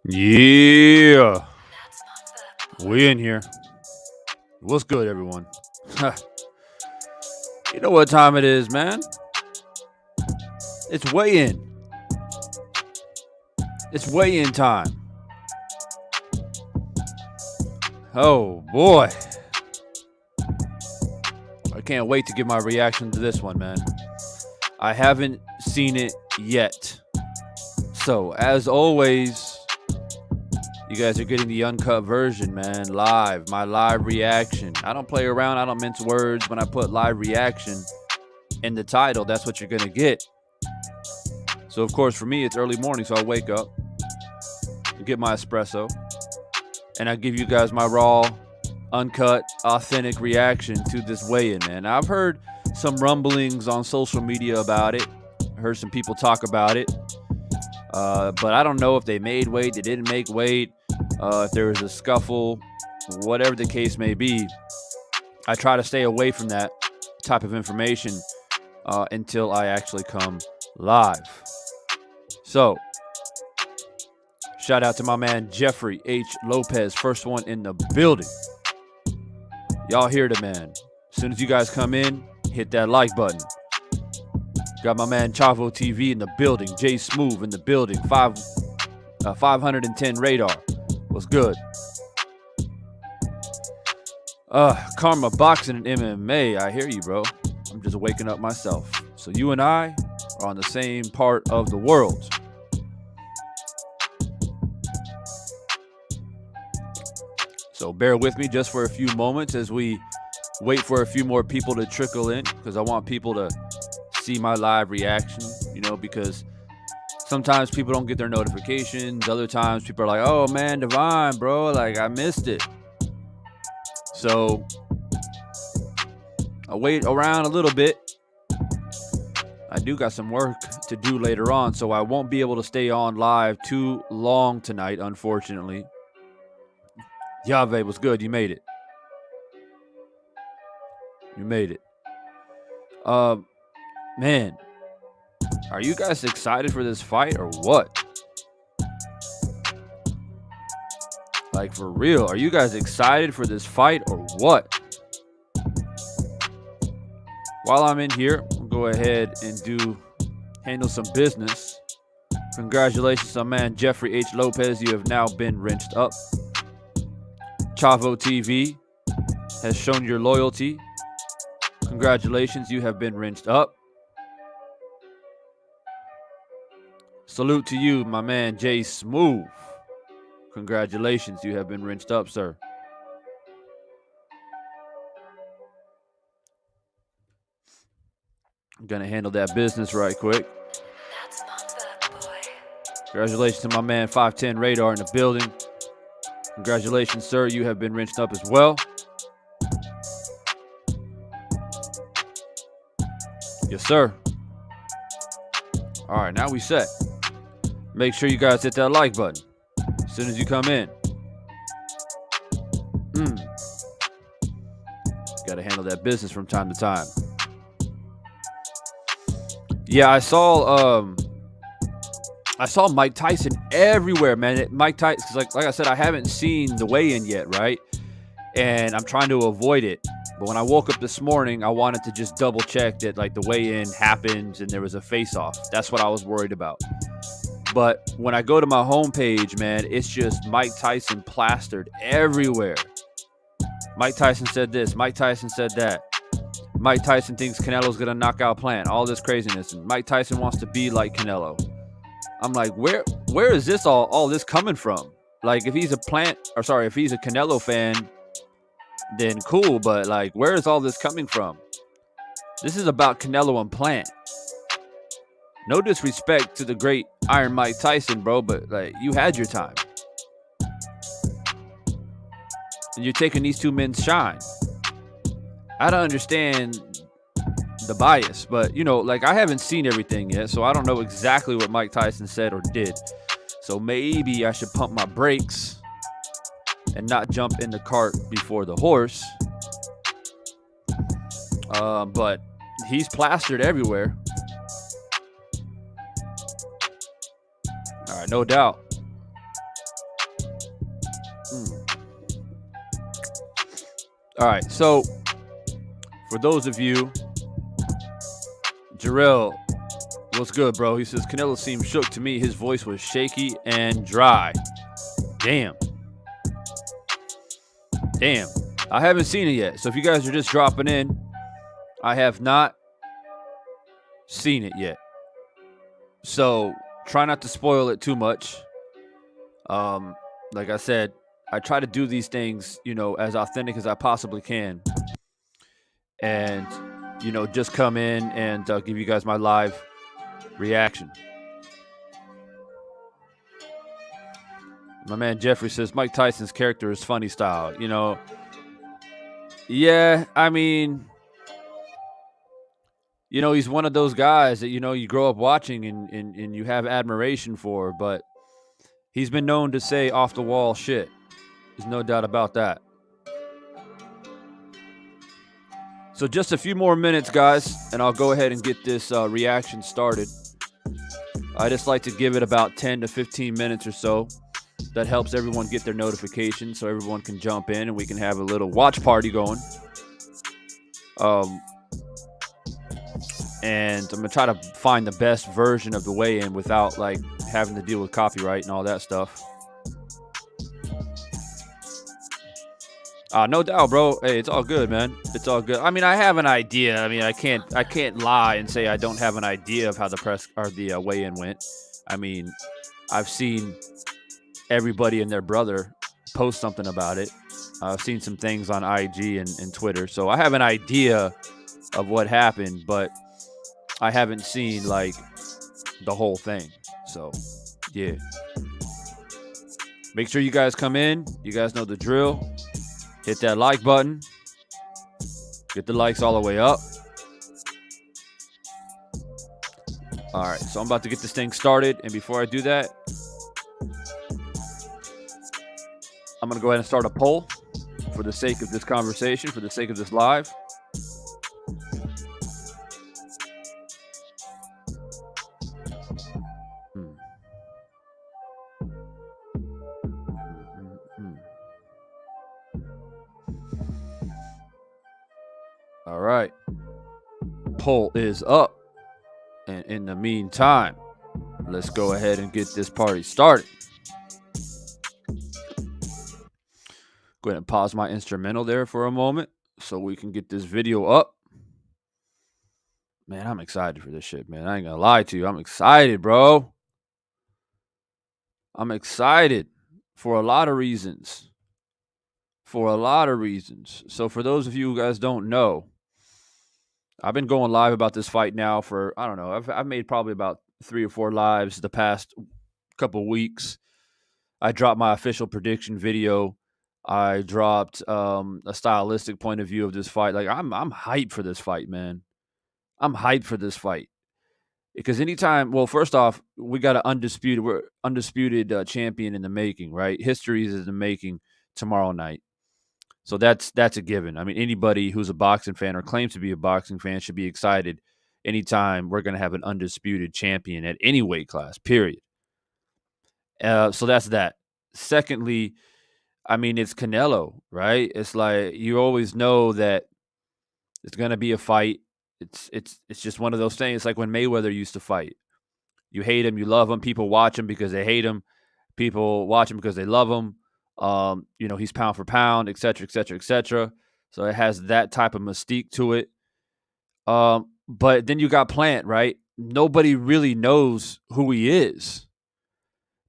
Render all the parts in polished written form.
Yeah, we in here. What's good, everyone? You know what time it is, man? It's weigh-in. It's weigh-in time. Oh boy, I can't wait to give my reaction to this one, man. I haven't seen it yet, so as always, you guys are getting the uncut version, man. Live, my live reaction. I don't play around. I don't mince words. When I put live reaction in the title, that's what you're going to get. So, of course, for me, it's early morning, so I wake up, get my espresso, and I give you guys my raw, uncut, authentic reaction to this weigh-in, man. I've heard some rumblings on social media about it. I heard some people talk about it. But I don't know if they made weight, they didn't make weight, if there was a scuffle, whatever the case may be. I try to stay away from that type of information until I actually come live. So, shout out to my man Jeffrey H. Lopez, first one in the building. Y'all hear the man. As soon as you guys come in, hit that like button. Got my man Chavo TV in the building. Jay Smooth in the building. 510 radar. What's good? Karma Boxing and MMA. I hear you, bro. I'm just waking up myself. So you and I are on the same part of the world. So bear with me just for a few moments as we wait for a few more people to trickle in, because I want people to see my live reaction, you know, because sometimes people don't get their notifications. Other times people are like, oh man, Divine, bro, like I missed it. So I'll wait around a little bit. I do got some work to do later on, so I won't be able to stay on live too long tonight, unfortunately. Yave, what's good? You made it. You made it. Man, are you guys excited for this fight or what? Like, for real, are you guys excited for this fight or what? While I'm in here, I'll go ahead and handle some business. Congratulations to my man Jeffrey H. Lopez. You have now been wrenched up. Chavo TV has shown your loyalty. Congratulations, you have been rinsed up. Salute to you, my man Jay Smooth. Congratulations, you have been rinsed up, sir. I'm gonna handle that business right quick. That's my bad boy. Congratulations to my man 510 Radar in the building. Congratulations, sir. You have been rinsed up as well. Yes, sir. All right, now we set. Make sure you guys hit that like button as soon as you come in. Got to handle that business from time to time. Yeah, I saw Mike Tyson everywhere, man. Mike Tyson, like I said, I haven't seen the weigh-in yet, right? And I'm trying to avoid it. But when I woke up this morning, I wanted to just double check that like the weigh-in happened and there was a face-off. That's what I was worried about. But when I go to my homepage, man, it's just Mike Tyson plastered everywhere. Mike Tyson said this. Mike Tyson said that. Mike Tyson thinks Canelo's going to knock out Plant. All this craziness. And Mike Tyson wants to be like Canelo. I'm like, where is this all this coming from? Like, if he's a Canelo fan, then cool. But like, where is all this coming from? This is about Canelo and Plant. No disrespect to the great Iron Mike Tyson, bro, but like, you had your time. And you're taking these two men's shine. I don't understand the bias, but you know, like I haven't seen everything yet, so I don't know exactly what Mike Tyson said or did. So maybe I should pump my brakes and not jump in the cart before the horse. But he's plastered everywhere. All right, no doubt. All right, so for those of you, Jarrell, what's good, bro? He says, Canelo seemed shook to me. His voice was shaky and dry. Damn. I haven't seen it yet. So if you guys are just dropping in, I have not seen it yet. So try not to spoil it too much. Like I said, I try to do these things, you know, as authentic as I possibly can. And, you know, just come in and give you guys my live reaction. My man Jeffrey says, Mike Tyson's character is funny style. You know, yeah, I mean, you know, he's one of those guys that, you know, you grow up watching and you have admiration for, but he's been known to say off the wall shit. There's no doubt about that. So just a few more minutes, guys, and I'll go ahead and get this reaction started. I just like to give it about 10 to 15 minutes or so. That helps everyone get their notifications so everyone can jump in and we can have a little watch party going. And I'm going to try to find the best version of the weigh-in without like having to deal with copyright and all that stuff. No doubt, bro. Hey, it's all good, man. It's all good. I mean, I have an idea. I mean, I can't lie and say I don't have an idea of how the press or the weigh-in went. I mean, I've seen everybody and their brother post something about it. I've seen some things on IG and Twitter. So I have an idea of what happened, but I haven't seen like the whole thing. So, yeah. Make sure you guys come in. You guys know the drill. Hit that like button. Get the likes all the way up. All right, so I'm about to get this thing started. And before I do that, I'm going to go ahead and start a poll for the sake of this conversation, for the sake of this live. All right. Poll is up. And in the meantime, let's go ahead and get this party started. Go ahead and pause my instrumental there for a moment so we can get this video up. Man, I'm excited for this shit, man. I ain't gonna lie to you. I'm excited, bro. I'm excited for a lot of reasons. For a lot of reasons. So, for those of you who guys don't know, I've been going live about this fight now for, I don't know, I've made probably about 3 or 4 lives the past couple weeks. I dropped my official prediction video. I dropped a stylistic point of view of this fight. Like I'm hyped for this fight, man. I'm hyped for this fight because anytime, well, first off, we're undisputed champion in the making, right? History is in the making tomorrow night, so that's a given. I mean, anybody who's a boxing fan or claims to be a boxing fan should be excited anytime we're going to have an undisputed champion at any weight class. Period. So that's that. Secondly, I mean, it's Canelo, right? It's like you always know that it's gonna be a fight. It's just one of those things. It's like when Mayweather used to fight. You hate him, you love him. People watch him because they hate him. People watch him because they love him. He's pound for pound, et cetera, et cetera, et cetera. So it has that type of mystique to it. But then you got Plant, right? Nobody really knows who he is.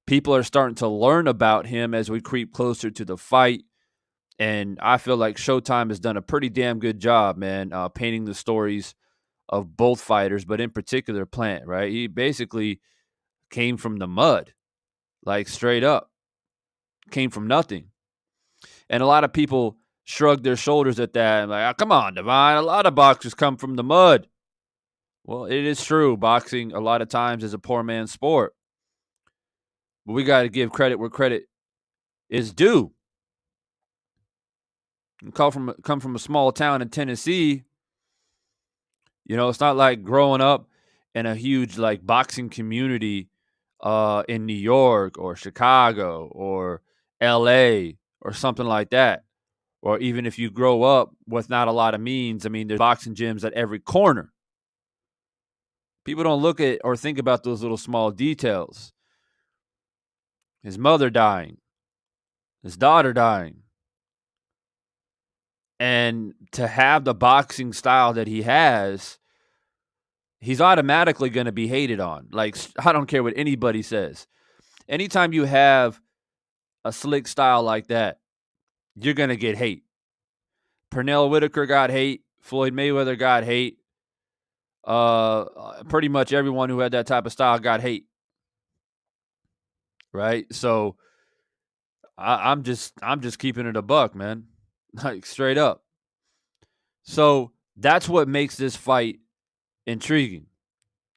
People are starting to learn about him as we creep closer to the fight. And I feel like Showtime has done a pretty damn good job, man, painting the stories of both fighters, but in particular Plant, right? He basically came from the mud, like straight up, came from nothing. And a lot of people shrug their shoulders at that and like, oh, come on, Divine, a lot of boxers come from the mud. Well, it is true. Boxing a lot of times is a poor man's sport. But we got to give credit where credit is due. You come from a small town in Tennessee. It's not like growing up in a huge like boxing community in New York or Chicago or LA or something like that. Or even if you grow up with not a lot of means, I mean, there's boxing gyms at every corner. People don't look at or think about those little small details. His mother dying, his daughter dying. And to have the boxing style that he has, he's automatically going to be hated on. Like, I don't care what anybody says. Anytime you have a slick style like that, you're going to get hate. Pernell Whitaker got hate. Floyd Mayweather got hate. Pretty much everyone who had that type of style got hate. Right? So I'm just keeping it a buck, man. Like straight up. So that's what makes this fight intriguing.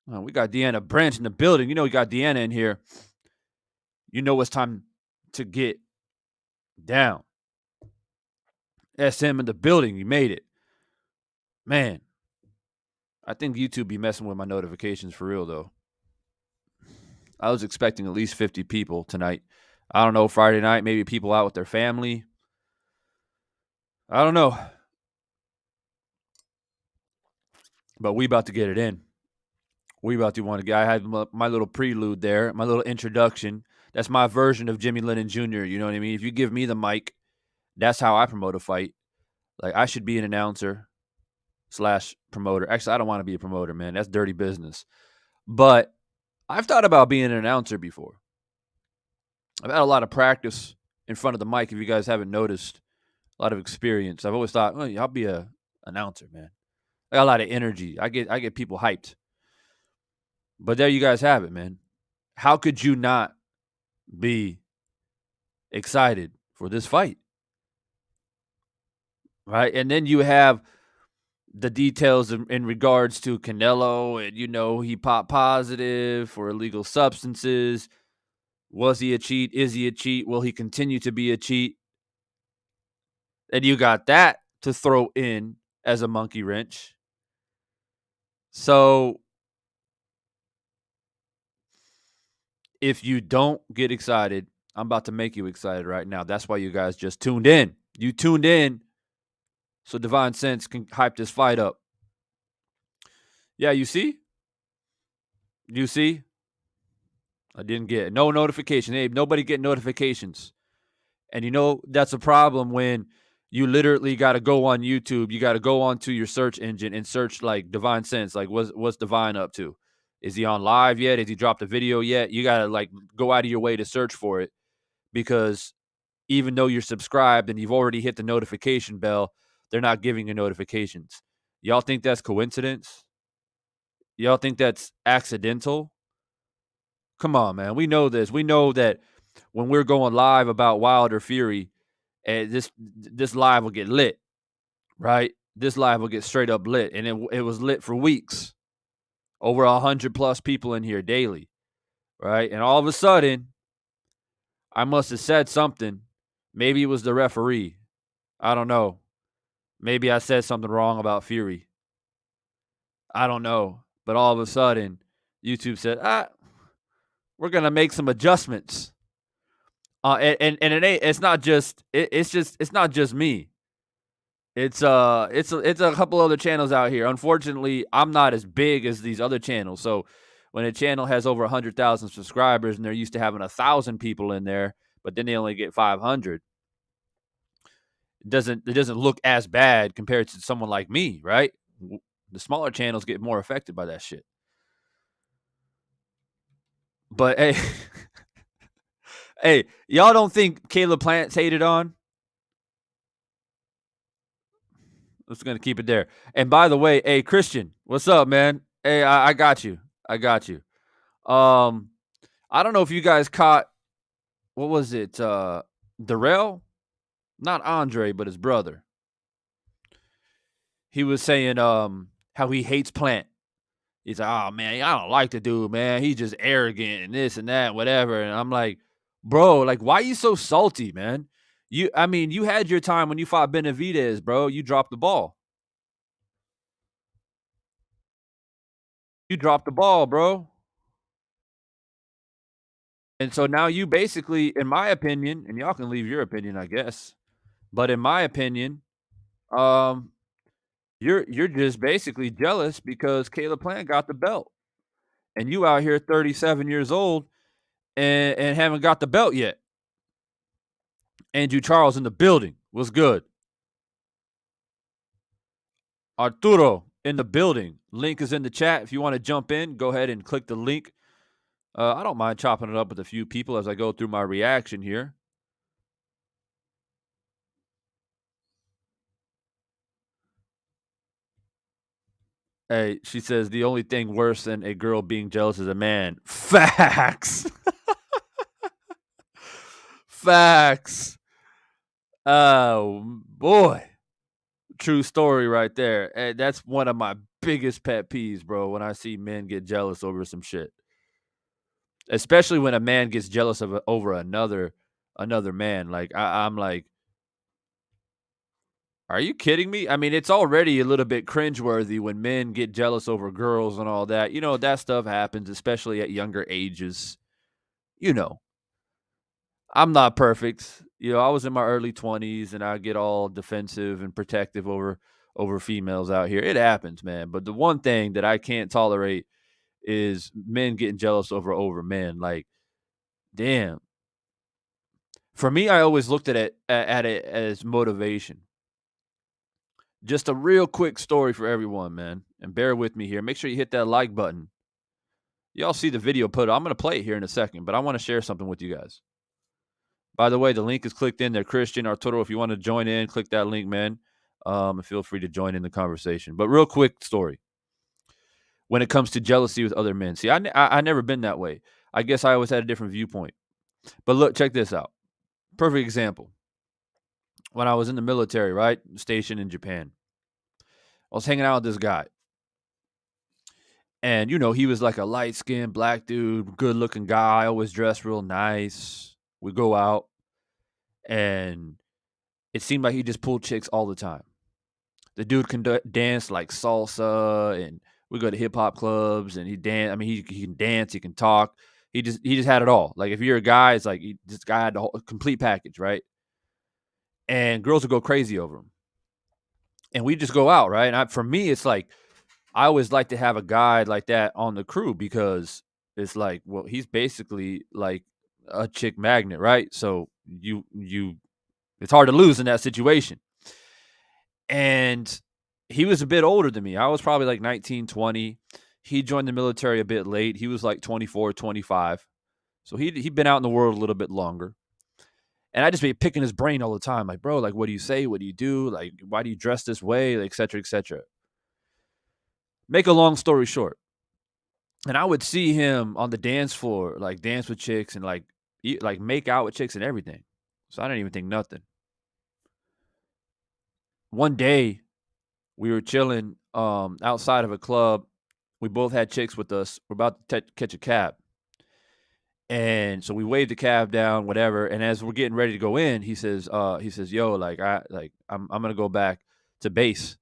We got Deanna Branch in the building. We got Deanna in here. It's time to get down. SM in the building. You made it. Man, I think YouTube be messing with my notifications for real, though. I was expecting at least 50 people tonight. I don't know, Friday night, maybe people out with their family. I don't know. But we about to get it in. We about to want to get. I had my little prelude there, my little introduction. That's my version of Jimmy Lennon Jr. You know what I mean? If you give me the mic, that's how I promote a fight. Like, I should be an announcer / promoter. Actually, I don't want to be a promoter, man. That's dirty business. But I've thought about being an announcer before. I've had a lot of practice in front of the mic, if you guys haven't noticed. A lot of experience. I've always thought, I'll be a announcer, man. I got a lot of energy. I get people hyped. But there you guys have it, man. How could you not be excited for this fight? Right? And then you have the details in regards to Canelo, and he popped positive for illegal substances. Was he a cheat? Is he a cheat? Will he continue to be a cheat? And you got that to throw in as a monkey wrench. So if you don't get excited, I'm about to make you excited right now. That's why you guys just tuned in. You tuned in so Divine Sense can hype this fight up. Yeah, you see? You see? I didn't get no notification. Hey, nobody get notifications. And that's a problem when you literally got to go on YouTube. You got to go onto your search engine and search like Divine Sense. Like, what's Divine up to? Is he on live yet? Has he dropped a video yet? You got to like go out of your way to search for it, because even though you're subscribed and you've already hit the notification bell, they're not giving you notifications. Y'all think that's coincidence? Y'all think that's accidental? Come on, man. We know this. We know that when we're going live about Wilder Fury, and this live will get lit, right? This live will get straight up lit, and it was lit for weeks. Over 100 plus people in here daily, right? And all of a sudden, I must have said something. Maybe it was the referee. I don't know. Maybe I said something wrong about Fury. I don't know. But all of a sudden, YouTube said, we're gonna make some adjustments. And it ain't. It's not just. It's not just me. It's a couple other channels out here. Unfortunately, I'm not as big as these other channels. So when a channel has over 100,000 subscribers and they're used to having 1,000 people in there, but then they only get 500, it doesn't look as bad compared to someone like me, right? The smaller channels get more affected by that shit. But hey, hey, y'all don't think Caleb Plant's hated on? I'm just gonna keep it there. And by the way, hey Christian, what's up, man? Hey, I got you. I got you. I don't know if you guys caught, what was it? Darrell? Not Andre, but his brother. He was saying how he hates Plant. He's like, oh man, I don't like the dude, man. He's just arrogant and this and that, whatever. And I'm like, bro, like, why are you so salty, man? You had your time when you fought Benavidez, bro. You dropped the ball. You dropped the ball, bro. And so now you basically, in my opinion, and y'all can leave your opinion, I guess, but in my opinion, um, you're just basically jealous because Caleb Plant got the belt, and you out here 37 years old and haven't got the belt yet. Andrew Charles in the building. What's good? Arturo in the building. Link is in the chat. If you want to jump in, go ahead and click the link. I don't mind chopping it up with a few people as I go through my reaction here. Hey, she says the only thing worse than a girl being jealous is a man. Facts. Facts. Oh boy. True story right there. And that's one of my biggest pet peeves, bro, when I see men get jealous over some shit. Especially when a man gets jealous over another man. Like I'm like, are you kidding me? I mean, it's already a little bit cringeworthy when men get jealous over girls and all that. That stuff happens, especially at younger ages. You know, I'm not perfect. I was in my early 20s and I get all defensive and protective over females out here. It happens, man. But the one thing that I can't tolerate is men getting jealous over men. Like, damn. For me, I always looked at it as motivation. Just a real quick story for everyone, man. And bear with me here. Make sure you hit that like button. Y'all see the video put. I'm going to play it here in a second, but I want to share something with you guys. By the way, the link is clicked in there. Christian, Arturo, if you want to join in, click that link, man. Feel free to join in the conversation. But real quick story. When it comes to jealousy with other men. See, I never been that way. I guess I always had a different viewpoint. But look, check this out. Perfect example. When I was in the military, right? Stationed in Japan. I was hanging out with this guy. And, he was like a light-skinned black dude, good-looking guy, always dressed real nice. We go out, and it seemed like he just pulled chicks all the time. The dude can dance like salsa, and we go to hip-hop clubs, and he dance. I mean, he can dance, he can talk. He just had it all. Like, if you're a guy, it's like this guy had the whole complete package, right? And girls would go crazy over him. And we just go out, right? And for me, it's like, I always like to have a guy like that on the crew because it's like, well, he's basically like a chick magnet, right? So you It's hard to lose in that situation. And he was a bit older than me. I was probably like 19, 20. He joined the military a bit late. He was like 24, 25. So he'd been out in the world a little bit longer. And I just be picking his brain all the time. Like, bro, like, what do you say? What do you do? Like, why do you dress this way? Like, et cetera, et cetera. Make a long story short. And I would see him on the dance floor, like dance with chicks and like like make out with chicks and everything. So I didn't even think nothing. One day we were chilling outside of a club. We both had chicks with us. We're about to catch a cab. And so we waved the cab down, whatever. And as we're getting ready to go in, he says, yo, like I'm gonna go back to base.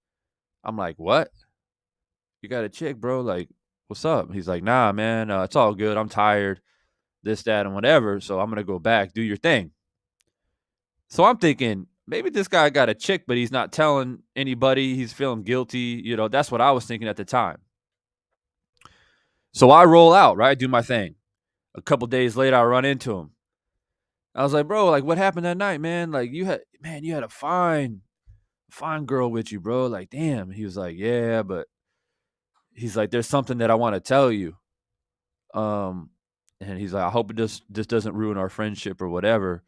I'm like, what? You got a chick, bro? Like, what's up? He's like, nah, man, it's all good. I'm tired, this, that, and whatever. So I'm gonna go back, do your thing. So I'm thinking maybe this guy got a chick, but he's not telling anybody. He's feeling guilty. You know, that's what I was thinking at the time. So I roll out, right? Do my thing. A couple days later, I run into him. I was like, bro, like, what happened that night, man? Like, you had a fine girl with you, bro. Like, damn. He was like, yeah, but he's like, there's something that I want to tell you. Um, and he's like, I hope this doesn't ruin our friendship or whatever.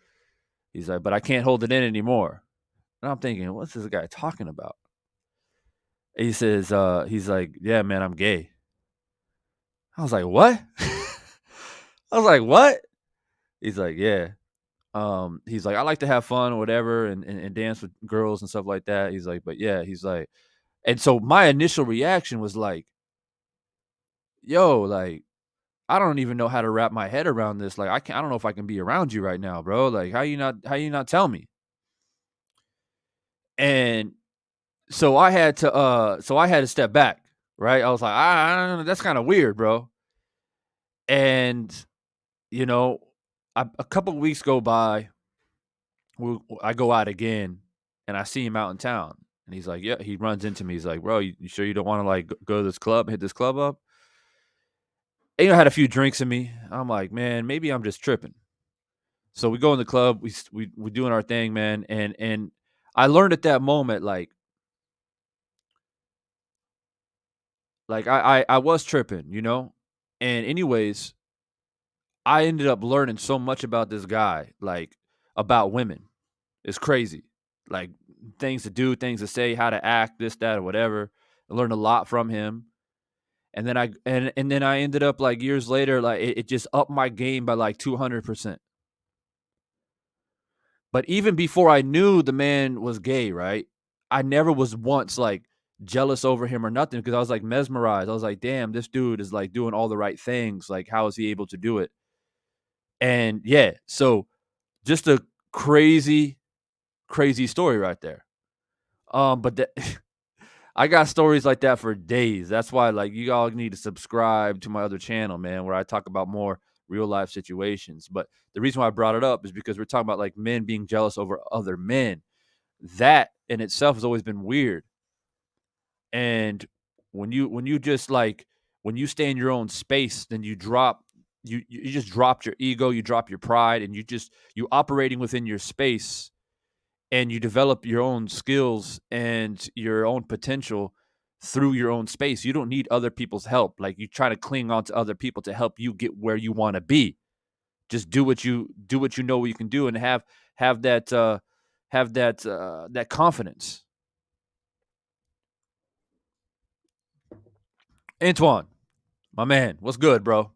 He's like, but I can't hold it in anymore. And I'm thinking, what's this guy talking about? And he says, he's like, yeah, man, I'm gay. I was like, what? I was like, what? He's like, yeah. He's like, I like to have fun or whatever and dance with girls and stuff like that. He's like, but yeah, he's like, and so my initial reaction was like, yo, like, I don't even know how to wrap my head around this. Like, I don't know if I can be around you right now, bro. Like, how you not tell me? And so I had to step back, right? I was like, I don't know, that's kind of weird, bro. And you know, a couple of weeks go by, I go out again, and I see him out in town, and he's like, yeah, he runs into me. He's like, bro, you sure you don't want to like go to this club, hit this club up? And, I had a few drinks in me. I'm like, man, maybe I'm just tripping. So we go in the club, we doing our thing, man, and I learned at that moment, like I was tripping, you know. And anyways, I ended up learning so much about this guy, like about women. It's crazy. Like things to do, things to say, how to act, this, that, or whatever. I learned a lot from him. And then I ended up like years later, like it just upped my game by like 200%. But even before I knew the man was gay, right? I never was once like jealous over him or nothing because I was like mesmerized. I was like, damn, this dude is like doing all the right things. Like, how is he able to do it? And yeah, so just a crazy, crazy story right there. But I got stories like that for days. That's why like you all need to subscribe to my other channel, man, where I talk about more real life situations. But the reason why I brought it up is because we're talking about like men being jealous over other men. That in itself has always been weird. And when you just like when you stay in your own space, then you just dropped your ego, you drop your pride, and you operating within your space, and you develop your own skills and your own potential through your own space. You don't need other people's help. Like you try to cling on to other people to help you get where you want to be. Just do what you know you can do and have that that confidence. Antoine, my man, what's good, bro?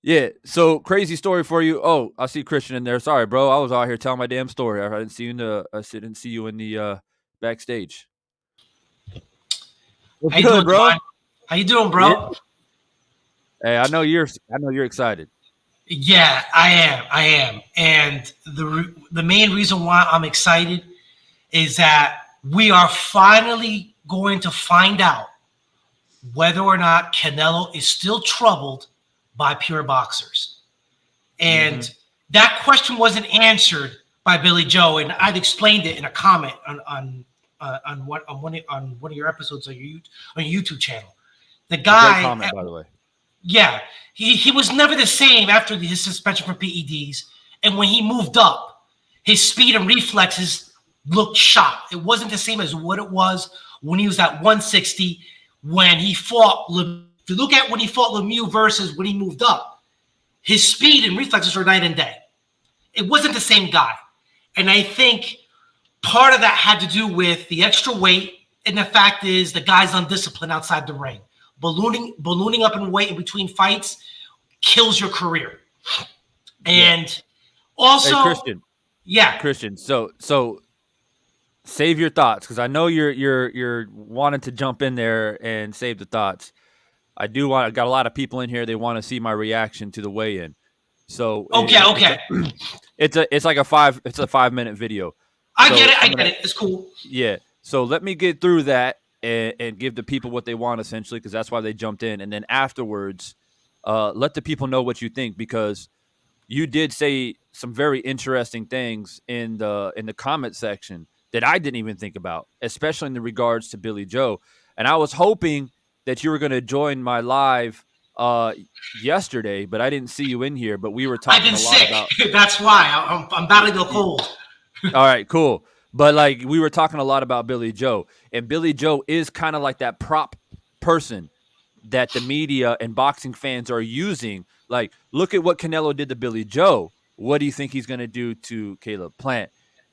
Yeah, so crazy story for you. Oh, I see Christian in there. Sorry, bro. I was out here telling my damn story. I didn't see you in the didn't see you in the backstage. What's How you good, doing, bro? Divine? How you doing, Yeah. bro? Hey, I know you're excited. Yeah, I am. I am. And the main reason why I'm excited is that we are finally going to find out whether or not Canelo is still troubled by pure boxers. Hmm. And that question wasn't answered by Billy Joe, and I'd explained it in a comment on one of your episodes on your YouTube channel. The A great guy, comment, by the way. yeah, he was never the same after his suspension for PEDs, and when he moved up, his speed and reflexes looked shot. It wasn't the same as what it was when he was at 160 when he fought. If you look at when he fought Lemieux versus when he moved up, his speed and reflexes were night and day. It wasn't the same guy. And I think part of that had to do with the extra weight, and the fact is the guy's undisciplined outside the ring. Ballooning up in weight in between fights kills your career. And also, hey, Christian. Yeah. Christian. So save your thoughts, because I know you're wanting to jump in there and save the thoughts. I got a lot of people in here. They want to see my reaction to the weigh-in. So okay. It's like a 5-minute video. I get it. It's cool. Yeah. So let me get through that and give the people what they want, essentially, because that's why they jumped in. And then afterwards, let the people know what you think, because you did say some very interesting things in the comment section that I didn't even think about, especially in the regards to Billy Joe. And I was hoping that you were going to join my live yesterday, but I didn't see you in here. But we were talking a lot about. That's why I'm battling a cold. All right, cool. But like we were talking a lot about Billy Joe, and Billy Joe is kind of like that prop person that the media and boxing fans are using. Like, look at what Canelo did to Billy Joe. What do you think he's going to do to Caleb Plant?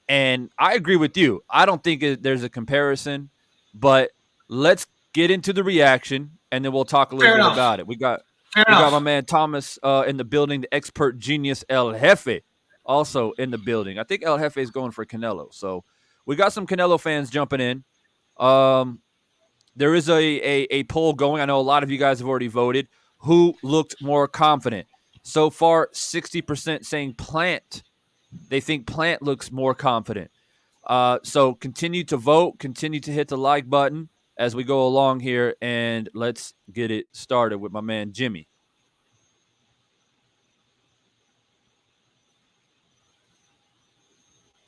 And I agree with you. I don't think there's a comparison, but let's get into the reaction, and then we'll talk a little bit about it. We got my man Thomas in the building, the expert genius El Jefe also in the building. I think El Jefe is going for Canelo. So we got some Canelo fans jumping in. There is a poll going. I know a lot of you guys have already voted. Who looked more confident? So far, 60% saying Plant. They think Plant looks more confident. So continue to vote. Continue to hit the like button as we go along here. And let's get it started with my man Jimmy.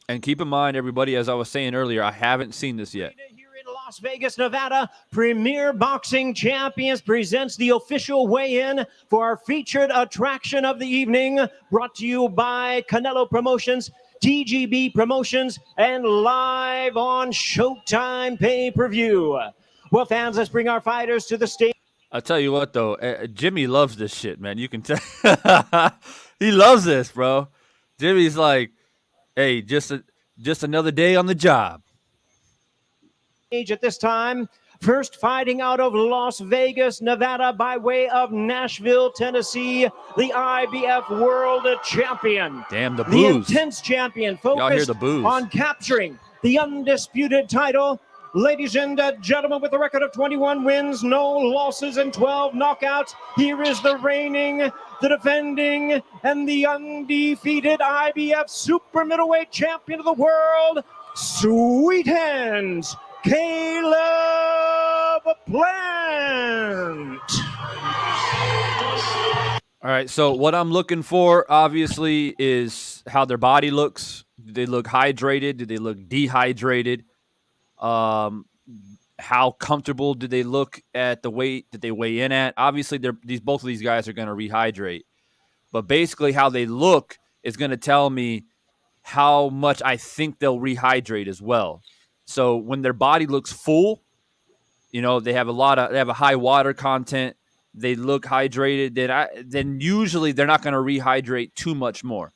And keep in mind, everybody, as I was saying earlier, I haven't seen this yet. Here in Las Vegas, Nevada, Premier Boxing Champions presents the official weigh-in for our featured attraction of the evening, brought to you by Canelo Promotions, TGB Promotions, and live on Showtime pay-per-view. Well, fans, let's bring our fighters to the stage. I'll tell you what, though, Jimmy loves this shit, man. You can tell. He loves this, bro. Jimmy's like, hey, just another day on the job. At this time, first fighting out of Las Vegas, Nevada, by way of Nashville, Tennessee, the IBF World Champion. Damn, the The booze. intense champion Y'all hear focused the booze. on capturing the undisputed title. Ladies and gentlemen, with a record of 21 wins, no losses, and 12 knockouts, here is the reigning, the defending, and the undefeated IBF Super Middleweight Champion of the world, Sweet Hands, Caleb Plant. All right, so what I'm looking for, obviously, is how their body looks. Do they look hydrated? Do they look dehydrated? How comfortable do they look at the weight that they weigh in at? Obviously, both of these guys are going to rehydrate. But basically, how they look is going to tell me how much I think they'll rehydrate as well. So when their body looks full, they have a high water content, they look hydrated, then usually they're not going to rehydrate too much more.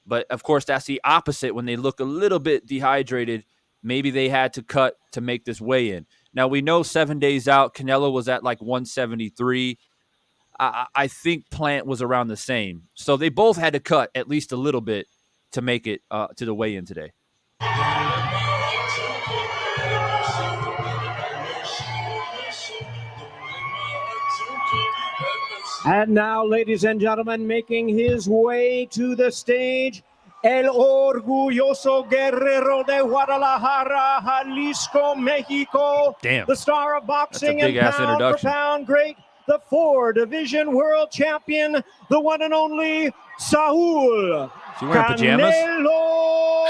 But of course, that's the opposite. When they look a little bit dehydrated, maybe they had to cut to make this weigh-in. Now, we know 7 days out, Canelo was at like 173. I think Plant was around the same. So they both had to cut at least a little bit to make it to the weigh-in today. And now, ladies and gentlemen, making his way to the stage, El Orgulloso Guerrero de Guadalajara, Jalisco, Mexico. Damn. The star of boxing and big-ass pound for introduction. pound great, the 4-division world champion, the one and only Saul She wearing pajamas? Canelo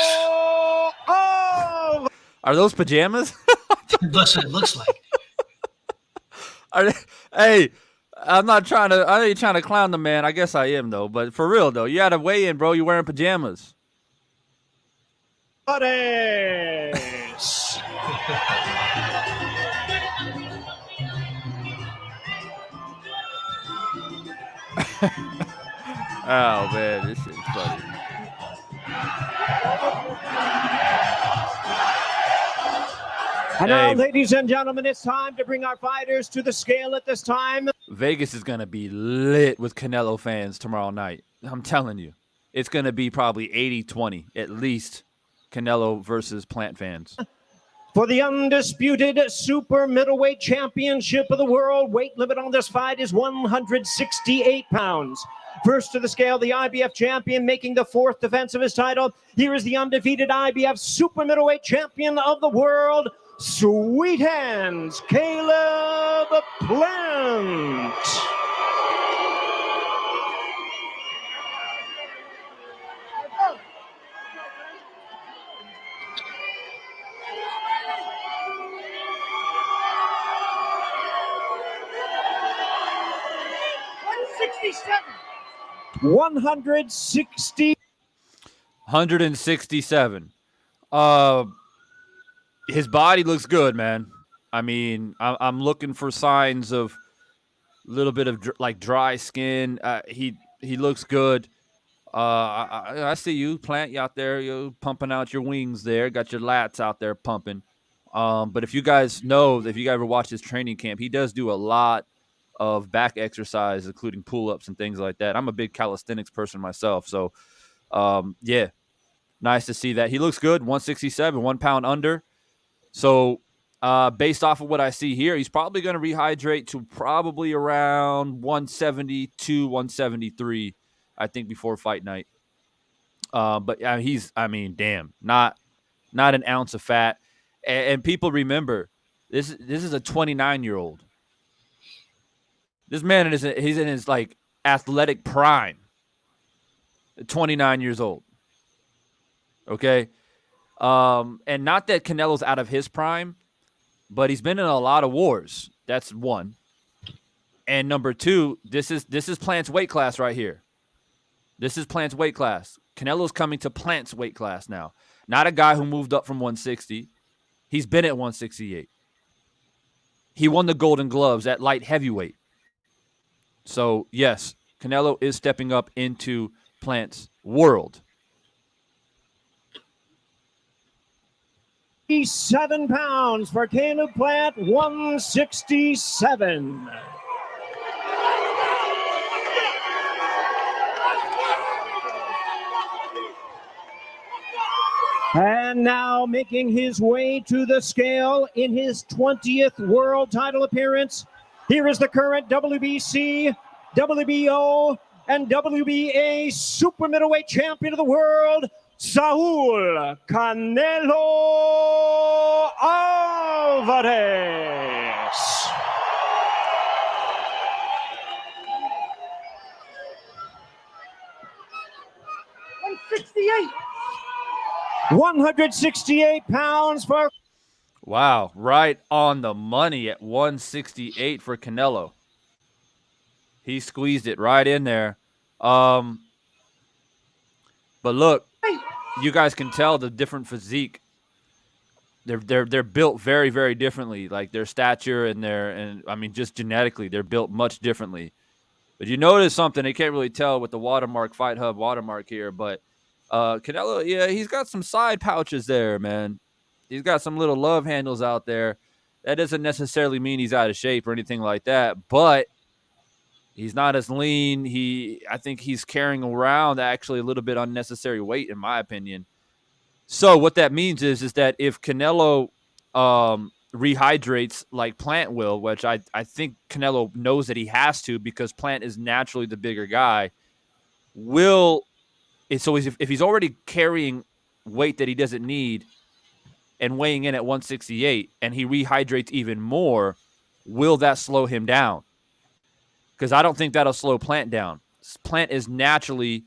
Alvarez. Are those pajamas? Listen, it looks like. Hey, I ain't trying to clown the man. I guess I am, though. But for real, though, you had to weigh in, bro. You wearing pajamas. Alvarez. Oh man, this shit's funny. And now, Hey, ladies and gentlemen, it's time to bring our fighters to the scale at this time. Vegas is gonna be lit with Canelo fans tomorrow night. I'm telling you, it's gonna be probably 80-20 at least. Canelo versus Plant fans. For the undisputed super middleweight championship of the world, weight limit on this fight is 168 pounds. First to the scale, the IBF champion making the fourth defense of his title. Here is the undefeated IBF super middleweight champion of the world, Sweet Hands, Caleb Plant. One hundred 167. His body looks good, man. I mean, I'm looking for signs of a little bit of like dry skin. He looks good. I see you, Plant. You out there, you pumping out your wings there. Got your lats out there pumping. But if you guys know, if you ever watch his training camp, he does do a lot of back exercise, including pull-ups and things like that. I'm a big calisthenics person myself, so yeah, nice to see that. He looks good. 167, 1 pound under. So based off of what I see here, he's probably going to rehydrate to probably around 172, 173, I think, before fight night. But he's, I mean, damn, not an ounce of fat. And people remember, this is a 29-year-old. This man he's in his like athletic prime. 29 years old. Okay. And not that Canelo's out of his prime, but he's been in a lot of wars. That's one. And number two, this is Plant's weight class right here. This is Plant's weight class. Canelo's coming to Plant's weight class now. Not a guy who moved up from 160. He's been at 168. He won the Golden Gloves at light heavyweight. So, yes, Canelo is stepping up into Plant's world. 7 pounds for Caleb Plant, 167. And now making his way to the scale in his 20th world title appearance, here is the current WBC, WBO, and WBA super middleweight champion of the world, Saul Canelo Alvarez. $168. 168 pounds for... Wow, right on the money at 168 for Canelo. He squeezed it right in there. But look, you guys can tell the different physique. They're built very, very differently. Like their stature and I mean just genetically, they're built much differently. But you notice something they can't really tell with the watermark Fight Hub watermark here, but Canelo, yeah, he's got some side pouches there, man. He's got some little love handles out there. That doesn't necessarily mean he's out of shape or anything like that, but he's not as lean. I think he's carrying around actually a little bit unnecessary weight, in my opinion. So what that means is that if Canelo rehydrates like Plant will, which I think Canelo knows that he has to because Plant is naturally the bigger guy, so if he's already carrying weight that he doesn't need and weighing in at 168 and he rehydrates even more, will that slow him down? Because I don't think that'll slow Plant down. Plant is naturally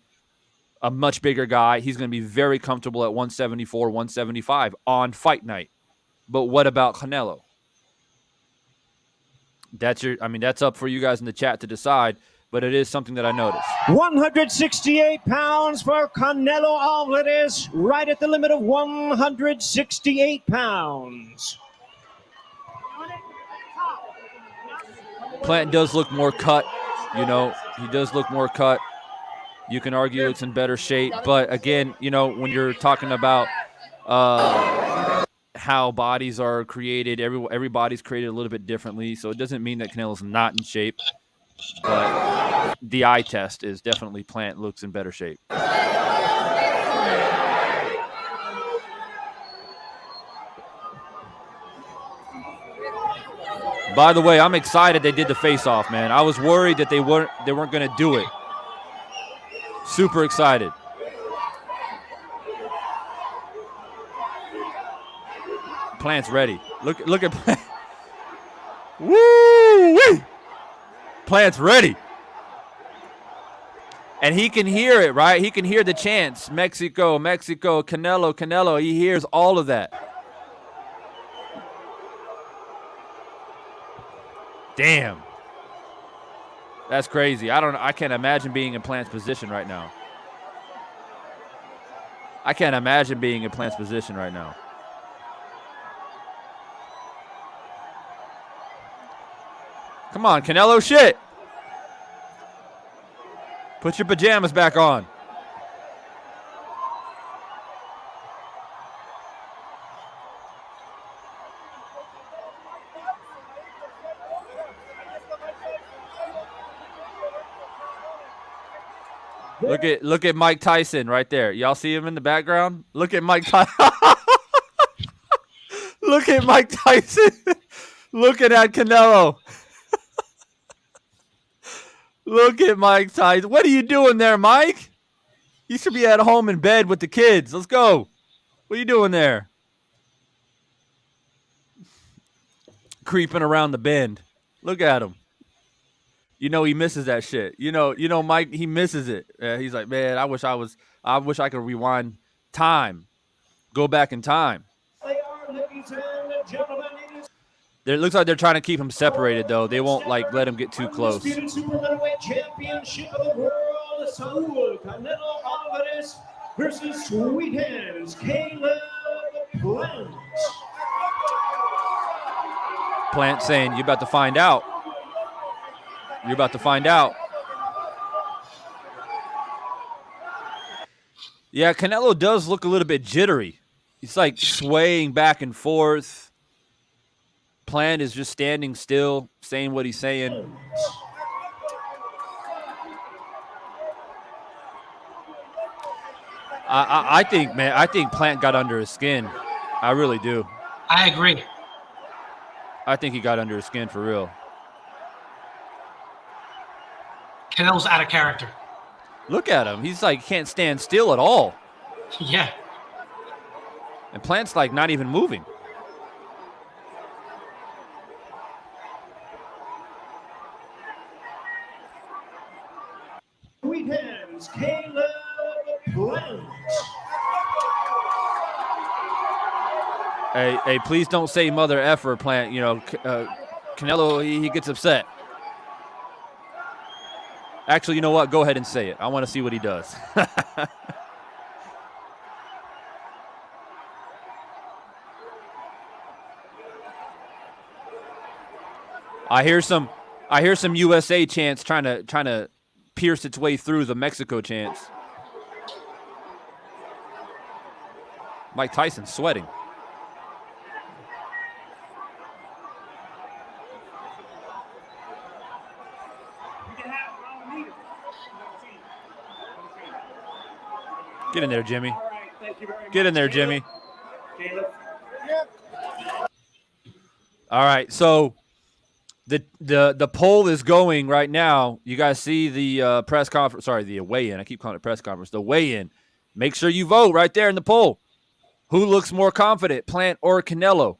a much bigger guy. He's going to be very comfortable at 174, 175 on fight night. But what about Canelo? That's up for you guys in the chat to decide. but it is something that I noticed. 168 pounds for Canelo Alvarez, right at the limit of 168 pounds. Plant does look more cut, you know, he does look more cut. You can argue it's in better shape, but again, you know, when you're talking about how bodies are created, every body's created a little bit differently, so it doesn't mean that Canelo's not in shape, but the eye test is definitely Plant looks in better shape. By the way, I'm excited they did the face-off, man. I was worried that they weren't going to do it. Super excited. Plant's ready. Look at Plant. Woo! Plant's ready. And he can hear it, right? He can hear the chants. Mexico, Mexico, Canelo, Canelo. He hears all of that. Damn. That's crazy. I can't imagine being in Plant's position right now. I can't imagine being in Plant's position right now. Come on, Canelo, shit. Put your pajamas back on. Look at Mike Tyson right there. Y'all see him in the background? Look at Mike Tyson. Look at Mike Tyson. Looking at Canelo. Look at Mike Tyson. What are you doing there, Mike? You should be at home in bed with the kids. Let's go. What are you doing there? Creeping around the bend. Look at him. You know he misses that shit. You know, Mike, he misses it. He's like, man, I wish I could rewind time, go back in time. It looks like they're trying to keep him separated, though. They won't let him get too close. Super middleweight championship of the world, Saul Canelo Alvarez versus Sweet Hands Caleb Plant. Plant saying, "You're about to find out. You're about to find out." Yeah, Canelo does look a little bit jittery. He's like swaying back and forth. Plant is just standing still, saying what he's saying. I think Plant got under his skin. I really do. I agree. I think he got under his skin for real. Canelo's out of character. Look at him. He's like can't stand still at all. Yeah. And Plant's like not even moving. Sweet Hands Caleb Plant. Hey, please don't say mother effer, Plant. You know, Canelo, he gets upset. Actually, you know what? Go ahead and say it. I want to see what he does. I hear some USA chants trying to pierce its way through the Mexico chants. Mike Tyson's sweating. Get in there, Jimmy. Get in there, Jimmy. All right, so the poll is going right now. You guys see the press conference? Sorry, the weigh-in. I keep calling it press conference. The weigh-in. Make sure you vote right there in the poll. Who looks more confident, Plant or Canelo?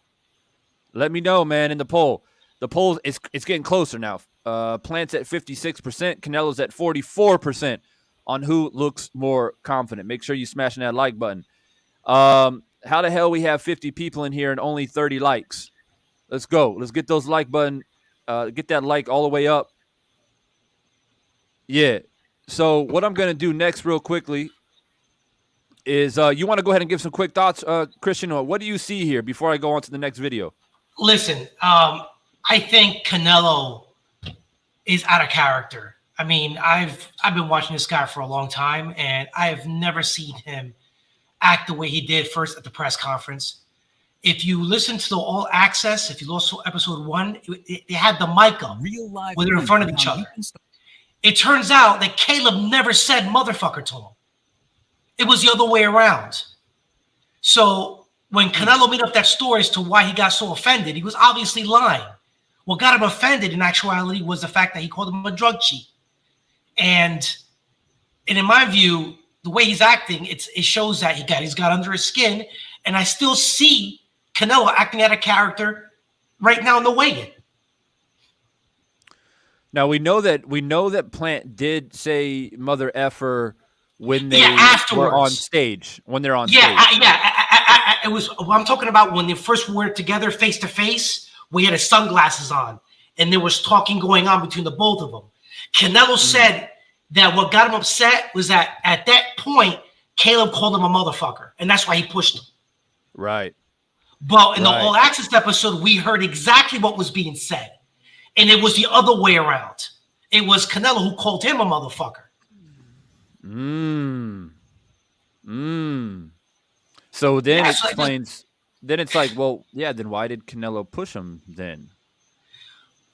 Let me know, man, in the poll. The poll it's getting closer now. Plant's at 56%. Canelo's at 44%. On who looks more confident. Make sure you smashing that like button. How the hell we have 50 people in here and only 30 likes? Let's go. Let's get those like button. Get that like all the way up. Yeah. So what I'm gonna do next, real quickly, is you want to go ahead and give some quick thoughts, Christian? Or what do you see here before I go on to the next video? Listen, I think Canelo is out of character. I mean, I've been watching this guy for a long time, and I have never seen him act the way he did first at the press conference. If you listen to the All Access, if you listen to episode 1, they had the mic up when they're in front of each other. It turns out that Caleb never said motherfucker to him. It was the other way around. So when Canelo made up that story as to why he got so offended, he was obviously lying. What got him offended in actuality was the fact that he called him a drug cheat. And in my view, the way he's acting, it shows that he's got under his skin. And I still see Canelo acting out of character right now in the weigh-in. Now we know that Plant did say "mother effer" when they were on stage. When they're on stage, it was. I'm talking about when they first were together face to face. We had his sunglasses on, and there was talking going on between the both of them. Canelo said that what got him upset was that at that point, Caleb called him a motherfucker, and that's why he pushed him. Right. But in the All Access episode, we heard exactly what was being said. And it was the other way around. It was Canelo who called him a motherfucker. So then it explains. Then it's like, well, yeah. Then why did Canelo push him then?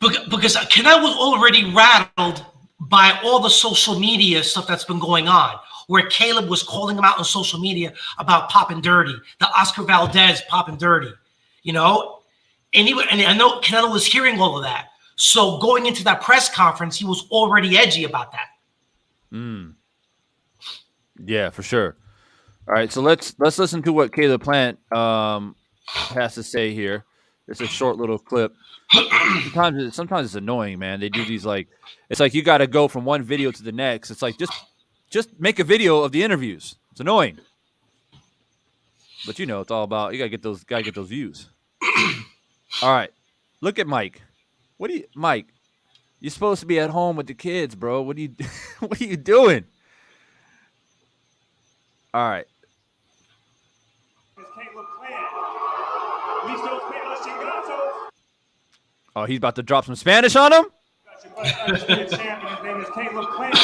Because Canelo was already rattled by all the social media stuff that's been going on, where Caleb was calling him out on social media about popping dirty, the Oscar Valdez popping dirty, and I know Canelo was hearing all of that. So going into that press conference, he was already edgy about that. Yeah, for sure. All right, so let's listen to what Caleb Plant has to say here. It's a short little clip. Sometimes it's annoying, man. They do these it's like you got to go from one video to the next. It's like just make a video of the interviews. It's annoying, but it's all about you got to get those views. All right, look at Mike. Mike? You're supposed to be at home with the kids, bro. What are you doing? All right. Oh, he's about to drop some Spanish on him? His name is Caleb Plant.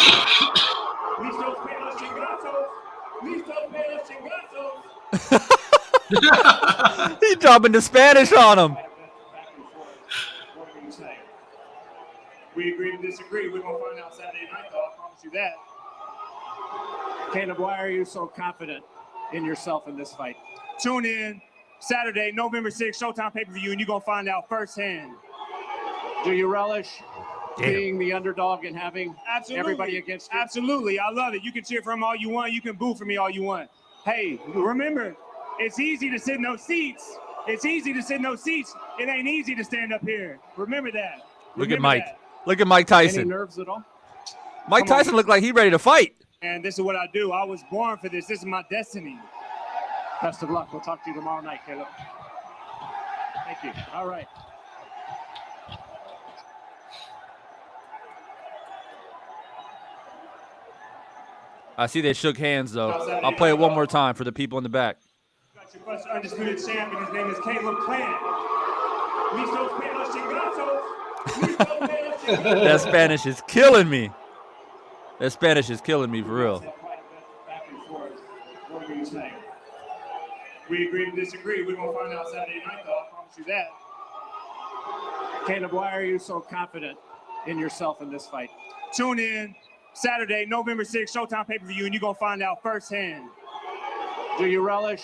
He's dropping the Spanish on him. We agree to disagree. We're going to find out Saturday night, though. I promise you that. Caleb, why are you so confident in yourself in this fight? Tune in Saturday, November 6th, Showtime pay-per-view, and you're going to find out firsthand. Do you relish being the underdog and having everybody against you? Absolutely. I love it. You can cheer for him all you want. You can boo for me all you want. Hey, remember, it's easy to sit in those seats. It ain't easy to stand up here. Remember that. Look at Mike. Look at Mike Tyson. Any nerves at all? Mike Tyson looked like he's ready to fight. And this is what I do. I was born for this. This is my destiny. Best of luck. We'll talk to you tomorrow night, Caleb. Thank you. All right. I see they shook hands, though. I'll play it one more time for the people in the back. Got your first undisputed champion. His name is Caleb Plant. That Spanish is killing me. That Spanish is killing me for real. Back and forth. What are you saying? We agree to disagree. We're going to find out Saturday night, though. I promise you that. Caleb, why are you so confident in yourself in this fight? Tune in Saturday, November 6th, Showtime pay-per-view, and you're going to find out firsthand. Do you relish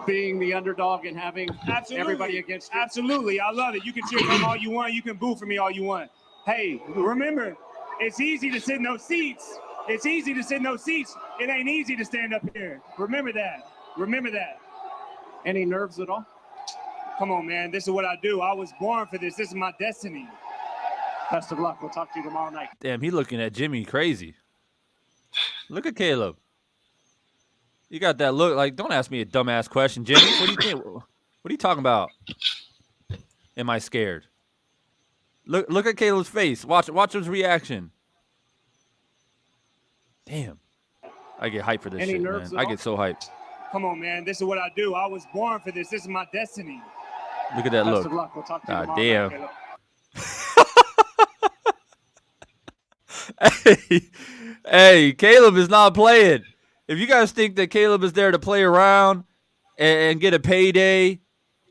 being the underdog and having everybody against you? Absolutely. I love it. You can cheer for him all you want. You can boo for me all you want. Hey, remember, it's easy to sit in those seats. It ain't easy to stand up here. Remember that. Any nerves at all? Come on, man. This is what I do. I was born for this. This is my destiny. Best of luck. We'll talk to you tomorrow night. Damn, he looking at Jimmy crazy. Look at Caleb. You got that look like, don't ask me a dumbass question, Jimmy. What do you think? What are you talking about? Am I scared? Look at Caleb's face. Watch his reaction. Damn. I get hyped for this Any shit, nerves man. at I all? get so hyped. Come on, man. This is what I do. I was born for this. This is my destiny. Look at that Best look. of luck. We'll talk to you Ah, tomorrow damn. night, Caleb. Hey, Caleb is not playing. If you guys think that Caleb is there to play around and get a payday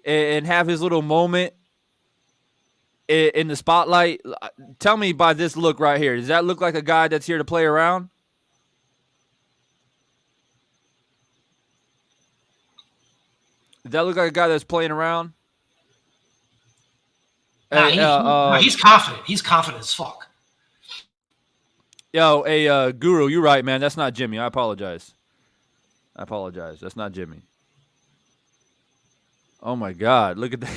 and have his little moment in the spotlight, tell me by this look right here. Does that look like a guy that's here to play around? Does that look like a guy that's playing around? Nah, he's confident. He's confident as fuck. Yo, hey, Guru, you're right, man. That's not Jimmy. I apologize. That's not Jimmy. Oh my God, look at that.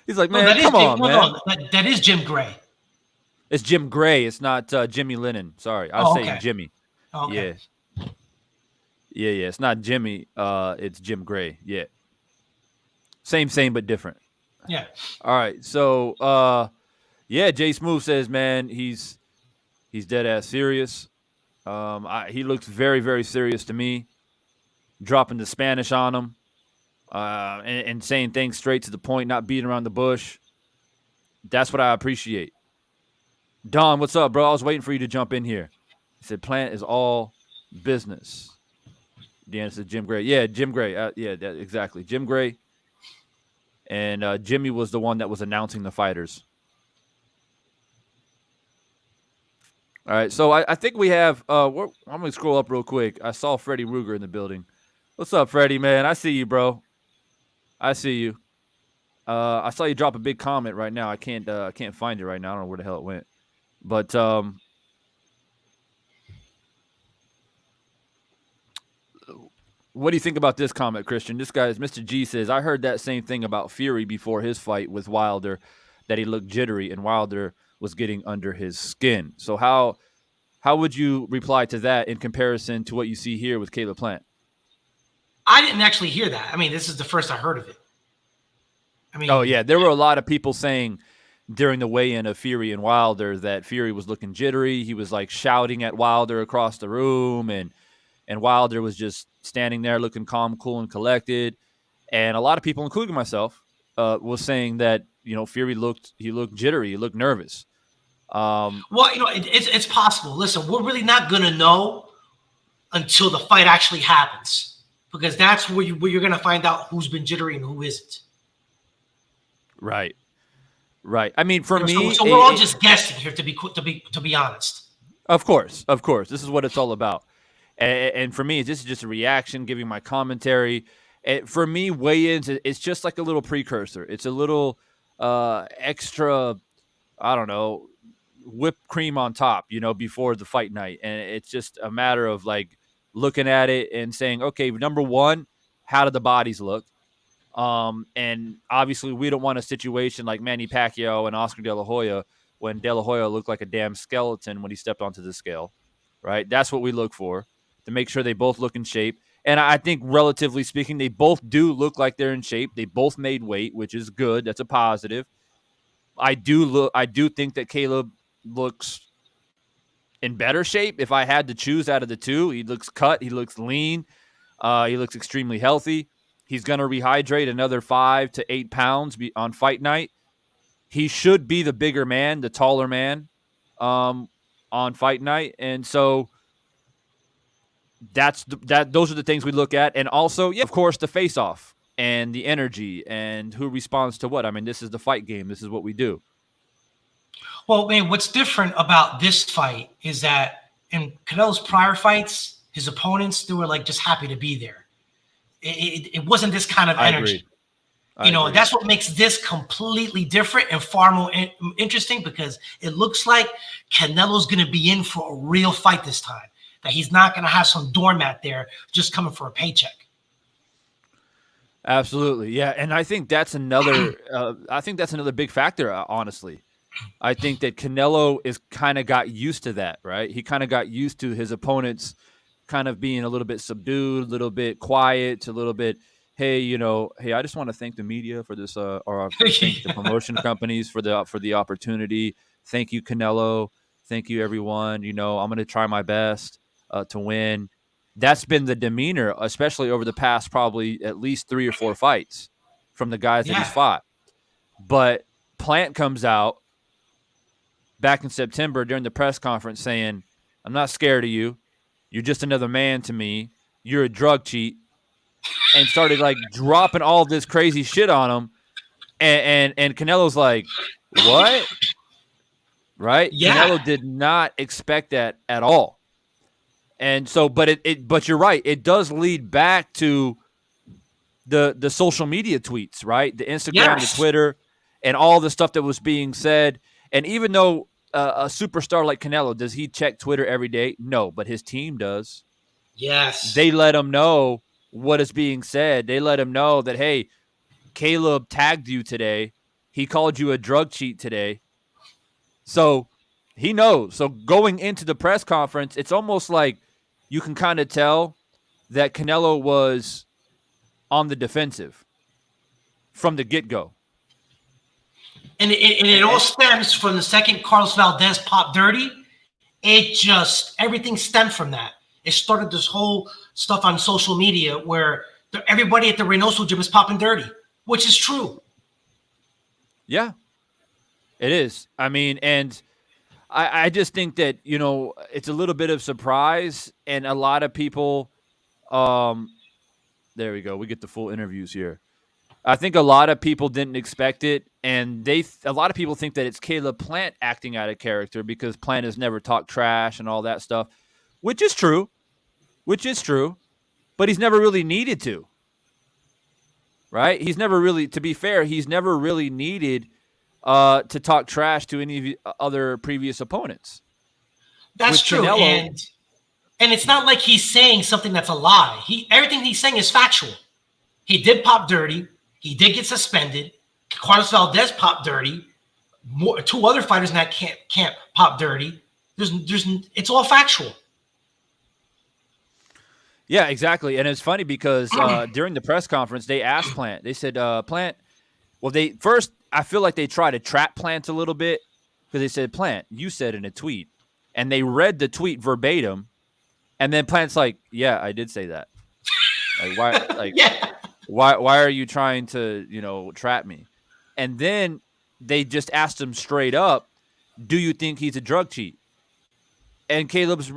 He's like, man, come on, man. That is Jim Gray. It's Jim Gray. It's not Jimmy Lennon. Sorry, I was saying Jimmy. Okay. Yeah. It's not Jimmy. It's Jim Gray. Yeah. Same, but different. Yeah. All right. So, Jay Smooth says, man, he's dead ass serious. He looks very, very serious to me. Dropping the Spanish on him, and saying things straight to the point, not beating around the bush. That's what I appreciate. Don, what's up, bro? I was waiting for you to jump in here. He said, Plant is all business. Deanna said, Jim Gray. Yeah, Jim Gray. Exactly. Jim Gray. And Jimmy was the one that was announcing the fighters. All right, so I think we have I'm going to scroll up real quick. I saw Freddie Ruger in the building. What's up, Freddie, man? I see you, bro. I see you. I saw you drop a big comment right now. I can't find it right now. I don't know where the hell it went. But what do you think about this comment, Christian? This guy is Mr. G says, I heard that same thing about Fury before his fight with Wilder, that he looked jittery and Wilder was getting under his skin. So how would you reply to that in comparison to what you see here with Caleb Plant? I didn't actually hear that. I mean, this is the first I heard of it. I mean, oh yeah, there were a lot of people saying during the weigh-in of Fury and Wilder that Fury was looking jittery. He was like shouting at Wilder across the room, and Wilder was just standing there looking calm, cool, and collected. And a lot of people, including myself, was saying that Fury looked jittery, he looked nervous. Well, it's possible. Listen, we're really not gonna know until the fight actually happens, because that's where you're gonna find out who's been jittery and who isn't. Right. I mean, for me, so we're all just guessing here. To be honest. Of course, this is what it's all about. And for me, this is just a reaction, giving my commentary. For me, weigh-ins, it's just like a little precursor. It's a little extra, I don't know, whipped cream on top, before the fight night. And it's just a matter of like looking at it and saying, okay, number one, how do the bodies look? And obviously we don't want a situation like Manny Pacquiao and Oscar De La Hoya, when De La Hoya looked like a damn skeleton when he stepped onto the scale, right? That's what we look for, to make sure they both look in shape. And I think, relatively speaking, they both do look like they're in shape. They both made weight, which is good. That's a positive. I do think that Caleb looks in better shape. If I had to choose out of the two, he looks cut. He looks lean. He looks extremely healthy. He's going to rehydrate another 5 to 8 pounds on fight night. He should be the bigger man, the taller man, on fight night. And so those are the things we look at. And also, of course, the face-off and the energy and who responds to what. I mean, this is the fight game. This is what we do. Well, man, what's different about this fight is that in Canelo's prior fights, his opponents, they were like just happy to be there. It wasn't this kind of energy. I agree. That's what makes this completely different and far more interesting, because it looks like Canelo's going to be in for a real fight this time. That he's not going to have some doormat there just coming for a paycheck. Absolutely, yeah, and I think that's another. Another big factor. Honestly, I think that Canelo is kind of got used to that. Right, he kind of got used to his opponents kind of being a little bit subdued, a little bit quiet, a little bit. Hey, I just want to thank the media for this, or thank the promotion companies for the opportunity. Thank you, Canelo. Thank you, everyone. I'm going to try my best. to win. That's been the demeanor, especially over the past probably at least 3 or 4 fights from the guys that he's Yeah. fought. But Plant comes out back in September during the press conference saying, I'm not scared of you. You're just another man to me. You're a drug cheat. And started like dropping all this crazy shit on him. And Canelo's like, what? Right? Yeah. Canelo did not expect that at all. And so, but you're right. It does lead back to the social media tweets, right? The Instagram, Yes. the Twitter, and all the stuff that was being said. And even though a superstar like Canelo, does he check Twitter every day? No, but his team does. Yes. They let him know what is being said. They let him know that, hey, Caleb tagged you today. He called you a drug cheat today. So he knows. So going into the press conference, it's almost like you can kind of tell that Canelo was on the defensive from the get-go. And it all stems from the second Carlos Valdez popped dirty. Everything stemmed from that. It started this whole stuff on social media where everybody at the Reynoso gym is popping dirty, which is true. Yeah, it is. I mean, and I just think that, you know, it's a little bit of surprise, and a lot of people, there we go. We get the full interviews here. I think a lot of people didn't expect it, and a lot of people think that it's Caleb Plant acting out of character because Plant has never talked trash and all that stuff, which is true, but he's never really needed to, right? He's never really, to be fair, he's never really needed to talk trash to any of the other previous opponents. That's true. Canelo, and it's not like he's saying something that's a lie. Everything he's saying is factual. He did pop dirty. He did get suspended. Carlos Valdez popped dirty. 2 other fighters in that camp pop dirty. It's all factual. Yeah, exactly. And it's funny because during the press conference, they asked Plant. They said, Plant, well, I feel like they try to trap Plant a little bit because they said, Plant, you said in a tweet. And they read the tweet verbatim. And then Plant's like, yeah, I did say that. Like, why? Like, Yeah. Why are you trying to, you know, trap me? And then they just asked him straight up, do you think he's a drug cheat? And Caleb's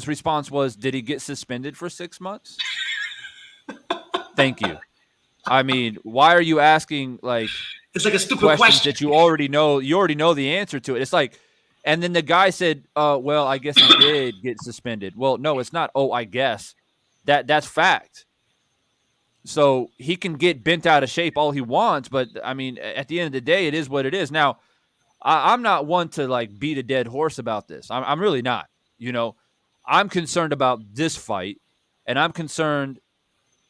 response was, did he get suspended for 6 months? Thank you. I mean, why are you asking like It's like a stupid questions question that you already know? You already know the answer to it. It's like, and then the guy said, well, I guess he did get suspended. Well, no, it's not. Oh, I guess that's fact. So he can get bent out of shape all he wants, but I mean, at the end of the day, it is what it is. Now, I'm not one to like beat a dead horse about this. I'm really not. You know, I'm concerned about this fight, and I'm concerned,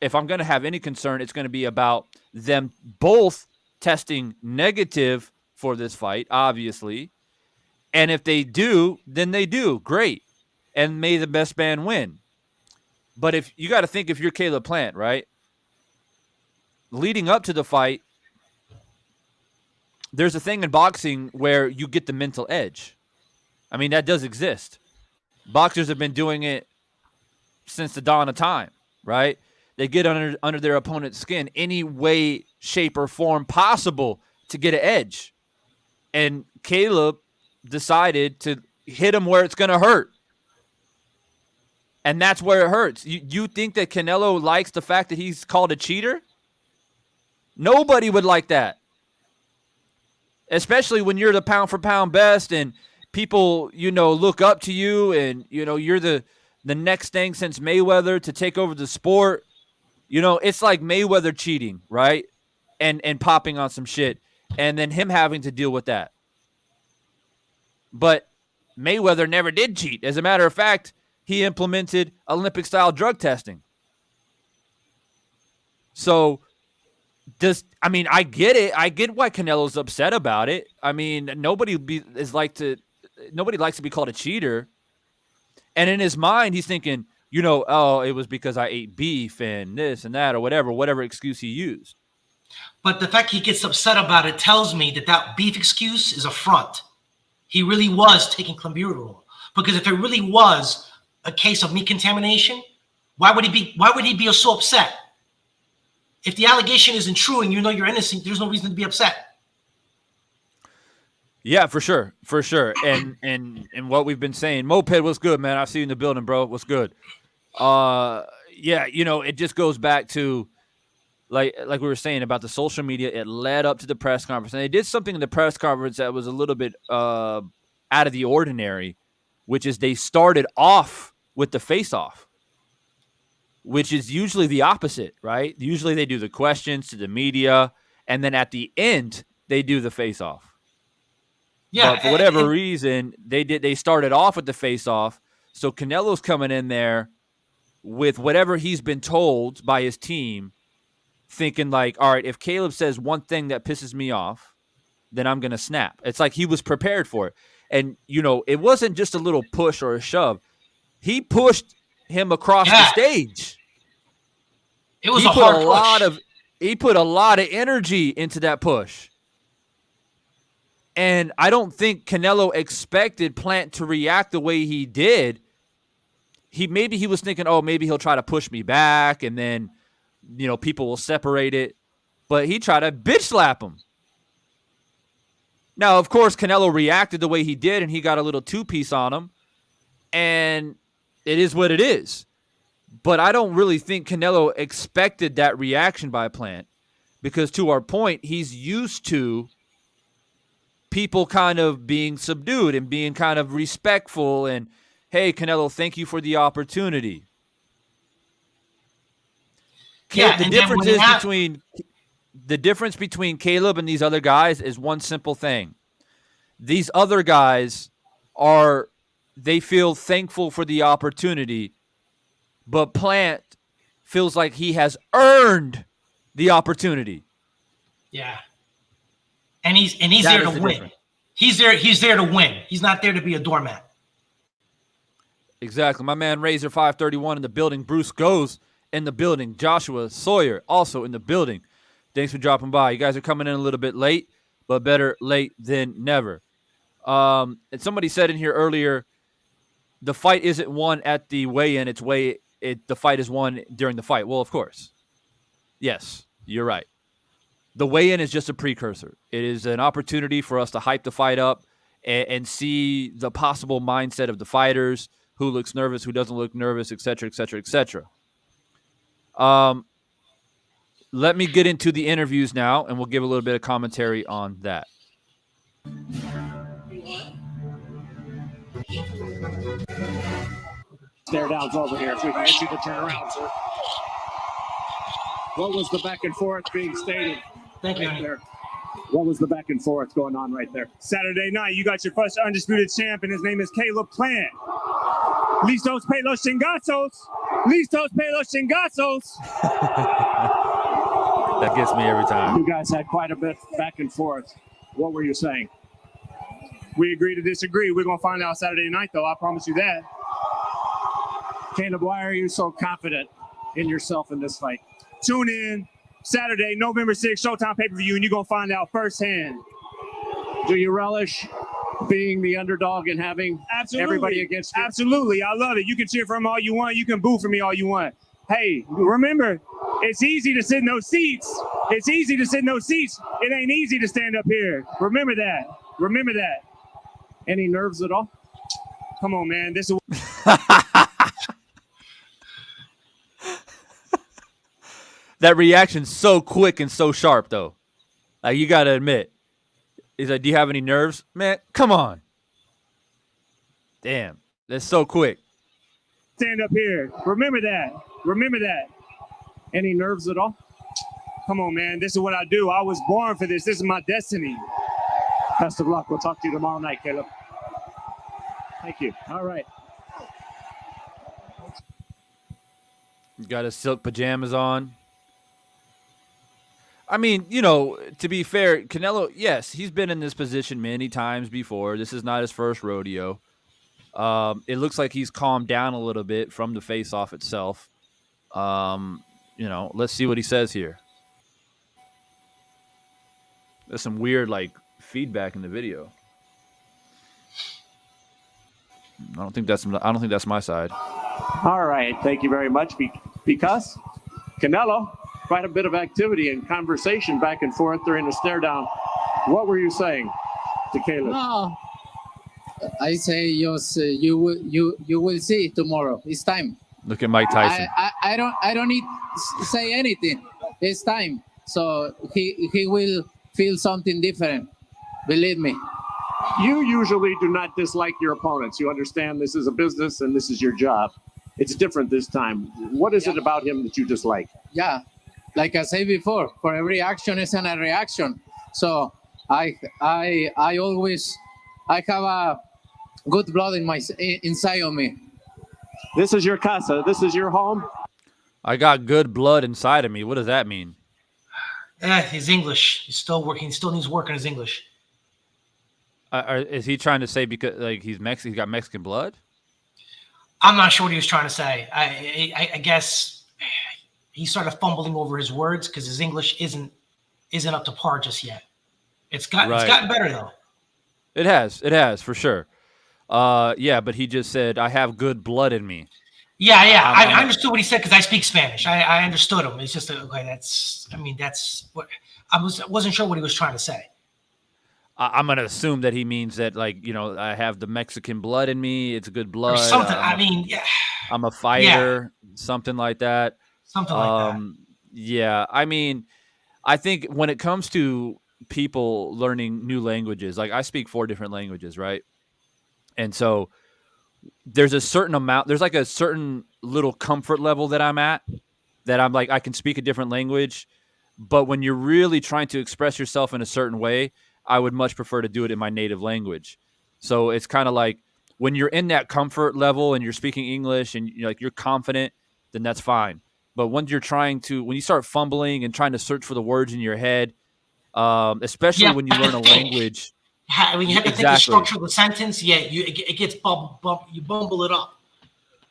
if I'm going to have any concern, it's going to be about them both testing negative for this fight, obviously. And if they do, then they do. Great. And may the best man win. But if you got to think, if you're Caleb Plant, right? Leading up to the fight, there's a thing in boxing where you get the mental edge. I mean, that does exist. Boxers have been doing it since the dawn of time, right? They get under their opponent's skin any way, shape, or form possible to get an edge. And Caleb decided to hit him where it's going to hurt. And that's where it hurts. You think that Canelo likes the fact that he's called a cheater? Nobody would like that. Especially when you're the pound for pound best and people, you know, look up to you and, you know, you're the next thing since Mayweather to take over the sport. You know, it's like Mayweather cheating, right? And popping on some shit and then him having to deal with that. But Mayweather never did cheat. As a matter of fact, he implemented Olympic-style drug testing. So, I get it. I get why Canelo's upset about it. I mean, nobody likes to be called a cheater. And in his mind, he's thinking, you know, oh, it was because I ate beef and this and that or whatever excuse he used. But the fact he gets upset about it tells me that beef excuse is a front. He really was taking clenbuterol. Because if it really was a case of meat contamination, why would he be so upset? If the allegation isn't true and you know you're innocent, there's no reason to be upset. Yeah, for sure. And what we've been saying, Moped, what's good, man? I see you in the building, bro. What's good? Yeah, it just goes back to like we were saying about the social media. It led up to the press conference, and they did something in the press conference that was a little bit out of the ordinary, which is they started off with the face-off, which is usually the opposite, right? Usually they do the questions to the media, and then at the end they do the face-off. Yeah, but for whatever reason, they started off with the face-off. So Canelo's coming in there with whatever he's been told by his team, thinking like, all right, if Caleb says one thing that pisses me off, then I'm going to snap. It's like he was prepared for it. And, it wasn't just a little push or a shove. He pushed him across the stage. It was a hard push. He put a lot of energy into that push. And I don't think Canelo expected Plant to react the way he did. Maybe he was thinking, oh, maybe he'll try to push me back, and then, people will separate it. But he tried to bitch slap him. Now, of course, Canelo reacted the way he did, and he got a little two-piece on him. And it is what it is. But I don't really think Canelo expected that reaction by Plant. Because to our point, he's used to people kind of being subdued and being kind of respectful and, hey, Canelo, thank you for the opportunity. Yeah, the difference between Caleb and these other guys is one simple thing. These other guys they feel thankful for the opportunity, but Plant feels like he has earned the opportunity. Yeah. And he's there to win. He's there to win. He's not there to be a doormat. Exactly. My man Razor 531 in the building. Bruce Goes in the building. Joshua Sawyer also in the building. Thanks for dropping by. You guys are coming in a little bit late, but better late than never. And somebody said in here earlier, the fight isn't won at the weigh-in. The fight is won during the fight. Well, of course. Yes, you're right. The weigh-in is just a precursor. It is an opportunity for us to hype the fight up and see the possible mindset of the fighters, who looks nervous, who doesn't look nervous, et cetera, et cetera, et cetera. Let me get into the interviews now, and we'll give a little bit of commentary on that. Stare downs over here if we can get you the turnaround, sir. What was the back and forth being stated? Thank you. There. What was the back and forth going on right there? Saturday night, you got your first undisputed champ, and his name is Caleb Plant. Listos pelos chingazos. Listos pelos chingazos. That gets me every time. You guys had quite a bit back and forth. What were you saying? We agree to disagree. We're going to find out Saturday night, though. I promise you that. Caleb, why are you so confident in yourself in this fight? Tune in Saturday, November 6th, Showtime pay-per-view, and you're going to find out firsthand. Do you relish being the underdog and having everybody against you? Absolutely. I love it. You can cheer for him all you want. You can boo for me all you want. Hey, remember, it's easy to sit in those seats. It's easy to sit in those seats. It ain't easy to stand up here. Remember that. Remember that. Any nerves at all? Come on, man. This is That reaction's so quick and so sharp, though. Like, you got to admit. He's like, do you have any nerves? Man, come on. Damn. That's so quick. stand up here. Remember that. Remember that. Any nerves at all? Come on, man. This is what I do. I was born for this. This is my destiny. Best of luck. We'll talk to you tomorrow night, Caleb. Thank you. All right. Got his silk pajamas on. I mean, you know, to be fair, Canelo, yes, he's been in this position many times before. This is not his first rodeo. It looks like he's calmed down a little bit from the face-off itself. You know, let's see what he says here. There's some weird, like, feedback in the video. I don't think that's my side. All right. Thank you very much. Because Canelo, quite a bit of activity and conversation back and forth during the stare down. What were you saying to Caleb? No, I say just you will see tomorrow. It's time. Look at Mike Tyson. I don't need to say anything. It's time. So he will feel something different. Believe me. You usually do not dislike your opponents. You understand this is a business and this is your job. It's different this time. What is it about him that you dislike? Yeah, like I said before, for every action is a reaction. So I always I have a good blood inside of me. This is your casa. This is your home. I got good blood inside of me. What does that mean? His English. He's still working. He still needs work on his English. Is he trying to say because like he's got Mexican blood? I'm not sure what he was trying to say. I guess he started fumbling over his words because his English isn't up to par just yet. It's gotten better though. It has for sure. Yeah, but he just said I have good blood in me. Yeah. I understood what he said because I speak Spanish. I understood him. It's just okay. That's what I wasn't sure what he was trying to say. I'm gonna assume that he means that, like, you know, I have the Mexican blood in me. It's good blood. Or something. Yeah. I'm a fighter. Yeah. Something like that. Something like that. Yeah. I mean, I think when it comes to people learning new languages, like I speak 4 different languages, right? And so there's a certain amount. There's like a certain little comfort level that I'm at. That I'm like I can speak a different language, but when you're really trying to express yourself in a certain way, I would much prefer to do it in my native language. So it's kind of like when you're in that comfort level and you're speaking English and you're confident, then that's fine. But when you start fumbling and trying to search for the words in your head, especially when you learn a language, when you have to think the structure of the sentence, it gets you bumble it up.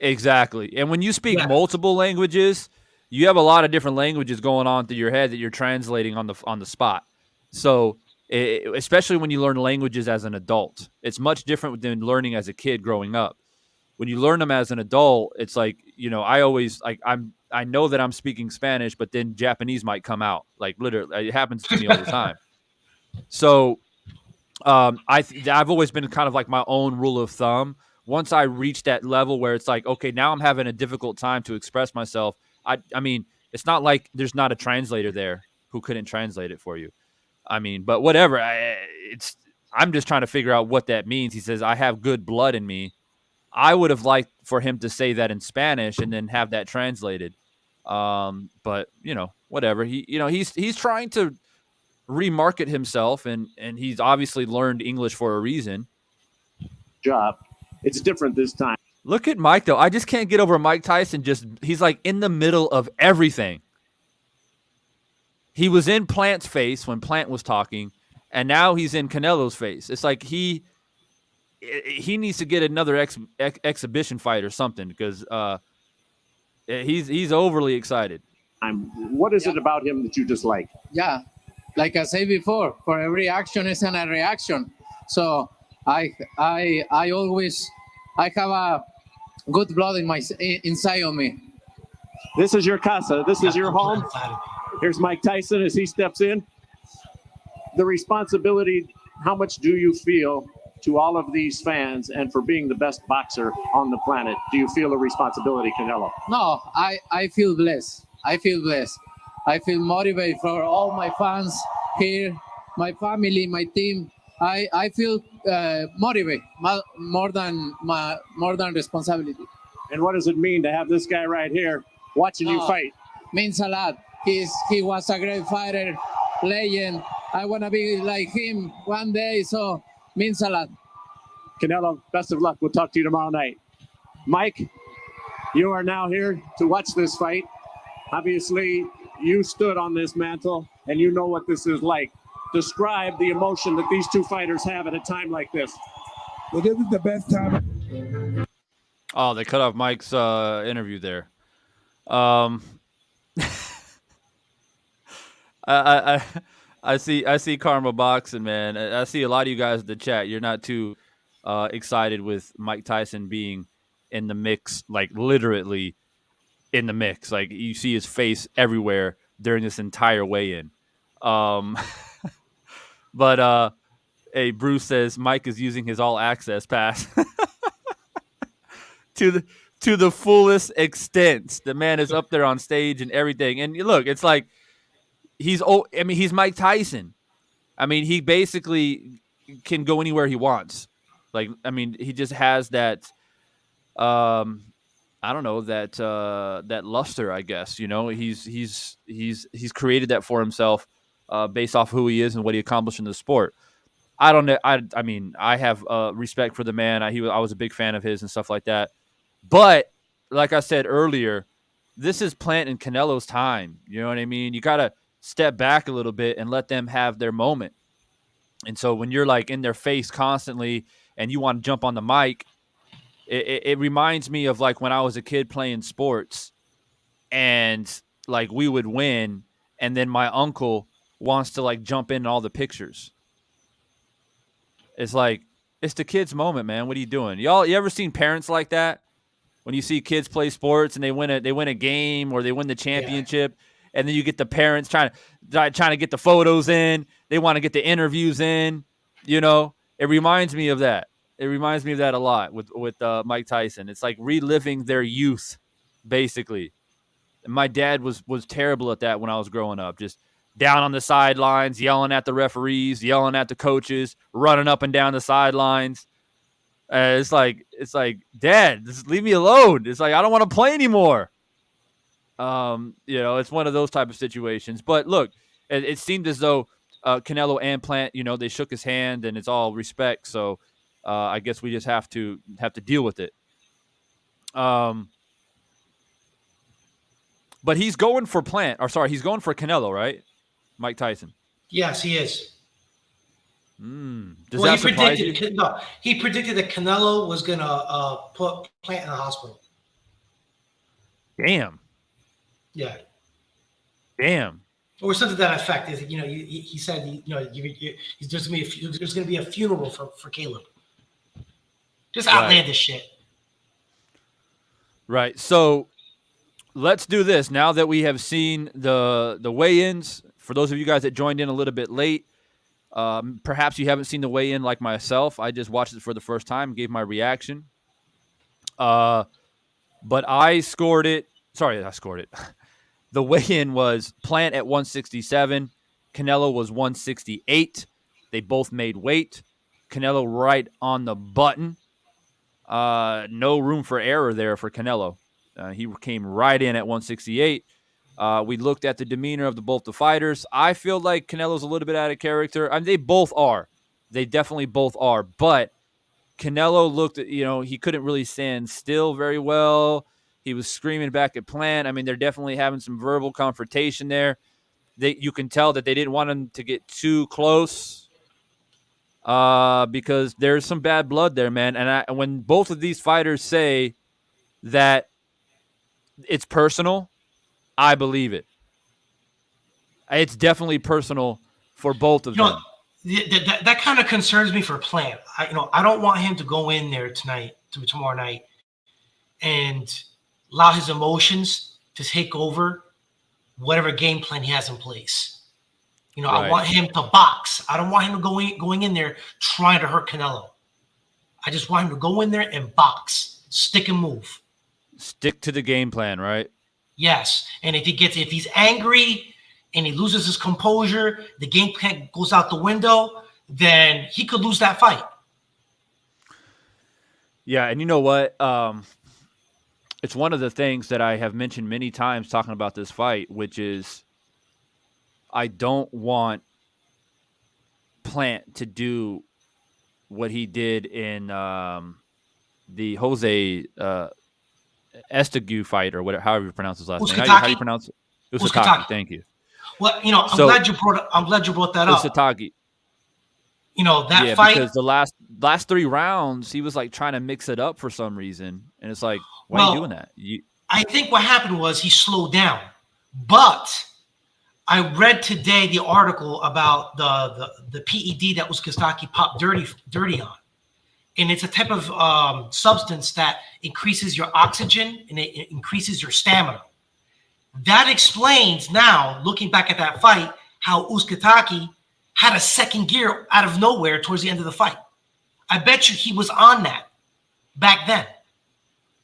Exactly. And when you speak multiple languages, you have a lot of different languages going on through your head that you're translating on the spot. So especially when you learn languages as an adult, it's much different than learning as a kid growing up. When you learn them as an adult, it's like, I always like I know that I'm speaking Spanish, but then Japanese might come out. Like literally, it happens to me all the time. So I've always been kind of like my own rule of thumb. Once I reach that level where it's like, okay, now I'm having a difficult time to express myself. I mean, it's not like there's not a translator there who couldn't translate it for you. I mean, but whatever. I'm just trying to figure out what that means. He says, I have good blood in me. I would have liked for him to say that in Spanish and then have that translated. But whatever. He's trying to remarket himself and he's obviously learned English for a reason. Job. It's different this time. Look at Mike though. I just can't get over Mike Tyson. He's like in the middle of everything. He was in Plant's face when Plant was talking, and now he's in Canelo's face. It's like he needs to get another exhibition fight or something because he's overly excited. What is it about him that you dislike? Yeah, like I said before, for every action is a reaction. So I always have a good blood inside of me. This is your casa. This is your home. Here's Mike Tyson as he steps in. The responsibility, how much do you feel to all of these fans and for being the best boxer on the planet? Do you feel a responsibility, Canelo? No, I feel blessed. I feel blessed. I feel motivated for all my fans here, my family, my team. I feel motivated more than responsibility. And what does it mean to have this guy right here watching you fight? Means a lot. He was a great fighter, legend. I want to be like him one day, so means a lot. Canelo, best of luck. We'll talk to you tomorrow night. Mike, you are now here to watch this fight. Obviously, you stood on this mantle, and you know what this is like. Describe the emotion that these two fighters have at a time like this. Well, this is the best time. Oh, they cut off Mike's interview there. I see Karma boxing, man. I see a lot of you guys in the chat. You're not too excited with Mike Tyson being in the mix, like literally in the mix. Like you see his face everywhere during this entire weigh-in. But hey, Bruce says Mike is using his all access pass to the fullest extent. The man is up there on stage and everything. And look, it's like he's Mike Tyson. I mean, he basically can go anywhere he wants. Like, I mean, he just has that I don't know, that luster, I guess. You know, he's created that for himself based off who he is and what he accomplished in the sport. I don't know. I mean, I have respect for the man. I was a big fan of his and stuff like that. But like I said earlier, this is Plant and Canelo's time. You know what I mean? You got to step back a little bit and let them have their moment. And so when you're like in their face constantly and you want to jump on the mic, it reminds me of like when I was a kid playing sports and like we would win and then my uncle wants to like jump in all the pictures. It's like, it's the kid's moment, man. What are you doing? You ever seen parents like that? When you see kids play sports and they win a game or they win the championship, and then you get the parents trying to get the photos in. They want to get the interviews in. You know, it reminds me of that. It reminds me of that a lot with Mike Tyson. It's like reliving their youth, basically. And my dad was terrible at that when I was growing up. Just down on the sidelines, yelling at the referees, yelling at the coaches, running up and down the sidelines. It's like, Dad, just leave me alone. It's like, I don't want to play anymore. You know, it's one of those type of situations. But look, it seemed as though Canelo and Plant, you know, they shook his hand and it's all respect. So I guess we just have to deal with it. But he's going for he's going for Canelo, right? Mike Tyson. Yes, he is. Does that surprise you? No, he predicted that Canelo was going to put Plant in the hospital. Damn. Yeah. Damn. Or something to that effect. You know, he said, there's going to be a funeral for Caleb. Just outlandish shit. Right. So let's do this. Now that we have seen the weigh-ins, for those of you guys that joined in a little bit late, perhaps you haven't seen the weigh-in like myself. I just watched it for the first time, gave my reaction. But I scored it. Sorry, I scored it. The weigh-in was Plant at 167. Canelo was 168. They both made weight. Canelo right on the button. No room for error there for Canelo. He came right in at 168. We looked at the demeanor of both the fighters. I feel like Canelo's a little bit out of character. I mean, they both are. They definitely both are. But Canelo looked at, he couldn't really stand still very well. He was screaming back at Plant. I mean, they're definitely having some verbal confrontation there. You can tell that they didn't want him to get too close because there's some bad blood there, man. And when both of these fighters say that it's personal, I believe it. It's definitely personal for both of them. That kind of concerns me for Plant. I don't want him to go in there tomorrow night, and allow his emotions to take over whatever game plan he has in place. Right. I want him to box. I don't want him going in there trying to hurt Canelo. I just want him to go in there and box, stick and move. Stick to the game plan, right? Yes. And if he's angry and he loses his composure, the game plan goes out the window, then he could lose that fight. Yeah, and you know what? It's one of the things that I have mentioned many times talking about this fight, which is I don't want Plant to do what he did in the Jose Estague fight, or whatever, however you pronounce his last name. How do you pronounce it? Usatake. Thank you. Well, I'm glad you brought that up. Usatake. That fight, because the last 3 rounds he was like trying to mix it up for some reason, and it's like, why are you doing that? I think what happened was he slowed down. But I read today the article about the PED that Usatake popped dirty on, and it's a type of substance that increases your oxygen and it increases your stamina. That explains now, looking back at that fight, how Uzcategui had a second gear out of nowhere towards the end of the fight. I bet you he was on that back then.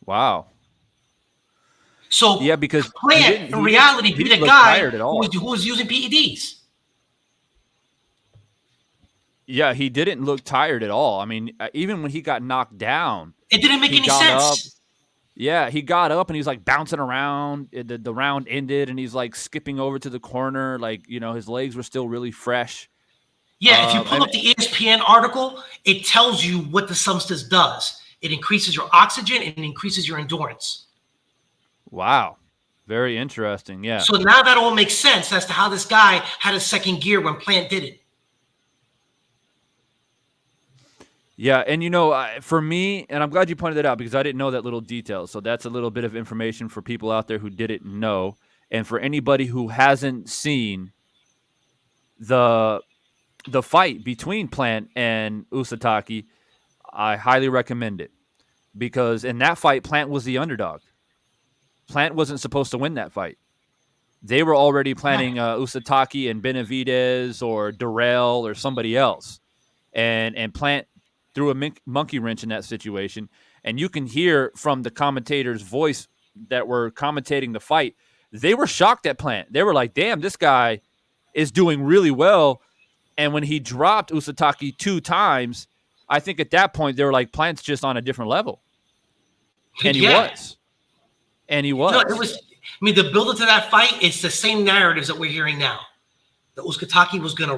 Wow. So Yeah, because Plant, in reality, beat a guy who was using PEDs. Yeah, he didn't look tired at all. I mean, even when he got knocked down, it didn't make any sense. Yeah, he got up and he was like bouncing around. The round ended and he's like skipping over to the corner. Like, you know, his legs were still really fresh. Yeah, if you pull up the ESPN article, it tells you what the substance does. It increases your oxygen and it increases your endurance. Wow. Very interesting. Yeah. So now that all makes sense as to how this guy had a second gear when Plant did it. Yeah, and you know, for me, and I'm glad you pointed that out because I didn't know that little detail. So that's a little bit of information for people out there who didn't know, and for anybody who hasn't seen the fight between Plant and Uzcategui, I highly recommend it because in that fight, Plant was the underdog. Plant wasn't supposed to win that fight. They were already planning Uzcategui and Benavidez or Durrell or somebody else, and Plant threw a monkey wrench in that situation. And you can hear from the commentators' voice that were commentating the fight, they were shocked at Plant. They were like, damn, this guy is doing really well. And when he dropped Uzcategui 2 times, I think at that point they were like, Plant's just on a different level. And he was. And he was. You know, I mean, the build-up to that fight, it's the same narratives that we're hearing now. The Uzcategui was gonna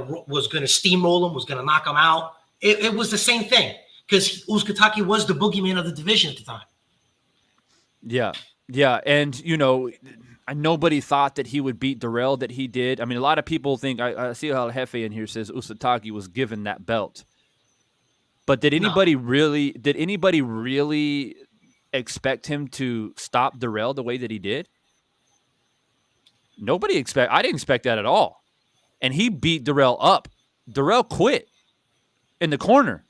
steamroll him, was gonna knock him out. It was the same thing because Uzcategui was the boogeyman of the division at the time. Yeah, and you know, nobody thought that he would beat Durrell that he did. I mean, a lot of people think I see how Jefe in here says Uzcategui was given that belt, but did anybody really expect him to stop Durrell the way that he did? I didn't expect that at all, and he beat Durrell up. Durrell quit in the corner.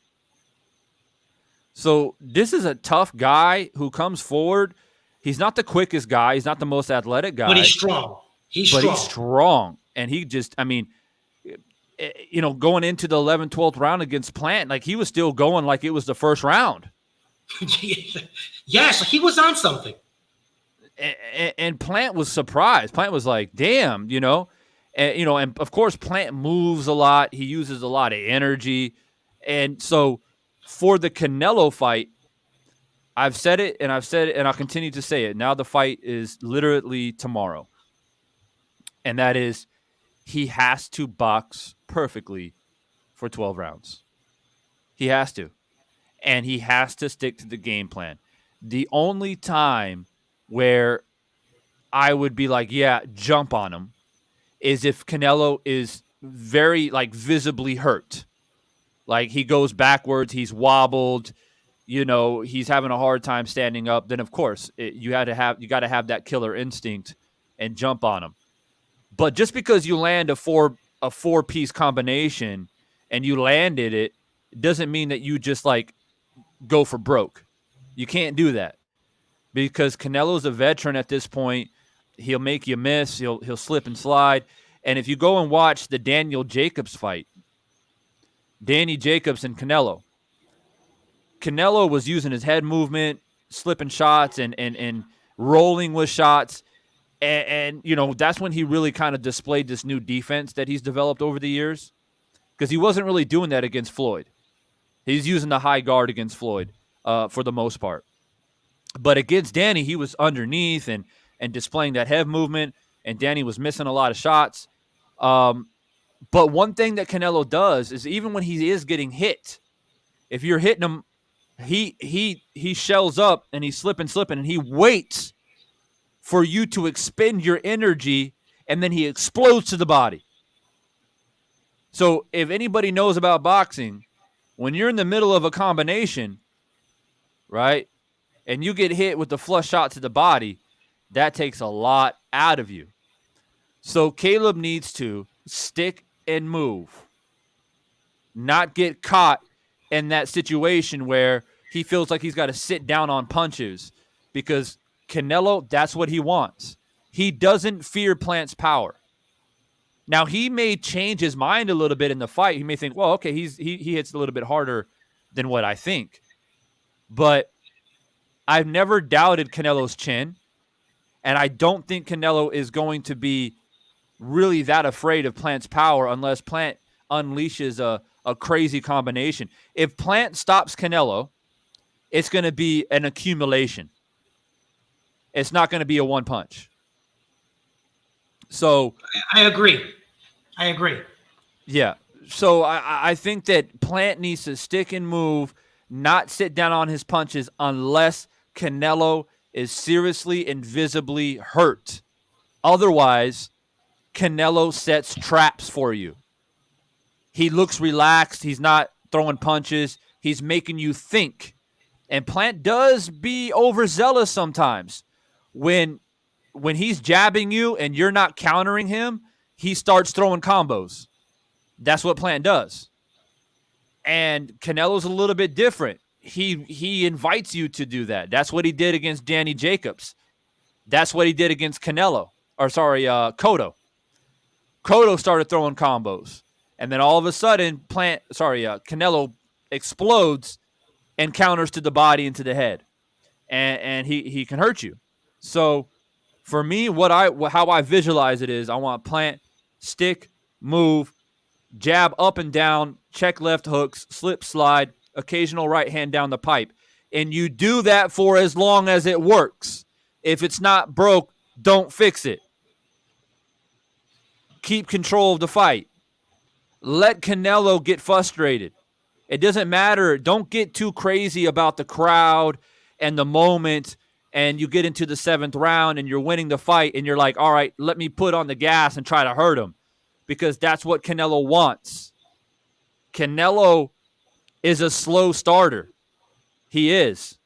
So this is a tough guy who comes forward. He's not the quickest guy. He's not the most athletic guy. But he's strong. He's strong. And he just, I mean, you know, going into the 11th, 12th round against Plant, like he was still going like it was the first round. Yes, he was on something. And Plant was surprised. Plant was like, damn, you know. And of course, Plant moves a lot. He uses a lot of energy. And so for the Canelo fight, I've said it, and I'll continue to say it. Now the fight is literally tomorrow. And that is, he has to box perfectly for 12 rounds. He has to. And he has to stick to the game plan. The only time where I would be like, yeah, jump on him, is if Canelo is very, like, visibly hurt. Like, he goes backwards, he's wobbled, you know, he's having a hard time standing up. Then, of course, you got to have that killer instinct and jump on him. But just because you land a four-piece combination and you landed it, doesn't mean that you just, like, go for broke. You can't do that because Canelo's a veteran at this point. He'll make you miss. He'll slip and slide. And if you go and watch the Daniel Jacobs fight, Danny Jacobs and Canelo was using his head movement, slipping shots and rolling with shots. And, you know, that's when he really kind of displayed this new defense that he's developed over the years because he wasn't really doing that against Floyd. He's using the high guard against Floyd for the most part. But against Danny, he was underneath and displaying that head movement, and Danny was missing a lot of shots. But one thing that Canelo does is even when he is getting hit, if you're hitting him, he shells up and he's slipping, and he waits for you to expend your energy, and then he explodes to the body. So if anybody knows about boxing, when you're in the middle of a combination, right, and you get hit with the flush shot to the body, that takes a lot out of you. So Caleb needs to stick and move, not get caught in that situation where he feels like he's got to sit down on punches because Canelo, that's what he wants. He doesn't fear Plant's power. Now, he may change his mind a little bit in the fight. He may think, well, okay, he hits a little bit harder than what I think. But I've never doubted Canelo's chin, and I don't think Canelo is going to be really that afraid of Plant's power unless Plant unleashes a crazy combination. If Plant stops Canelo, it's going to be an accumulation. It's not going to be a one punch. So I agree. Yeah. So I think that Plant needs to stick and move, not sit down on his punches unless Canelo is seriously and visibly hurt. Otherwise, Canelo sets traps for you. He looks relaxed. He's not throwing punches. He's making you think. And Plant does be overzealous sometimes. When he's jabbing you and you're not countering him, he starts throwing combos. That's what Plant does. And Canelo's a little bit different. He invites you to do that. That's what he did against Danny Jacobs. That's what he did against Cotto. Cotto started throwing combos. And then all of a sudden, Canelo explodes and counters to the body and to the head. And he can hurt you. So for me, how I visualize it is I want Plant, stick, move, jab up and down, check left hooks, slip slide, occasional right hand down the pipe. And you do that for as long as it works. If it's not broke, don't fix it. Keep control of the fight. Let Canelo get frustrated. It doesn't matter. Don't get too crazy about the crowd and the moment, and you get into the 7th round and you're winning the fight and you're like, all right, let me put on the gas and try to hurt him, because that's what Canelo wants. Canelo is a slow starter. He is.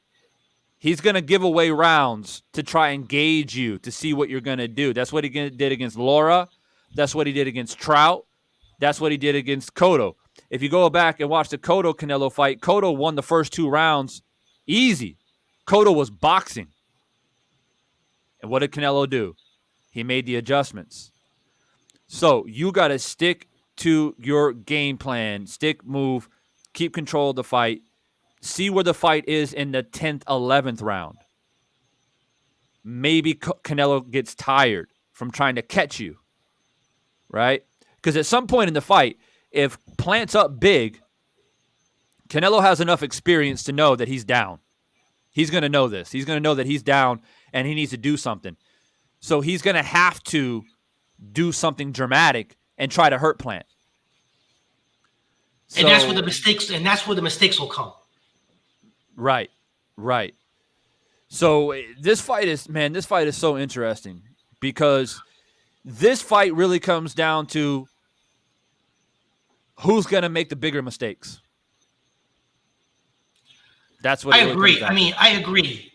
He's going to give away rounds to try and gauge you, to see what you're going to do. That's what he did against Laura. That's what he did against Trout. That's what he did against Cotto. If you go back and watch the Cotto-Canelo fight, Cotto won the first 2 rounds easy. Cotto was boxing. And what did Canelo do? He made the adjustments. So you got to stick to your game plan, stick, move, keep control of the fight, see where the fight is in the 10th, 11th round. Maybe Canelo gets tired from trying to catch you, right? Because at some point in the fight, if Plant's up big, Canelo has enough experience to know that he's down. He's going to know this. He's going to know that he's down and he needs to do something. So he's going to have to do something dramatic and try to hurt Plant. And that's where the mistakes will come. Right. So this fight is so interesting, because this fight really comes down to who's going to make the bigger mistakes. That's what I agree. I agree.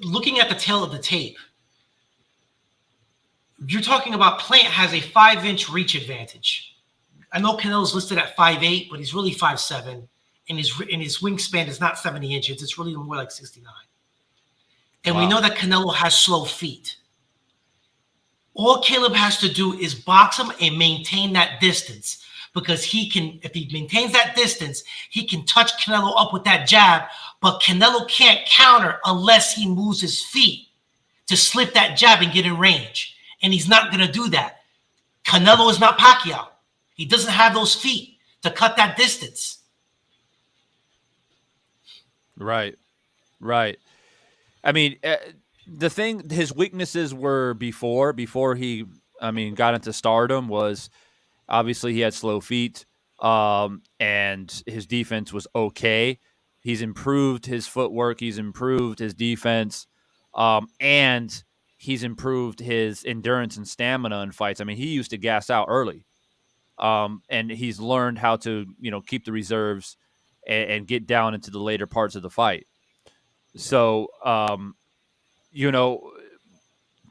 Looking at the tail of the tape, you're talking about Plant has a 5-inch reach advantage. I know Canelo's listed at 5'8", but he's really 5'7", and his wingspan is not 70 inches. It's really more like 69. And we know that Canelo has slow feet. All Caleb has to do is box him and maintain that distance, because if he maintains that distance, he can touch Canelo up with that jab, but Canelo can't counter unless he moves his feet to slip that jab and get in range. And he's not going to do that. Canelo is not Pacquiao. He doesn't have those feet to cut that distance. Right. I mean, his weaknesses were before he got into stardom was obviously he had slow feet, and his defense was okay. He's improved his footwork. He's improved his defense, and he's improved his endurance and stamina in fights. I mean, he used to gas out early, and he's learned how to keep the reserves and get down into the later parts of the fight. So,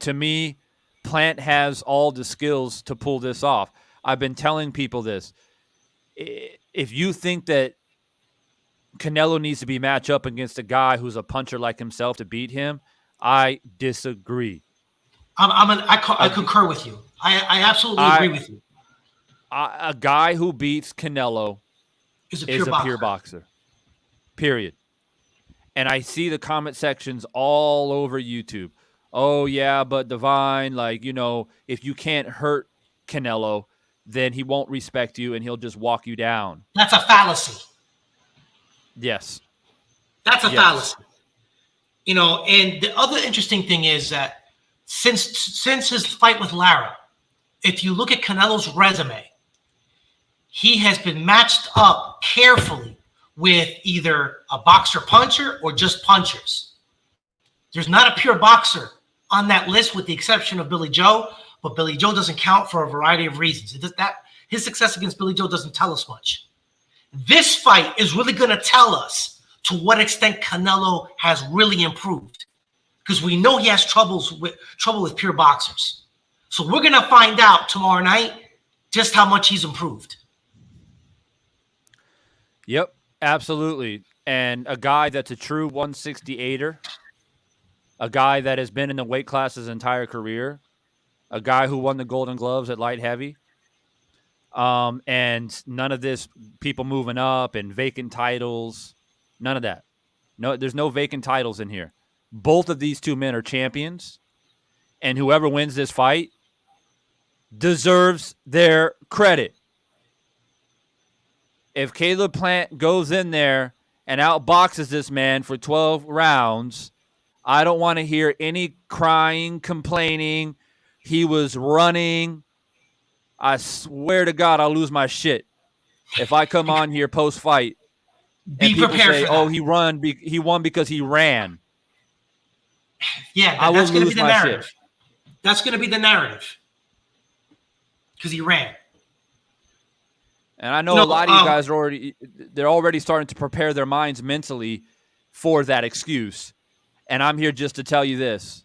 to me, Plant has all the skills to pull this off. I've been telling people this. If you think that Canelo needs to be matched up against a guy who's a puncher like himself to beat him. I disagree. I concur with you. I absolutely agree with you. A guy who beats Canelo Is is a pure boxer. Period. And I see the comment sections all over YouTube. Oh, yeah, but Divine, like, you know, if you can't hurt Canelo, then he won't respect you and he'll just walk you down. That's a fallacy. Yes. That's a fallacy. You know, and the other interesting thing is that since his fight with Lara, if you look at Canelo's resume, he has been matched up carefully with either a boxer puncher or just punchers. There's not a pure boxer on that list with the exception of Billy Joe, but Billy Joe doesn't count for a variety of reasons. His success against Billy Joe doesn't tell us much. This fight is really going to tell us to what extent Canelo has really improved, because we know he has trouble with pure boxers. So we're going to find out tomorrow night just how much he's improved. Yep, absolutely. And a guy that's a true 168er, a guy that has been in the weight class his entire career, a guy who won the Golden Gloves at light heavy. And none of this people moving up and vacant titles, none of that. No, there's no vacant titles in here. Both of these two men are champions, and whoever wins this fight deserves their credit. If Caleb Plant goes in there and outboxes this man for 12 rounds, I don't want to hear any crying, complaining. He was running. I swear to God, I'll lose my shit if I come on here post-fight and people say, "Oh, he won because he ran." Yeah, that's going to be the narrative. That's going to be the narrative because he ran. And I know a lot of you guys are already starting to prepare their minds mentally for that excuse. And I'm here just to tell you this.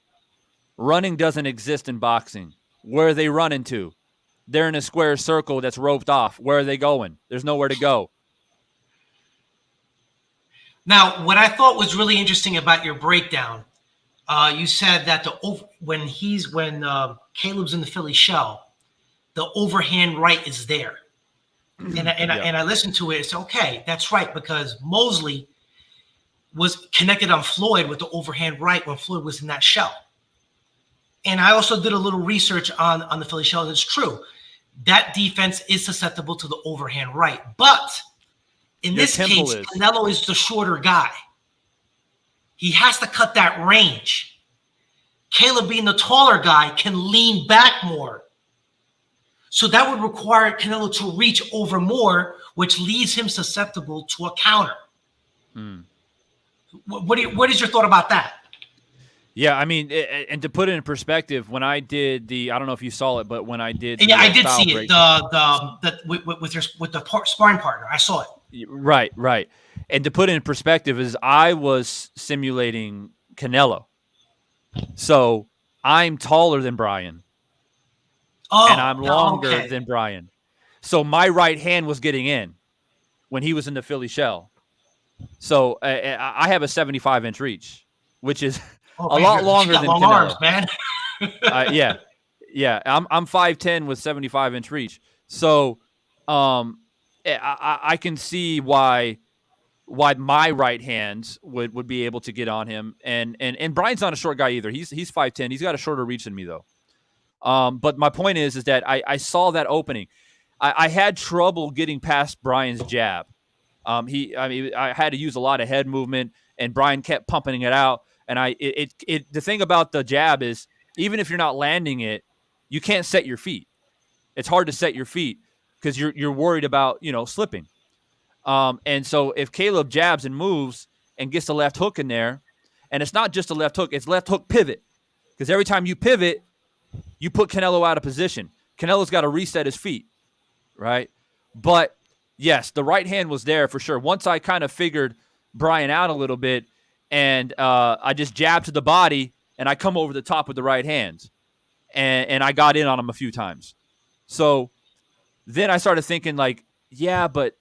Running doesn't exist in boxing. Where are they running to? They're in a square circle that's roped off. Where are they going? There's nowhere to go. Now, what I thought was really interesting about your breakdown, you said that when Caleb's in the Philly shell, the overhand right is there. And I listened to it. It's okay. That's right, because Mosley was connected on Floyd with the overhand right when Floyd was in that shell. And I also did a little research on the Philly shell. It's true. That defense is susceptible to the overhand right. But in this case, Canelo is the shorter guy. He has to cut that range. Caleb, being the taller guy, can lean back more. So that would require Canelo to reach over more, which leaves him susceptible to a counter. What is your thought about that? Yeah, I mean, and to put it in perspective, when I did I don't know if you saw it, but when I did, I did see it. With the sparring partner, I saw it. Right. And to put it in perspective, is I was simulating Canelo, so I'm taller than Brian, and I'm longer than Brian, so my right hand was getting in when he was in the Philly shell. So I have a 75-inch reach, which is a lot longer than long Canelo. Arms, man. Yeah. I'm 5'10" with 75-inch reach. So I can see why my right hand would be able to get on him. And Brian's not a short guy either. He's 5'10". He's got a shorter reach than me though. But my point is that I saw that opening. I had trouble getting past Brian's jab. I had to use a lot of head movement, and Brian kept pumping it out. And the thing about the jab is, even if you're not landing it, you can't set your feet. It's hard to set your feet because you're worried about slipping. And so if Caleb jabs and moves and gets the left hook in there, and it's not just a left hook, it's left hook pivot, because every time you pivot, you put Canelo out of position. Canelo's got to reset his feet, right? But yes, the right hand was there for sure. Once I kind of figured Brian out a little bit, and I just jabbed to the body, and I come over the top with the right hand, and I got in on him a few times. So then I started thinking, like, yeah, but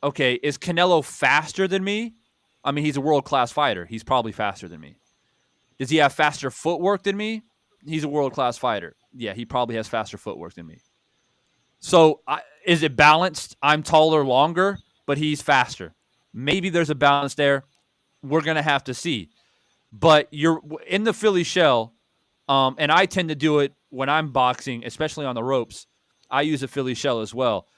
okay, is Canelo faster than me? I mean, he's a world-class fighter. He's probably faster than me. Does he have faster footwork than me? He's a world-class fighter. Yeah, he probably has faster footwork than me. So is it balanced? I'm taller, longer, but he's faster. Maybe there's a balance there. We're going to have to see. But you're in the Philly shell, and I tend to do it when I'm boxing, especially on the ropes. I use a Philly shell as well.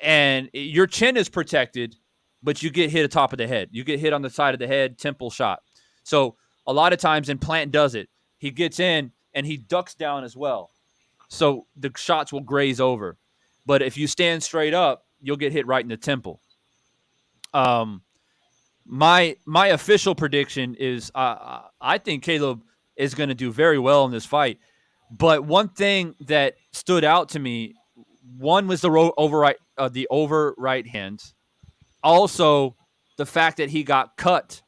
And your chin is protected, but you get hit atop of the head. You get hit on the side of the head, temple shot. So a lot of times, and Plant does it, he gets in and he ducks down as well. So the shots will graze over. But if you stand straight up, you'll get hit right in the temple. My official prediction is I think Caleb is going to do very well in this fight. But one thing that stood out to me, one was the over right hand. Also, the fact that he got cut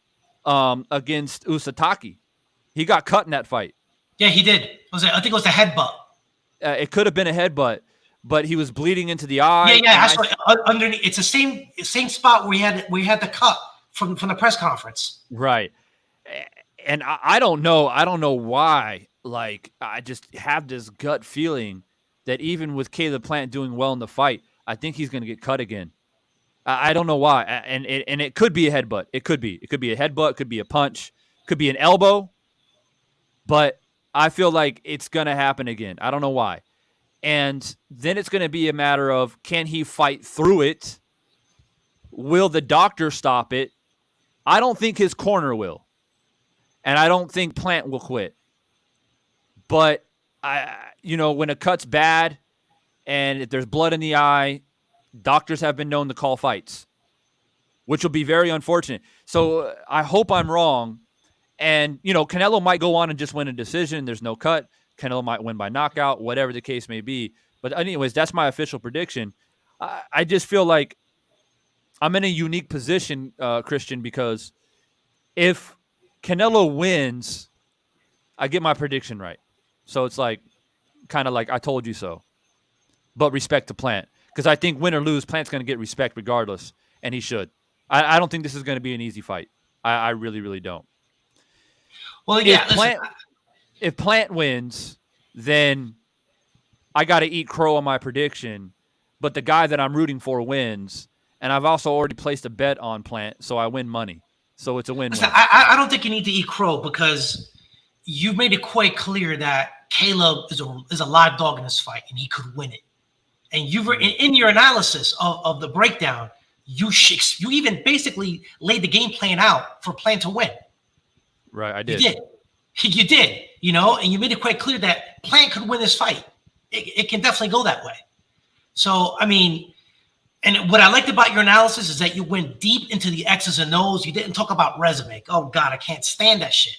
against Usatake. He got cut in that fight. Yeah, he did. I think it was a headbutt. It could have been a headbutt, but he was bleeding into the eye. Yeah. That's right. Underneath, it's the same spot where we had the cut from the press conference. Right. And I don't know. I don't know why. Like, I just have this gut feeling that even with Caleb Plant doing well in the fight, I think he's going to get cut again. I don't know why. And it could be a headbutt. It could be. It could be a headbutt. It could be a punch. It could be an elbow. But I feel like it's going to happen again. I don't know why. And then it's going to be a matter of, can he fight through it? Will the doctor stop it? I don't think his corner will. And I don't think Plant will quit. But, when a cut's bad and if there's blood in the eye, doctors have been known to call fights, which will be very unfortunate. So I hope I'm wrong. And, Canelo might go on and just win a decision. There's no cut. Canelo might win by knockout, whatever the case may be. But anyways, that's my official prediction. I just feel like I'm in a unique position, Christian, because if Canelo wins, I get my prediction right. So it's like, kind of like I told you so. But respect to Plant. Because I think win or lose, Plant's going to get respect regardless. And he should. I don't think this is going to be an easy fight. I really, really don't. Well, yeah. If Plant wins, then I got to eat crow on my prediction. But the guy that I'm rooting for wins. And I've also already placed a bet on Plant, so I win money. So it's a win-win. I don't think you need to eat crow because you've made it quite clear that Caleb is a live dog in this fight, and he could win it. And in your analysis of the breakdown, you even basically laid the game plan out for Plant to win. Right, I did. You did, and you made it quite clear that Plant could win this fight. It can definitely go that way. So, I mean, and what I liked about your analysis is that you went deep into the X's and O's. You didn't talk about resume. Oh, God, I can't stand that shit.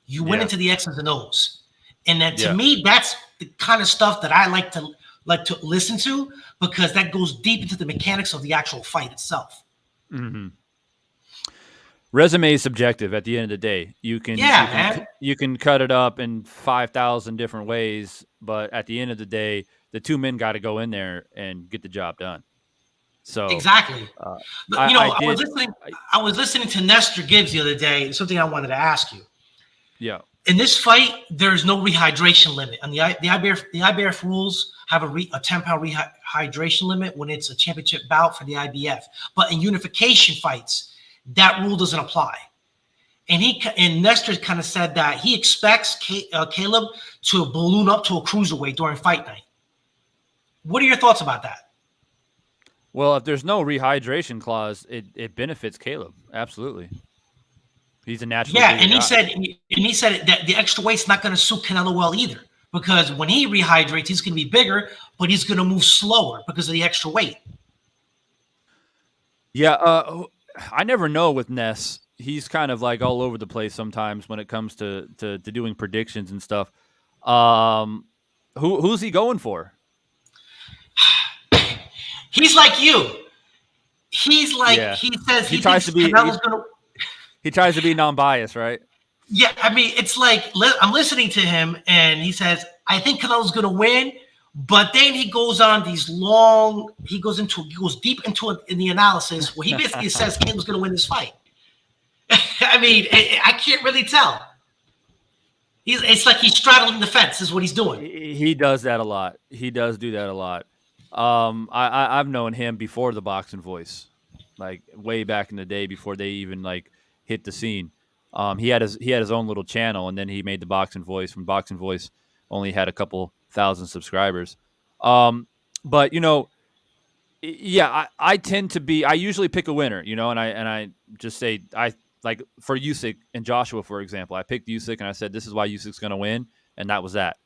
You went into the X's and O's. And that, to me, that's the kind of stuff that I like to listen to because that goes deep into the mechanics of the actual fight itself. Mm-hmm. Resume is subjective at the end of the day. You can cut it up in 5,000 different ways, but at the end of the day, the two men got to go in there and get the job done. So exactly. I was listening to Nestor Gibbs the other day. Something I wanted to ask you. Yeah. In this fight, there's no rehydration limit. And the IBF rules have a 10-pound rehydration limit when it's a championship bout for the IBF. But in unification fights, that rule doesn't apply. And Nestor kind of said that he expects Caleb to balloon up to a cruiserweight during fight night. What are your thoughts about that? Well, if there's no rehydration clause, it benefits Caleb. Absolutely. He's a natural. Yeah, and he said that the extra weight's not going to suit Canelo well either, because when he rehydrates, he's going to be bigger, but he's going to move slower because of the extra weight. Yeah, I never know with Ness. He's kind of like all over the place sometimes when it comes to doing predictions and stuff. Who's he going for? He's like you. He's like he says he tries to be. He tries to be non-biased, right? Yeah, I mean, it's like I'm listening to him, and he says, "I think Canelo's going to win, But then he goes on these long. He goes deep into it in the analysis where he basically says Canelo's going to win this fight. I mean, I can't really tell. It's like he's straddling the fence. Is what he's doing. He does that a lot. He does do that a lot. I've known him before the Boxing Voice, like way back in the day before they even like hit the scene. He had his own little channel, and then he made the Boxing Voice. When Boxing Voice only had a couple thousand subscribers. But yeah, I tend to be. I usually pick a winner, and I just say like for Usyk and Joshua, for example, I picked Usyk and I said this is why Usyk's going to win, and that was that.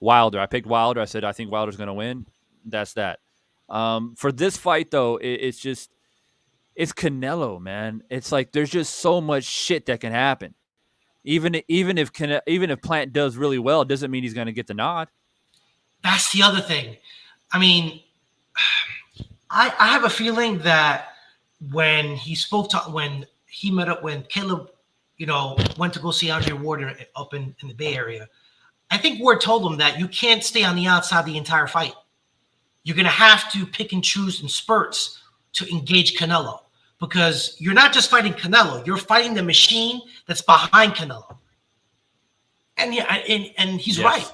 Wilder, I picked Wilder. I said I think Wilder's going to win. That's that. For this fight though, it's Canelo, man. It's like there's just so much shit that can happen. Even if Plant does really well, it doesn't mean he's going to get the nod. That's the other thing. I mean, I have a feeling that when Caleb, went to go see Andre Ward up in the Bay Area, I think Ward told him that you can't stay on the outside the entire fight. You're going to have to pick and choose in spurts to engage Canelo, because you're not just fighting Canelo, you're fighting the machine that's behind Canelo. And yeah, and he's right.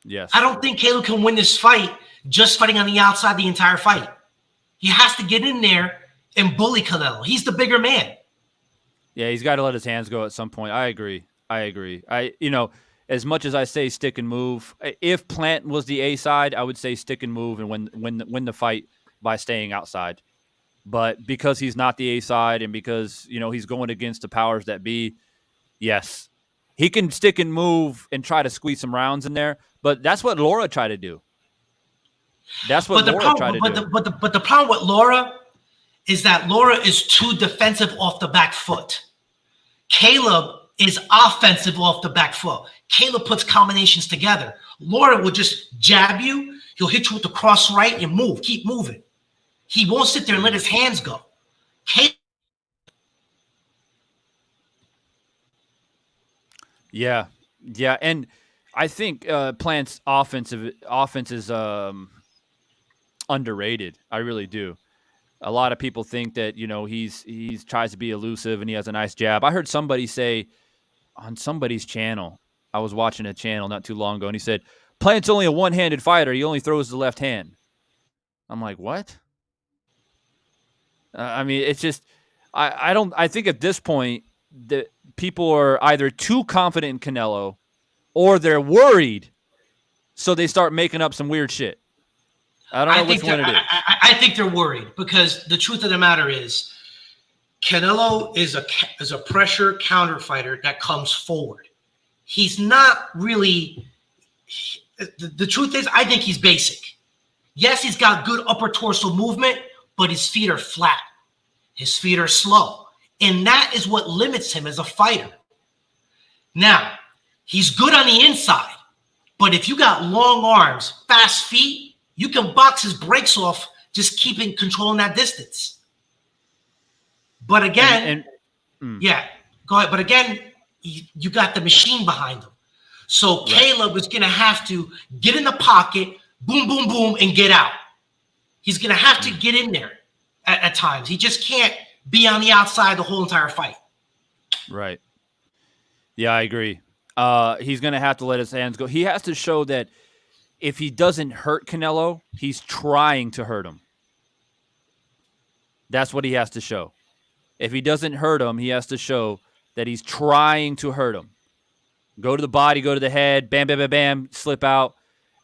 Yes. I don't think Caleb can win this fight just fighting on the outside the entire fight. He has to get in there and bully Canelo. He's the bigger man. Yeah, he's got to let his hands go at some point. I agree. As much as I say stick and move, if Plant was the A side, I would say stick and move and win the fight by staying outside. But because he's not the A side and because, he's going against the powers that be, yes, he can stick and move and try to squeeze some rounds in there. But that's what Laura tried to do. But the problem with Laura is that Laura is too defensive off the back foot. Caleb is offensive off the back foot. Caleb puts combinations together. Laura will just jab you. He'll hit you with the cross right and move. Keep moving. He won't sit there and let his hands go. Yeah, and I think Plant's offense is underrated. I really do. A lot of people think that he's tries to be elusive and he has a nice jab. I heard somebody say on somebody's channel. I was watching a channel not too long ago, and he said Plant's only a one-handed fighter. He only throws the left hand. I'm like, what? I mean, it's just I think at this point that people are either too confident in Canelo or they're worried, so they start making up some weird shit. I don't know which one it is. I think they're worried because the truth of the matter is Canelo is a pressure counter fighter that comes forward. He's not really – the truth is I think he's basic. Yes, he's got good upper torso movement, but his feet are flat. His feet are slow. And that is what limits him as a fighter. Now, he's good on the inside, but if you got long arms, fast feet, you can box his brakes off just keeping controlling that distance. But again, yeah, go ahead. But again, you got the machine behind him. So Caleb is going to have to get in the pocket, boom, boom, boom, and get out. He's going to have to get in there at times. He just can't be on the outside the whole entire fight. Right. Yeah, I agree. He's going to have to let his hands go. He has to show that if he doesn't hurt Canelo, he's trying to hurt him. That's what he has to show. If he doesn't hurt him, he has to show that he's trying to hurt him. Go to the body, go to the head, bam, bam, bam, bam, slip out.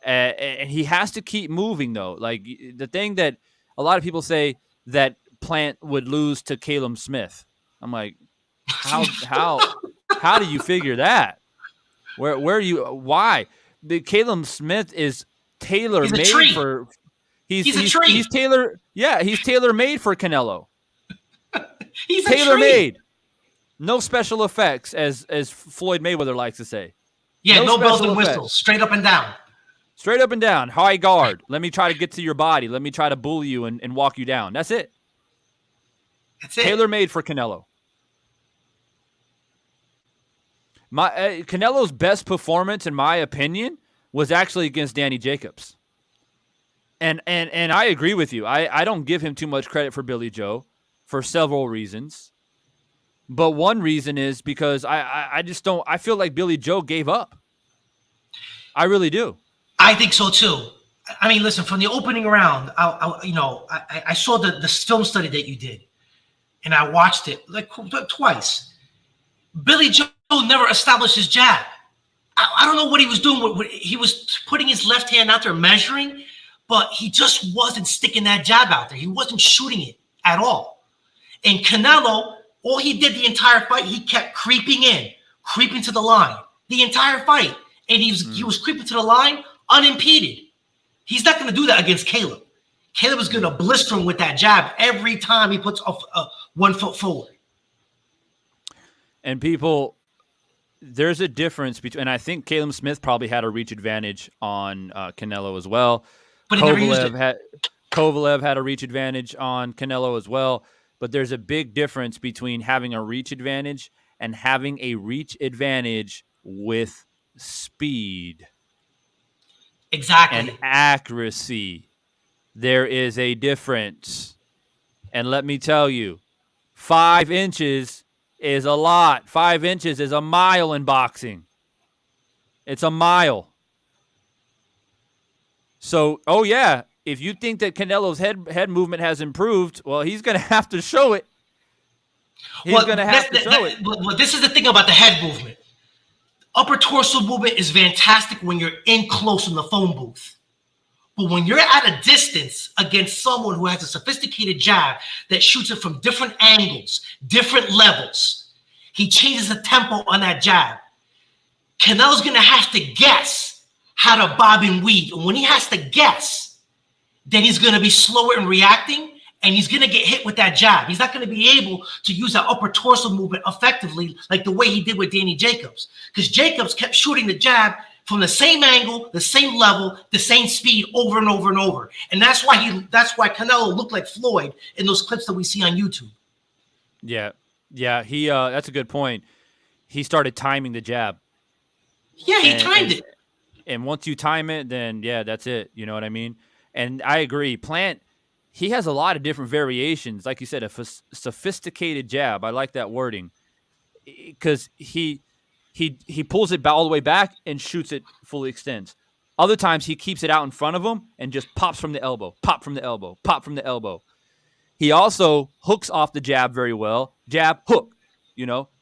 And he has to keep moving, though. Like, the thing that a lot of people say that Plant would lose to Caleb Smith. I'm like, how do you figure that? Why? The Caleb Smith is tailor-made for. He's a tree. He's tailor-made for Canelo. He's tailor-made. No special effects, as Floyd Mayweather likes to say. Yeah, no bells and whistles. Straight up and down. Straight up and down. High guard. Let me try to get to your body. Let me try to bully you and walk you down. That's it. That's it. Tailor-made for Canelo. Canelo's best performance, in my opinion, was actually against Danny Jacobs. And I agree with you. I don't give him too much credit for Billy Joe for several reasons. But one reason is because I just don't – I feel like Billy Joe gave up. I really do. I think so too. I mean, listen, from the opening round, I saw the film study that you did, and I watched it like twice. Billy Joe never established his jab. I don't know what he was doing. He was putting his left hand out there measuring, but he just wasn't sticking that jab out there. He wasn't shooting it at all. And Canelo, all he did the entire fight, he kept creeping to the line the entire fight. And he was creeping to the line unimpeded. He's not going to do that against Caleb. Caleb is going to blister him with that jab every time he puts 1 foot forward. And people, there's a difference between, and I think Caleb Smith probably had a reach advantage on Canelo as well. But he never used it. Kovalev had a reach advantage on Canelo as well. But there's a big difference between having a reach advantage and having a reach advantage with speed. Exactly. And accuracy. There is a difference. And let me tell you, 5 inches is a lot. 5 inches is a mile in boxing. It's a mile. So, oh yeah, if you think that Canelo's head movement has improved, well, he's going to have to show it. He's going to have to show it. Well, this is the thing about the head movement. Upper torso movement is fantastic when you're in close in the phone booth. But when you're at a distance against someone who has a sophisticated jab that shoots it from different angles, different levels, he changes the tempo on that jab. Canelo's going to have to guess how to bob and weave. And when he has to guess, then he's going to be slower in reacting, and he's going to get hit with that jab. He's not going to be able to use that upper torso movement effectively like the way he did with Danny Jacobs, because Jacobs kept shooting the jab from the same angle, the same level, the same speed over and over and over. And that's why Canelo looked like Floyd in those clips that we see on YouTube. Yeah. He that's a good point. He started timing the jab. Yeah, he timed it. And once you time it, then yeah, that's it. You know what I mean? And I agree. Plant, he has a lot of different variations. Like you said, a sophisticated jab. I like that wording, because he pulls it all the way back and shoots it fully extends. Other times he keeps it out in front of him and just pops from the elbow, pop from the elbow, pop from the elbow. He also hooks off the jab very well. Jab, hook,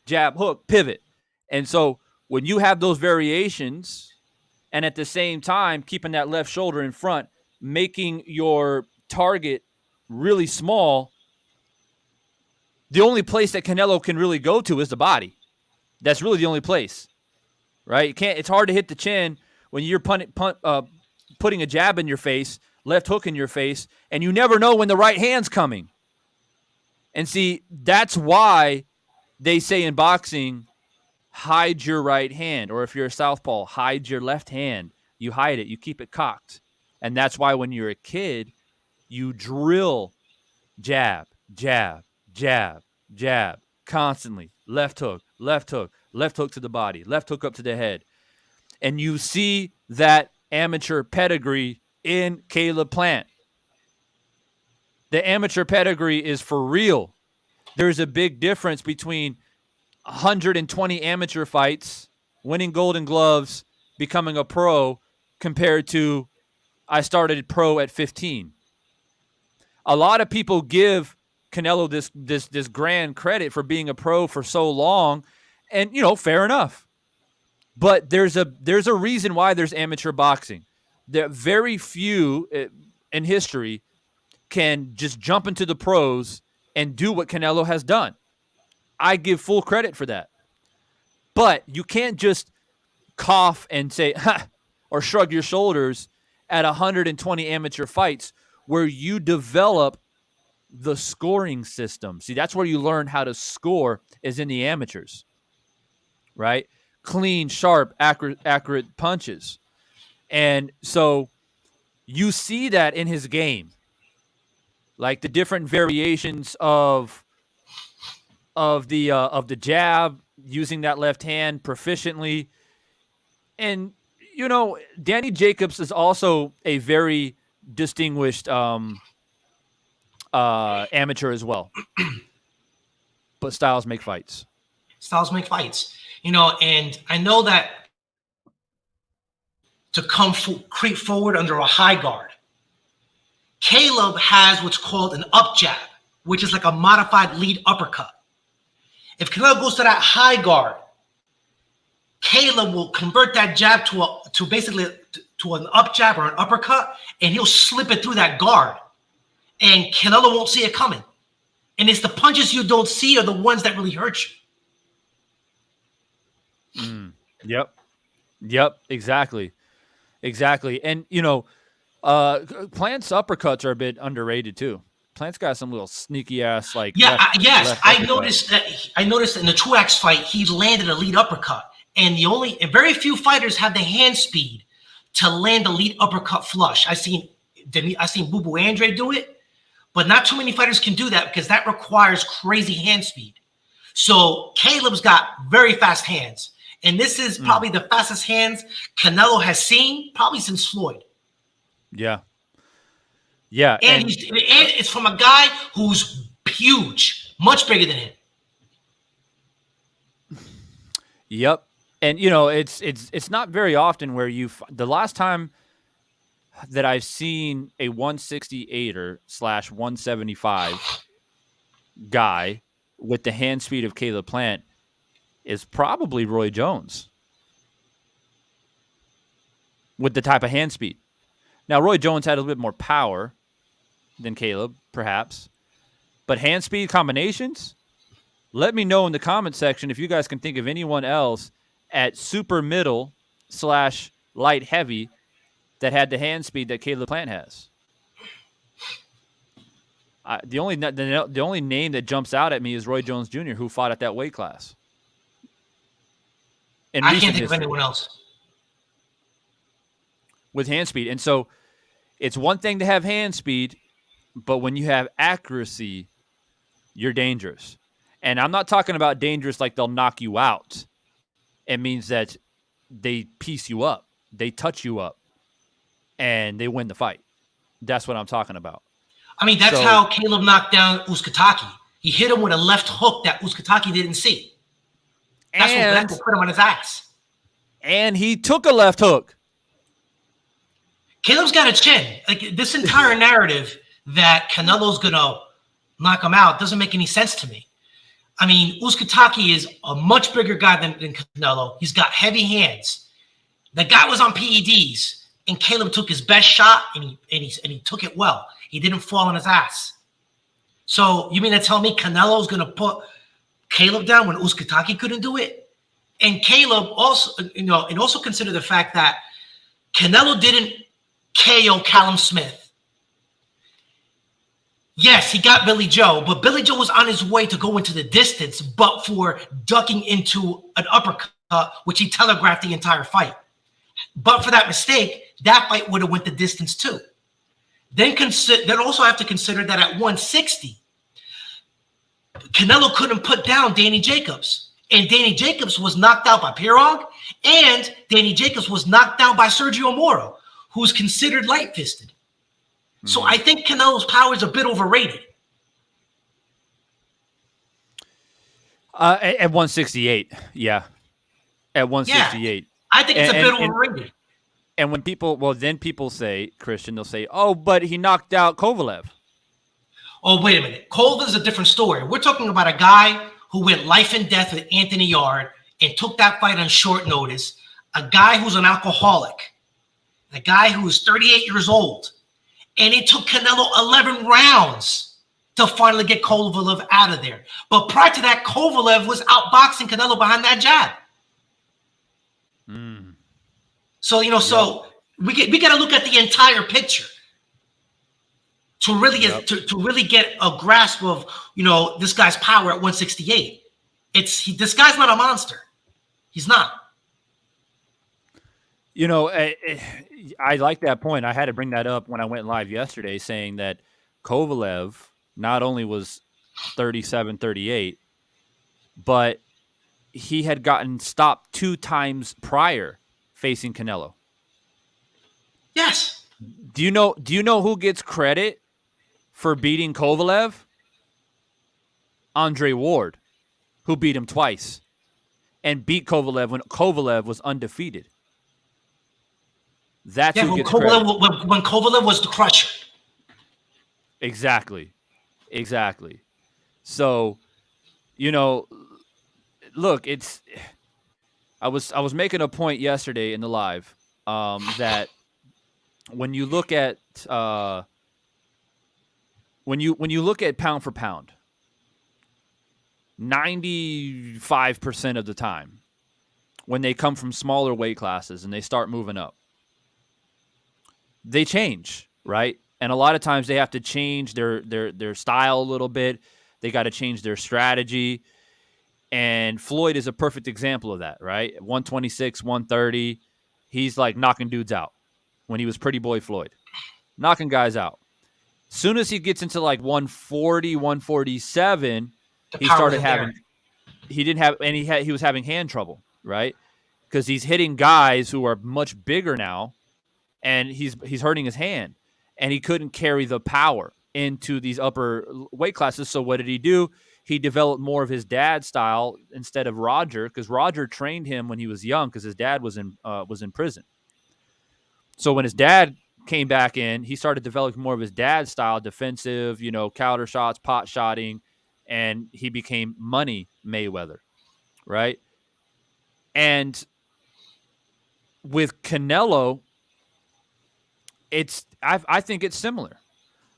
jab, hook, pivot. And so when you have those variations and at the same time keeping that left shoulder in front, making your target really small, the only place that Canelo can really go to is the body. That's really the only place, right? It's hard to hit the chin when you're putting a jab in your face, left hook in your face, and you never know when the right hand's coming. And see, that's why they say in boxing, hide your right hand, or if you're a southpaw, hide your left hand. You hide it, you keep it cocked. And that's why when you're a kid, you drill jab, jab, jab, jab, constantly. Left hook, left hook, left hook to the body, left hook up to the head. And you see that amateur pedigree in Caleb Plant. The amateur pedigree is for real. There's a big difference between 120 amateur fights, winning Golden Gloves, becoming a pro, compared to I started pro at 15. A lot of people give Canelo this grand credit for being a pro for so long, and fair enough. But there's a reason why there's amateur boxing. There very few in history can just jump into the pros and do what Canelo has done. I give full credit for that. But you can't just cough and say, ha, or shrug your shoulders at 120 amateur fights where you develop the scoring system. See, that's where you learn how to score, is in the amateurs, right? Clean, sharp, accurate punches. And so you see that in his game, like the different variations of the jab, using that left hand proficiently. And You know, Danny Jacobs is also a very distinguished amateur as well. But styles make fights. Styles make fights. You know, and I know that to creep forward under a high guard, Caleb has what's called an up jab, which is like a modified lead uppercut. If Canelo goes to that high guard, Caleb will convert that jab to basically an up jab or an uppercut, and he'll slip it through that guard, and Canelo won't see it coming. And it's the punches you don't see are the ones that really hurt you. Yep. Exactly. And you know, Plant's uppercuts are a bit underrated too. Plant's got some little sneaky ass like. I noticed in the Truax fight he landed a lead uppercut, and very few fighters have the hand speed to land a lead uppercut flush. I seen Boo Boo Andre do it, but not too many fighters can do that because that requires crazy hand speed. So Caleb's got very fast hands, and this is probably the fastest hands Canelo has seen probably since Floyd. Yeah. And it's from a guy who's huge, much bigger than him. Yep. And you know, it's not very often where the last time that I've seen a 168er / 175 guy with the hand speed of Caleb Plant is probably Roy Jones with the type of hand speed. Now, Roy Jones had a little bit more power than Caleb, perhaps. But hand speed combinations, let me know in the comment section if you guys can think of anyone else at super middle / light heavy that had the hand speed that Caleb Plant has. The only name that jumps out at me is Roy Jones Jr., who fought at that weight class. I can't think of anyone else with hand speed. And so it's one thing to have hand speed, but when you have accuracy, you're dangerous. And I'm not talking about dangerous like they'll knock you out. It means that they piece you up, they touch you up, and they win the fight. That's what I'm talking about. I mean, that's how Caleb knocked down Uzcategui. He hit him with a left hook that Uzcategui didn't see. That's what put him on his ass. And he took a left hook. Caleb's got a chin. Like, this entire narrative that Canelo's going to knock him out doesn't make any sense to me. I mean, Uzcategui is a much bigger guy than Canelo. He's got heavy hands. The guy was on PEDs, and Caleb took his best shot, and he took it well. He didn't fall on his ass. So you mean to tell me Canelo's going to put Caleb down when Uzcategui couldn't do it? And Caleb also, and also consider the fact that Canelo didn't KO Callum Smith. Yes, he got Billy Joe, but Billy Joe was on his way to go into the distance, but for ducking into an uppercut, which he telegraphed the entire fight. But for that mistake, that fight would have went the distance too. Then also have to consider that at 160, Canelo couldn't put down Danny Jacobs. And Danny Jacobs was knocked out by Pirog, and Danny Jacobs was knocked down by Sergio Moro, who's considered light-fisted. So I think Canelo's power is a bit overrated. At 168, yeah. At 168. Yeah, I think it's a bit overrated. And when people say, Christian, they'll say, oh, but he knocked out Kovalev. Oh, wait a minute. Kovalev is a different story. We're talking about a guy who went life and death with Anthony Yard and took that fight on short notice, a guy who's an alcoholic, a guy who is 38 years old. And it took Canelo 11 rounds to finally get Kovalev out of there. But prior to that, Kovalev was outboxing Canelo behind that jab. So, so we got to look at the entire picture to really to really get a grasp of, this guy's power at 168. This guy's not a monster. He's not. I like that point. I had to bring that up when I went live yesterday, saying that Kovalev not only was 37-38, but he had gotten stopped 2 times prior facing Canelo. Yes. Do you know who gets credit for beating Kovalev? Andre Ward, who beat him twice and beat Kovalev when Kovalev was undefeated. That's Yeah, who when gets credit. When Kovalev was the crusher. Exactly. So, look, I was making a point yesterday in the live that when you look at when you look at pound for pound, 95% of the time when they come from smaller weight classes and they start moving up, they change, right? And a lot of times they have to change their style a little bit. They got to change their strategy. And Floyd is a perfect example of that, right? 126, 130, he's like knocking dudes out when he was Pretty Boy Floyd, knocking guys out. Soon as he gets into like 140, 147, he started having he was having hand trouble, right? Because he's hitting guys who are much bigger now, and he's hurting his hand, and he couldn't carry the power into these upper weight classes. So what did he do? He developed more of his dad's style instead of Roger, because Roger trained him when he was young because his dad was in prison. So when his dad came back in, he started developing more of his dad's style, defensive, counter shots, pot shotting, and he became Money Mayweather, right? And with Canelo, I think it's similar.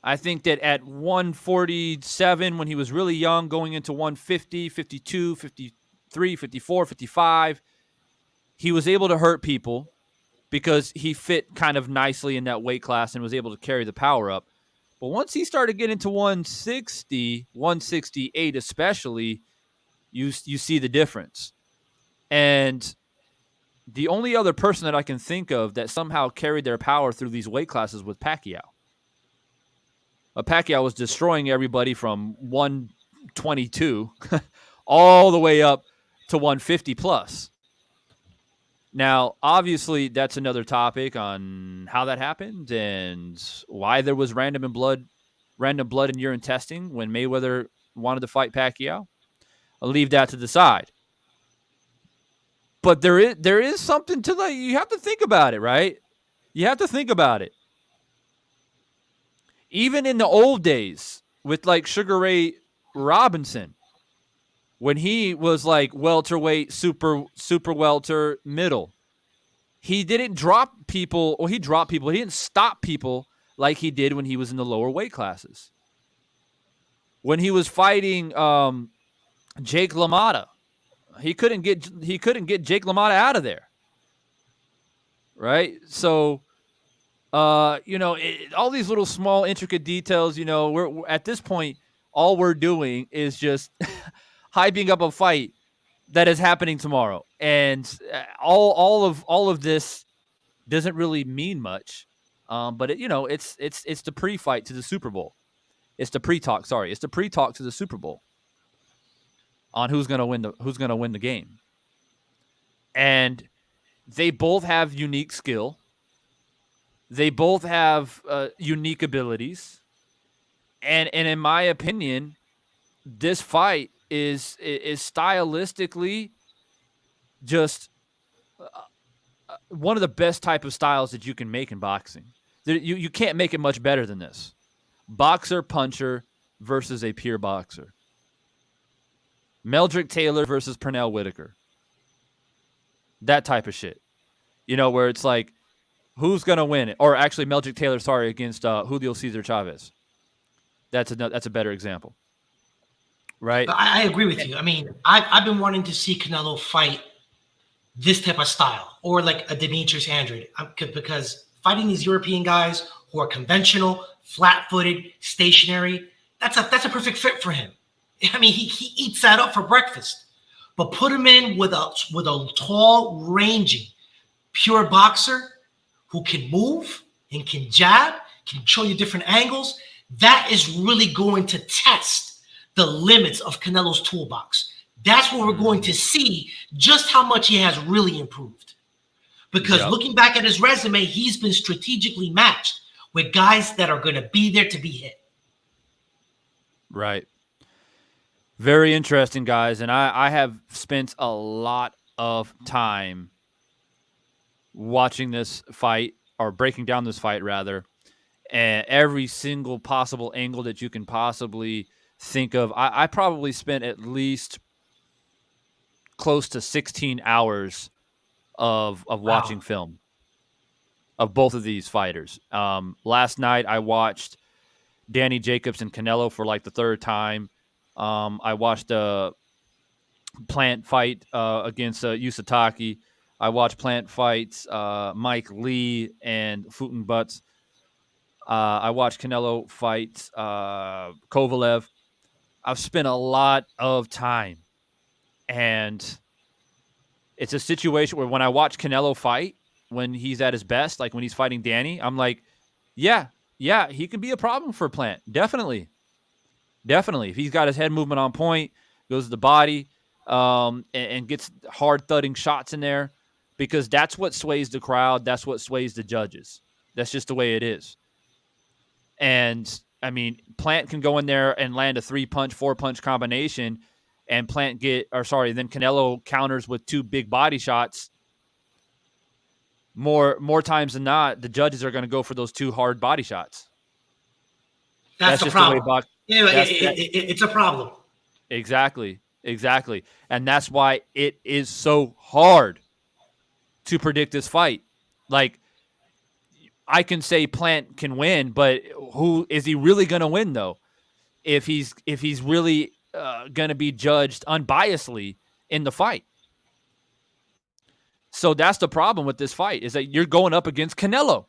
I think that at 147, when he was really young, going into 150, 52, 53, 54, 55, he was able to hurt people because he fit kind of nicely in that weight class and was able to carry the power up. But once he started getting into 160, 168 especially, you see the difference. And the only other person that I can think of that somehow carried their power through these weight classes was Pacquiao. Pacquiao was destroying everybody from 122 all the way up to 150 plus. Now, obviously, that's another topic on how that happened and why there was random blood and urine testing when Mayweather wanted to fight Pacquiao. I'll leave that to the side. But there is something to that. You have to think about it, right? You have to think about it. Even in the old days with like Sugar Ray Robinson, when he was like welterweight, super welter, middle, he didn't drop people, or he dropped people. He didn't stop people like he did when he was in the lower weight classes. When he was fighting Jake LaMotta, he couldn't get Jake LaMotta out of there, right? So, all these little small intricate details. We're at this point, all we're doing is just hyping up a fight that is happening tomorrow, and all of this doesn't really mean much. But it's the pre-fight to the Super Bowl. It's the pre-talk. Sorry, it's the pre-talk to the Super Bowl on who's gonna win the game. And they both have unique skill. They both have unique abilities, and in my opinion, this fight is stylistically just one of the best type of styles that you can make in boxing. You can't make it much better than this. Boxer puncher versus a pure boxer. Meldrick Taylor versus Pernell Whitaker. That type of shit. Where it's like, who's going to win it? Or actually, Meldrick Taylor, against Julio Cesar Chavez. That's a better example. Right? But I agree with you. I mean, I've been wanting to see Canelo fight this type of style, or like a Demetrius Andrade, because fighting these European guys who are conventional, flat-footed, stationary, that's a perfect fit for him. I mean, he eats that up for breakfast. But put him in with a tall, ranging, pure boxer who can move and can jab, can show you different angles. That is really going to test the limits of Canelo's toolbox. That's where we're going to see just how much he has really improved. Because Yep. looking back at his resume, he's been strategically matched with guys that are going to be there to be hit. Right. Very interesting, guys. And I have spent a lot of time watching this fight, or breaking down this fight, rather, and every single possible angle that you can possibly think of. I probably spent at least close to 16 hours of watching film of both of these fighters. Last night I watched Danny Jacobs and Canelo for like the third time. I watched a Plant fight against Yusataki. I watched Plant fights Mike Lee and Futin Butts. I watched Canelo fight Kovalev. I've spent a lot of time, and it's a situation where when I watch Canelo fight, when he's at his best, like when he's fighting Danny, I'm like, yeah, he can be a problem for Plant. Definitely. If he's got his head movement on point, goes to the body, and gets hard thudding shots in there, because that's what sways the crowd. That's what sways the judges. That's just the way it is. And I mean, Plant can go in there and land a 3-punch, 4-punch combination, and then Canelo counters with 2 big body shots. More times than not, the judges are going to go for those 2 hard body shots. That's the just problem. The way It's a problem. Exactly. And that's why it is so hard to predict this fight. Like, I can say Plant can win, but who is he really going to win, though? If he's really going to be judged unbiasedly in the fight. So that's the problem with this fight, is that you're going up against Canelo.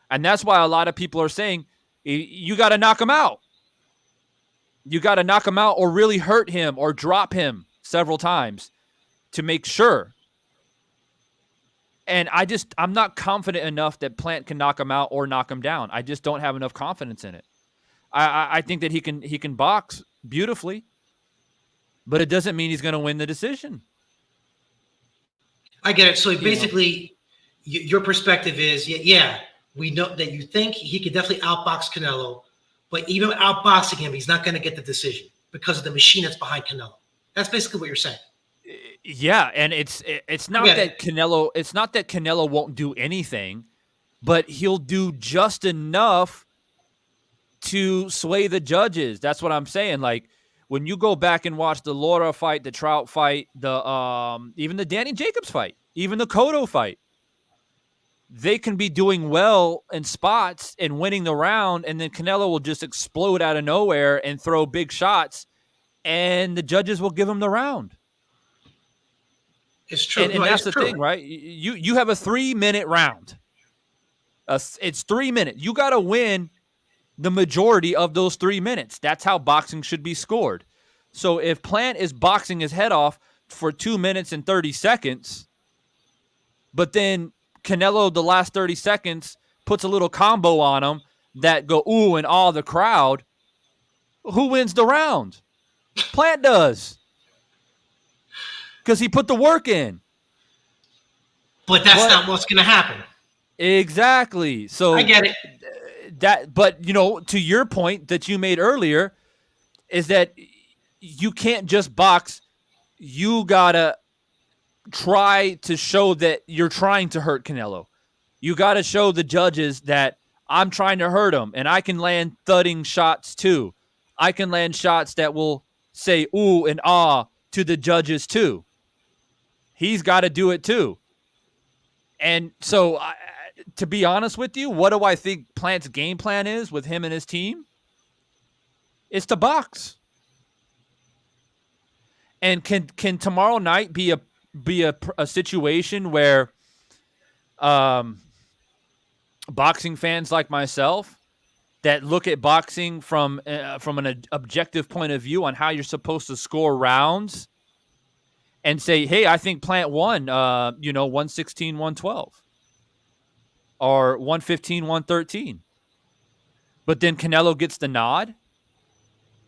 And that's why a lot of people are saying, you got to knock him out. You got to knock him out, or really hurt him, or drop him several times to make sure. And I'm not confident enough that Plant can knock him out or knock him down. I just don't have enough confidence in it. I think that he can box beautifully, but it doesn't mean he's going to win the decision. I get it. So basically, your perspective is, we know that you think he could definitely outbox Canelo, but even outboxing him, he's not going to get the decision because of the machine that's behind Canelo. That's basically what you're saying. Yeah, and it's not that Canelo. It's not that Canelo won't do anything, but he'll do just enough to sway the judges. That's what I'm saying. Like, when you go back and watch the Lara fight, the Trout fight, even the Danny Jacobs fight, even the Cotto fight, they can be doing well in spots and winning the round, and then Canelo will just explode out of nowhere and throw big shots, and the judges will give him the round. It's true. And that's the thing, right? You have a 3-minute round. It's 3 minutes. You got to win the majority of those 3 minutes. That's how boxing should be scored. So if Plant is boxing his head off for 2 minutes and 30 seconds, but then Canelo, the last 30 seconds, puts a little combo on him that go ooh and awe the crowd, who wins the round? Plant does. Because he put the work in. But that's not what's going to happen. Exactly. So I get it. But to your point that you made earlier, is that you can't just box. You gotta try to show that you're trying to hurt Canelo. You gotta show the judges that I'm trying to hurt him, and I can land thudding shots too. I can land shots that will say ooh and ah to the judges too. He's got to do it too. And so, to be honest with you, what do I think Plant's game plan is with him and his team? It's to box. And can tomorrow night be a situation where boxing fans like myself that look at boxing from an objective point of view on how you're supposed to score rounds and say, hey, I think Plant won, 116, 112 or 115, 113. But then Canelo gets the nod.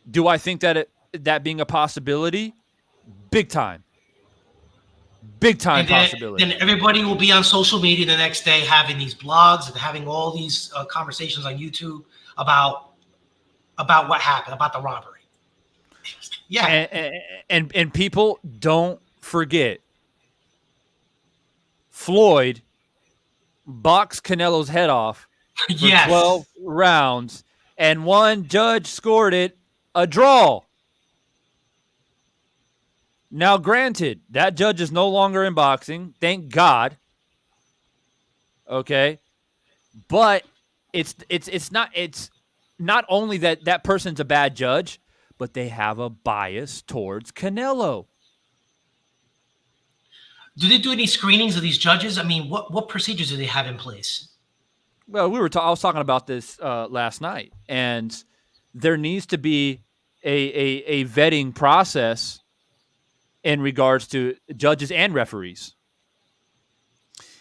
Do I think that being a possibility? Big time. Big time And then, possibility. then everybody will be on social media the next day having these blogs and having all these conversations on YouTube about what happened, about the robbery. Yeah. And people don't forget Floyd boxed Canelo's head off for Yes. 12 rounds, and one judge scored it a draw. Now, granted, that judge is no longer in boxing. Thank God. Okay. But it's not only that person's a bad judge, but they have a bias towards Canelo. Do they do any screenings of these judges? I mean, what procedures do they have in place? Well, I was talking about this last night, and there needs to be a vetting process in regards to judges and referees.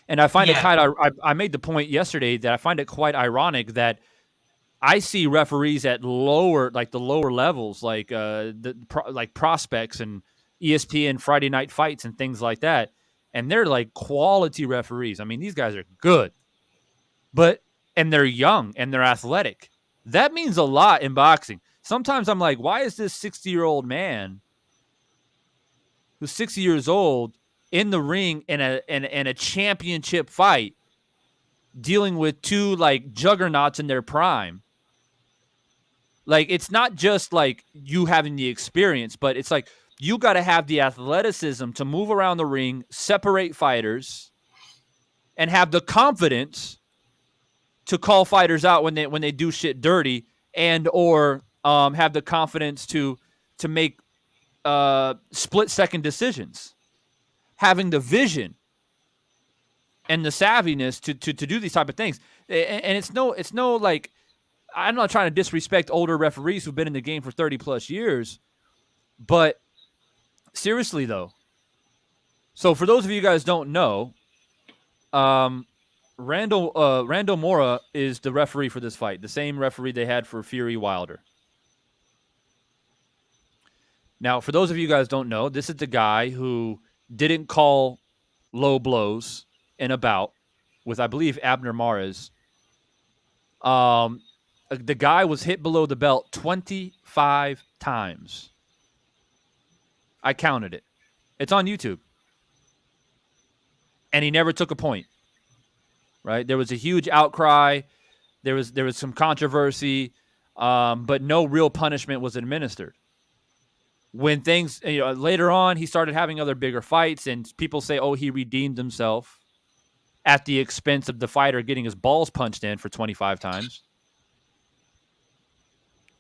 And I find it I made the point yesterday that I find it quite ironic that I see referees at the lower levels, like like prospects and ESPN Friday Night Fights and things like that, and they're like quality referees. I mean, these guys are good, and they're young and they're athletic. That means a lot in boxing. Sometimes I'm like, why is this 60-year-old man who's 60 years old in the ring in a championship fight dealing with two like juggernauts in their prime? Like, it's not just like you having the experience, but it's like you got to have the athleticism to move around the ring, separate fighters, and have the confidence to call fighters out when they do shit dirty, and or have the confidence to make split-second decisions. Having the vision and the savviness to do these type of things. And it's no like, I'm not trying to disrespect older referees who've been in the game for 30 plus years, but seriously though. So for those of you guys don't know, Randall Mora is the referee for this fight, the same referee they had for Fury Wilder. Now, for those of you guys don't know, this is the guy who didn't call low blows in a bout with, I believe, Abner Mares. The guy was hit below the belt 25 times. I counted it. It's on YouTube. And he never took a point. Right? There was a huge outcry. There was some controversy, but no real punishment was administered. When things, later on, he started having other bigger fights, and people say, oh, he redeemed himself at the expense of the fighter getting his balls punched in for 25 times.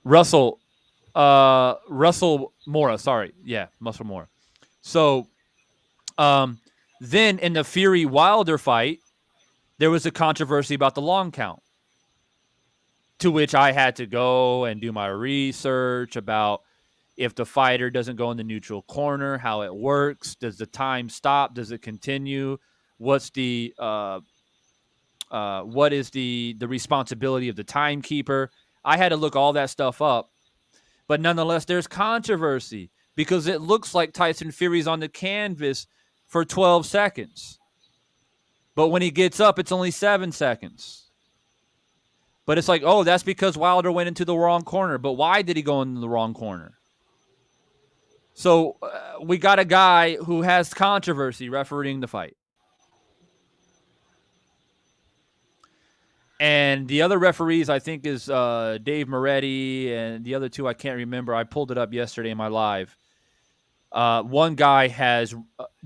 Russell Mora, sorry. Yeah, Russell Mora. So then in the Fury Wilder fight, there was a controversy about the long count, to which I had to go and do my research about if the fighter doesn't go in the neutral corner, how it works. Does the time stop? Does it continue? What's the what is the responsibility of the timekeeper? I had to look all that stuff up. But nonetheless, there's controversy because it looks like Tyson Fury's on the canvas for 12 seconds. But when he gets up, it's only 7 seconds. But it's like, oh, that's because Wilder went into the wrong corner. But why did he go into the wrong corner? So we got a guy who has controversy refereeing the fight. And the other referees, I think, is Dave Moretti, and the other two I can't remember. I pulled it up yesterday in my live. One guy has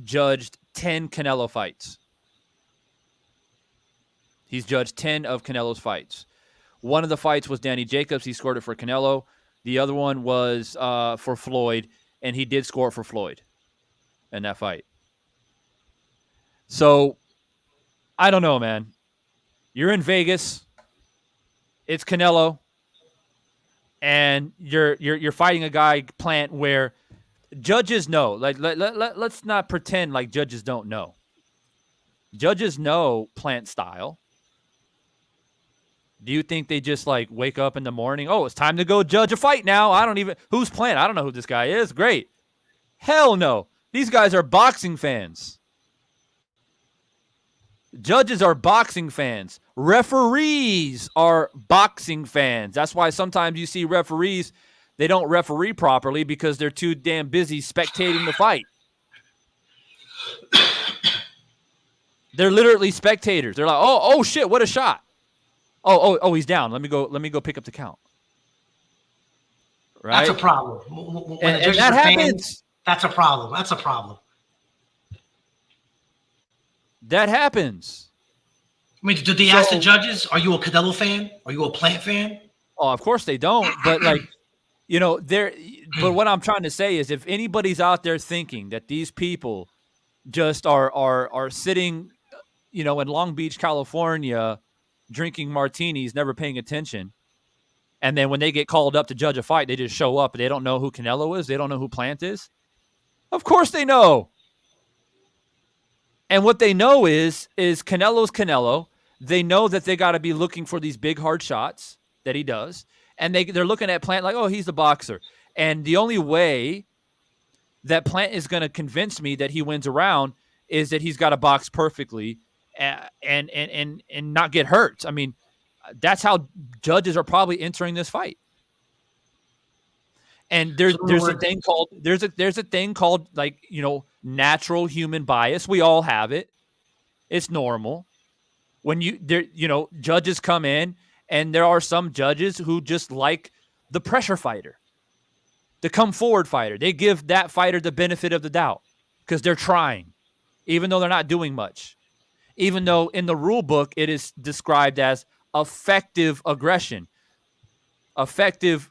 judged 10 Canelo fights. He's judged 10 of Canelo's fights. One of the fights was Danny Jacobs. He scored it for Canelo. The other one was for Floyd, and he did score it for Floyd in that fight. So, I don't know, man. You're in Vegas. It's Canelo. And you're fighting a guy, Plant, where judges know. Like let's not pretend like judges don't know. Judges know Plant style. Do you think they just like wake up in the morning? Oh, it's time to go judge a fight now. Who's Plant? I don't know who this guy is. Great. Hell no. These guys are boxing fans. Judges are boxing fans. Referees are boxing fans. That's why sometimes you see referees, they don't referee properly because they're too damn busy spectating the fight. They're literally spectators. They're like, oh shit, what a shot. Oh, he's down. Let me go pick up the count. Right? That's a problem. When the And judges that are happens. fans, that's a problem. That's a problem. That happens. I mean, do they ask the judges, are you a Canelo fan? Are you a Plant fan? Oh, of course they don't. But like, but what I'm trying to say is if anybody's out there thinking that these people just are sitting, in Long Beach, California, drinking martinis, never paying attention, and then when they get called up to judge a fight, they just show up. They don't know who Canelo is. They don't know who Plant is. Of course they know. And what they know is Canelo's Canelo. They know that they got to be looking for these big, hard shots that he does. And they're looking at Plant like, oh, he's the boxer. And the only way that Plant is going to convince me that he wins a round is that he's got to box perfectly and not get hurt. I mean, that's how judges are probably entering this fight. And there's a thing called like, natural human bias. We all have it. It's normal. When judges come in, and there are some judges who just like the pressure fighter, the come forward fighter. They give that fighter the benefit of the doubt because they're trying, even though they're not doing much. Even though in the rule book it is described as effective aggression, effective,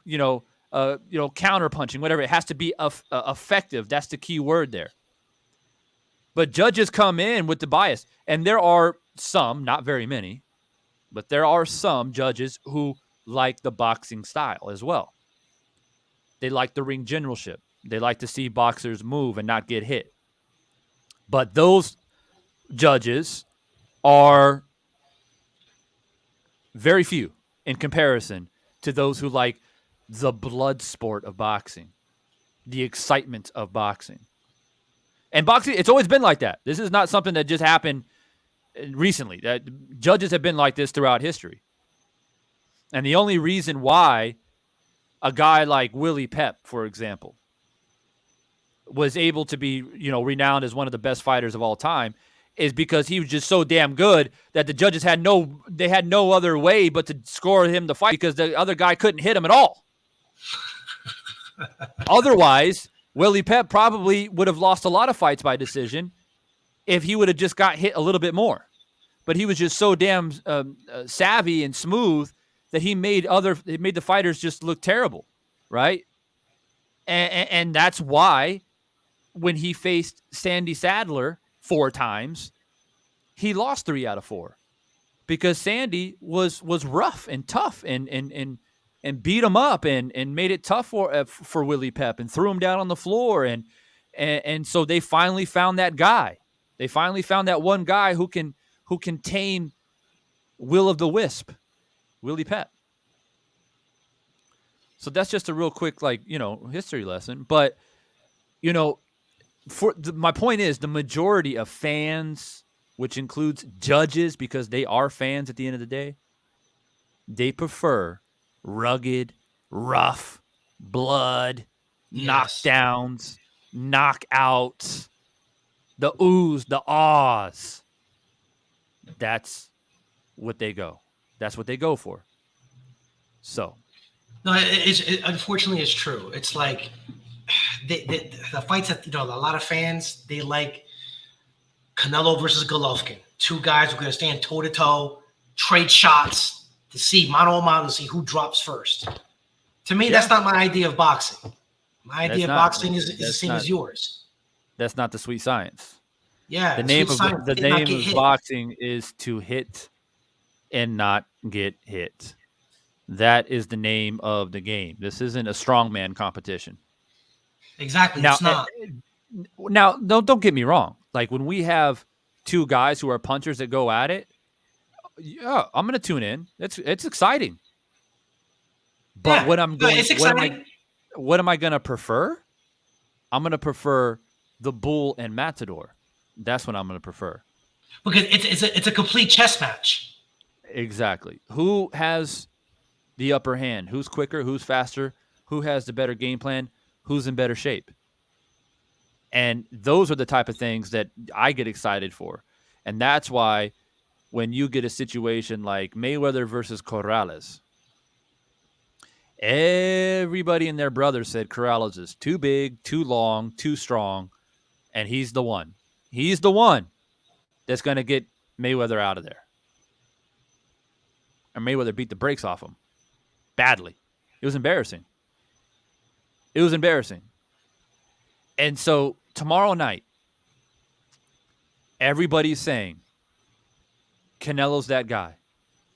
counter punching, whatever. It has to be effective. That's the key word there. But judges come in with the bias, and there are some, not very many, but there are some judges who like the boxing style as well. They like the ring generalship. They like to see boxers move and not get hit. But those judges are very few in comparison to those who like the blood sport of boxing, the excitement of boxing. And boxing, it's always been like that. This is not something that just happened recently. That judges have been like this throughout history. And the only reason why a guy like Willie Pep, for example, was able to be, renowned as one of the best fighters of all time is because he was just so damn good that the judges had no other way but to score him the fight because the other guy couldn't hit him at all. Otherwise, Willie Pep probably would have lost a lot of fights by decision if he would have just got hit a little bit more. But he was just so damn savvy and smooth that he made the fighters just look terrible, right? And that's why when he faced Sandy Sadler 4 times, he lost 3 out of 4 because Sandy was rough and tough and beat him up and made it tough for Willie Pep and threw him down on the floor. And so they finally found that guy. They finally found that one guy who can tame Will of the Wisp, Willie Pep. So that's just a real quick, history lesson. But, my point is the majority of fans, which includes judges because they are fans at the end of the day, they prefer rugged, rough, blood, knockdowns, knockouts, the oohs, the ahs. That's what they go. That's what they go for. So. No, unfortunately, it's true. It's like the fights that, a lot of fans, they like Canelo versus Golovkin. 2 guys who are going to stand toe-to-toe, trade shots, to see mano a mano, to see who drops first. To me, that's not my idea of boxing. My idea of boxing is the same as yours. That's not the sweet science. Yeah. The name of boxing is to hit and not get hit. That is the name of the game. This isn't a strongman competition. Exactly. Now, it's not. Now, don't get me wrong. Like when we have 2 guys who are punchers that go at it, yeah, I'm going to tune in. It's exciting. But what am I going to prefer? I'm going to prefer the Bull and Matador. That's what I'm going to prefer. Because it's a complete chess match. Exactly. Who has the upper hand? Who's quicker? Who's faster? Who has the better game plan? Who's in better shape? And those are the type of things that I get excited for. And that's why when you get a situation like Mayweather versus Corrales, everybody and their brother said Corrales is too big, too long, too strong, and he's the one. He's the one that's going to get Mayweather out of there. And Mayweather beat the brakes off him badly. It was embarrassing. It was embarrassing. And so tomorrow night, everybody's saying Canelo's that guy.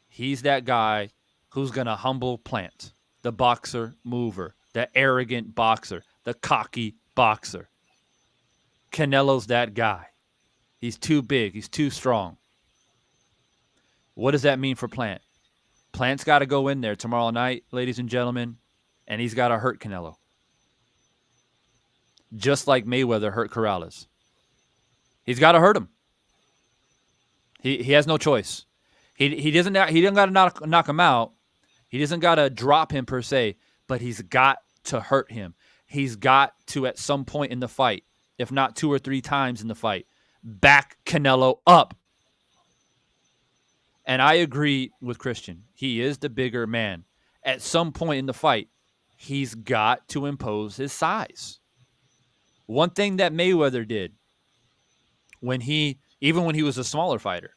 He's that guy who's going to humble Plant, the boxer mover, the arrogant boxer, the cocky boxer. Canelo's that guy. He's too big. He's too strong. What does that mean for Plant? Plant's got to go in there tomorrow night, ladies and gentlemen, and he's got to hurt Canelo. Just like Mayweather hurt Corrales. He's got to hurt him. He has no choice. He doesn't got to knock him out. He doesn't got to drop him per se, but he's got to hurt him. He's got to, at some point in the fight, if not 2 or 3 times in the fight, back Canelo up. And I agree with Christian. He is the bigger man. At some point in the fight, he's got to impose his size. One thing that Mayweather did even when he was a smaller fighter,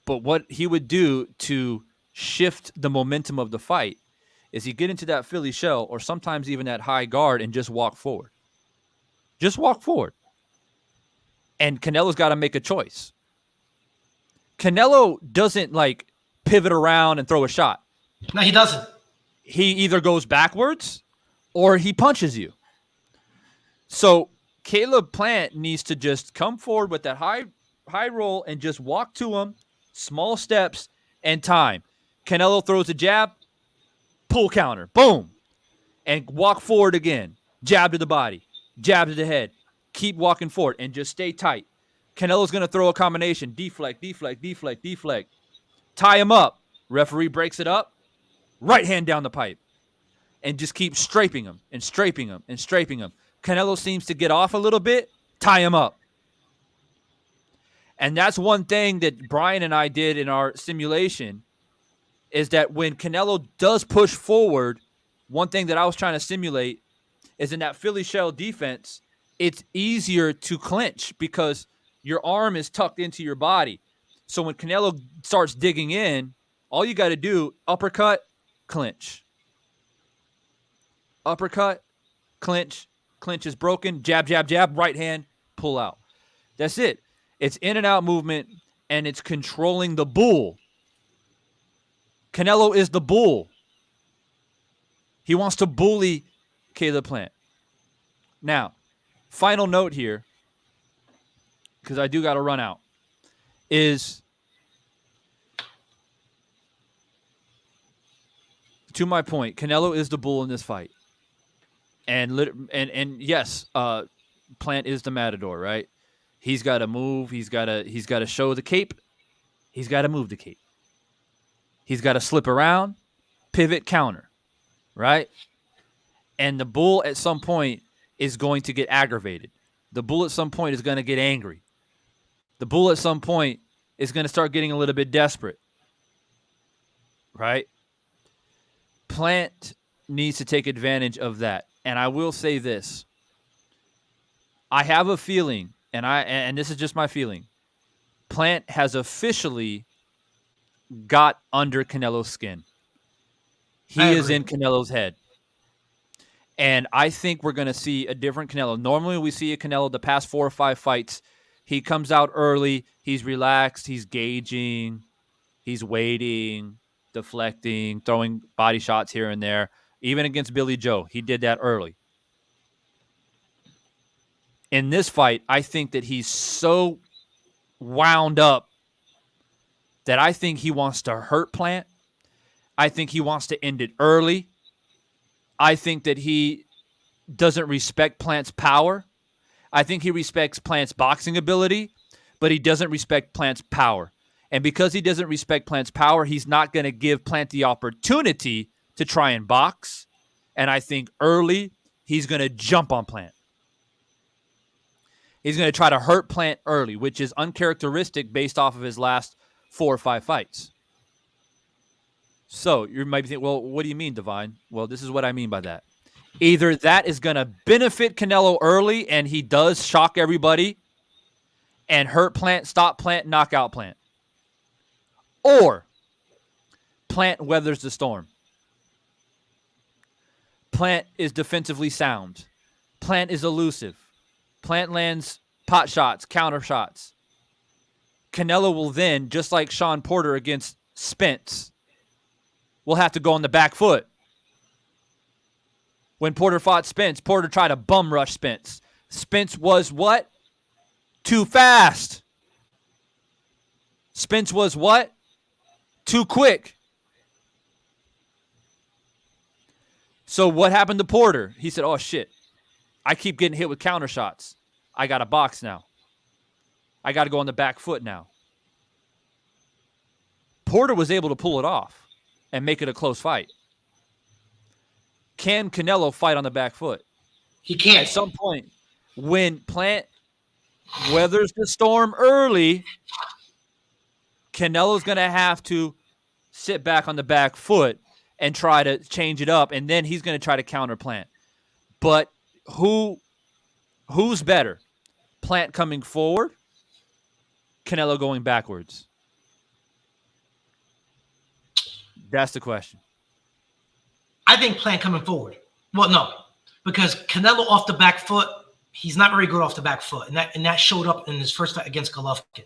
but what he would do to shift the momentum of the fight is he'd get into that Philly shell or sometimes even that high guard and just walk forward. Just walk forward. And Canelo's got to make a choice. Canelo doesn't like pivot around and throw a shot. No, he doesn't. He either goes backwards or he punches you. So Caleb Plant needs to just come forward with that high roll and just walk to him, small steps and time. Canelo throws a jab, pull counter, boom, and walk forward again. Jab to the body, jab to the head. Keep walking forward and just stay tight. Canelo's going to throw a combination, deflect, deflect, deflect, deflect. Tie him up. Referee breaks it up. Right hand down the pipe. And just keep scraping him and scraping him and scraping him. Canelo seems to get off a little bit. Tie him up. And that's one thing that Brian and I did in our simulation is that when Canelo does push forward, one thing that I was trying to simulate is in that Philly shell defense, it's easier to clinch because your arm is tucked into your body. So when Canelo starts digging in, all you got to do, uppercut, clinch. Uppercut, clinch. Clinch is broken. Jab, jab, jab. Right hand, pull out. That's it. It's in and out movement, and it's controlling the bull. Canelo is the bull. He wants to bully Caleb Plant. Now, final note here, because I do got to run out, is to my point, Canelo is the bull in this fight. And yes, Plant is the matador, right? He's got to move. He's got to show the cape. He's got to move the cape. He's got to slip around, pivot, counter, right? And the bull at some point is going to get aggravated. The bull at some point is going to get angry. The bull at some point is going to start getting a little bit desperate, right? Plant needs to take advantage of that. And I will say this. I have a feeling, and this is just my feeling, Plant has officially got under Canelo's skin. He is in Canelo's head. And I think we're going to see a different Canelo. Normally we see a Canelo the past 4 or 5 fights. He comes out early. He's relaxed. He's gauging. He's waiting, deflecting, throwing body shots here and there. Even against Billy Joe, he did that early. In this fight, I think that he's so wound up that I think he wants to hurt Plant. I think he wants to end it early. I think that he doesn't respect Plant's power. I think he respects Plant's boxing ability, but he doesn't respect Plant's power. And because he doesn't respect Plant's power, he's not going to give Plant the opportunity to try and box. And I think early, he's going to jump on Plant. He's going to try to hurt Plant early, which is uncharacteristic based off of his last 4 or 5 fights. So you might be thinking, well, what do you mean, Divine? Well, this is what I mean by that. Either that is going to benefit Canelo early and he does shock everybody and hurt Plant, stop Plant, knock out Plant. Or Plant weathers the storm. Plant is defensively sound. Plant is elusive. Plant lands pot shots, counter shots. Canelo will then, just like Sean Porter against Spence, will have to go on the back foot. When Porter fought Spence, Porter tried to bum rush Spence. Spence was what? Too fast. Spence was what? Too quick. So what happened to Porter? He said, oh, shit. I keep getting hit with counter shots. I got to box now. I got to go on the back foot now. Porter was able to pull it off and make it a close fight. Can Canelo fight on the back foot? He can't. At some point, when Plant weathers the storm early, Canelo's going to have to sit back on the back foot and try to change it up, and then he's going to try to counter Plant. But who's better? Plant coming forward, Canelo going backwards? That's the question. I think Plant coming forward. Well, no, because Canelo off the back foot, he's not very good off the back foot, and that showed up in his first fight against Golovkin.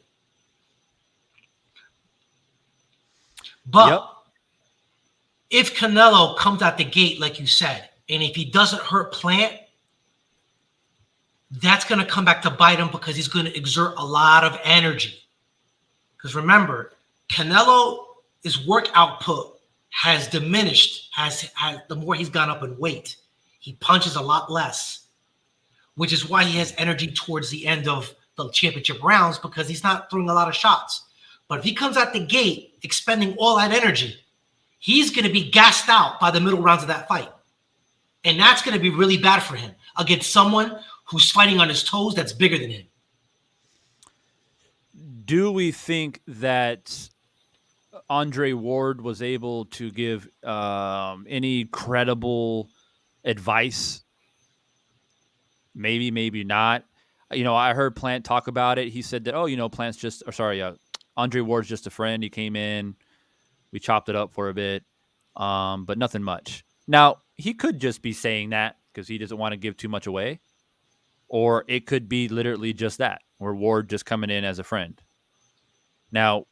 But if Canelo comes out the gate, like you said, and if he doesn't hurt Plant, that's going to come back to bite him because he's going to exert a lot of energy. Because remember, Canelo's work output has diminished as the more he's gone up in weight. He punches a lot less, which is why he has energy towards the end of the championship rounds because he's not throwing a lot of shots. But if he comes out the gate expending all that energy, he's going to be gassed out by the middle rounds of that fight. And that's going to be really bad for him against someone who's fighting on his toes that's bigger than him. Do we think that Andre Ward was able to give any credible advice? Maybe, maybe not. You know, I heard Plant talk about it. He said that, Plant's just, Andre Ward's just a friend. He came in, we chopped it up for a bit, but nothing much. Now, he could just be saying that because he doesn't want to give too much away. Or it could be literally just that, where Ward just coming in as a friend. Now,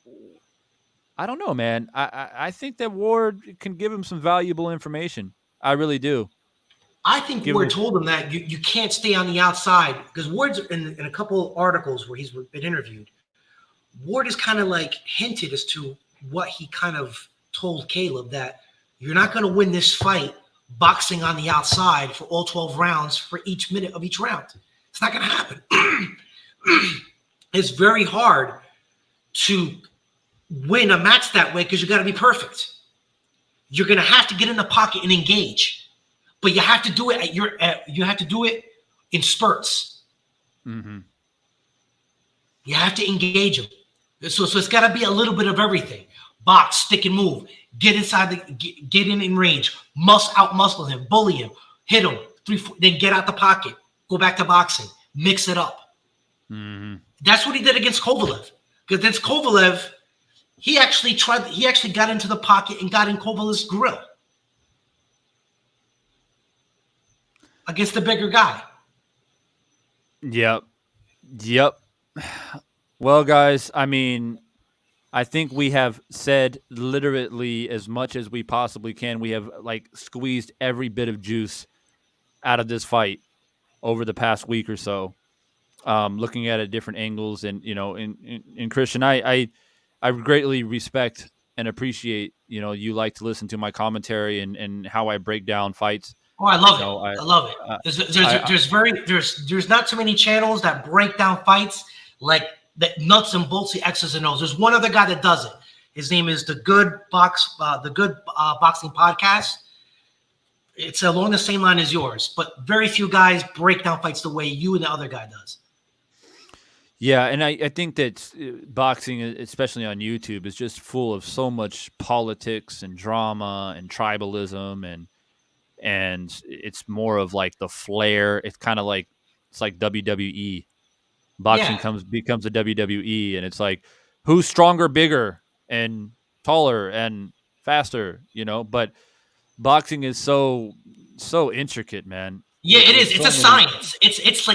I don't know, man. I think that Ward can give him some valuable information. I really do. I think Ward told him that you can't stay on the outside because Ward's in a couple of articles where he's been interviewed. Ward is kind of like hinted as to what he kind of told Caleb, that you're not going to win this fight boxing on the outside for all 12 rounds for each minute of each round. It's not going to happen. It's very hard to win a match that way because you got to be perfect. You're going to have to get in the pocket and engage, but you have to do it you have to do it in spurts. Mm-hmm. You have to engage them. So it's got to be a little bit of everything. Box, stick and move. Get inside get in range. Out-muscle him, bully him, hit him, 3, 4, then get out the pocket. Go back to boxing. Mix it up. Mm-hmm. That's what he did against Kovalev. Because against Kovalev, he actually got into the pocket and got in Kovalev's grill against the bigger guy. Yep. Well, guys, I mean, I think we have said literally as much as we possibly can. We have squeezed every bit of juice out of this fight over the past week or so, looking at it at different angles. And, in Christian, I greatly respect and appreciate, you like to listen to my commentary and how I break down fights. Oh, I love it. I love it. There's not too many channels that break down fights like the nuts and bolts, the X's and O's. There's one other guy that does it. His name is the Good Boxing Podcast. It's along the same line as yours, but very few guys break down fights the way you and the other guy does. Yeah, and I think that boxing, especially on YouTube, is just full of so much politics and drama and tribalism, and it's more of like the flair. It's kind of like WWE. Boxing becomes a WWE, and it's like who's stronger, bigger, and taller and faster, But boxing is so intricate, man. Yeah, it is. It's a science. It's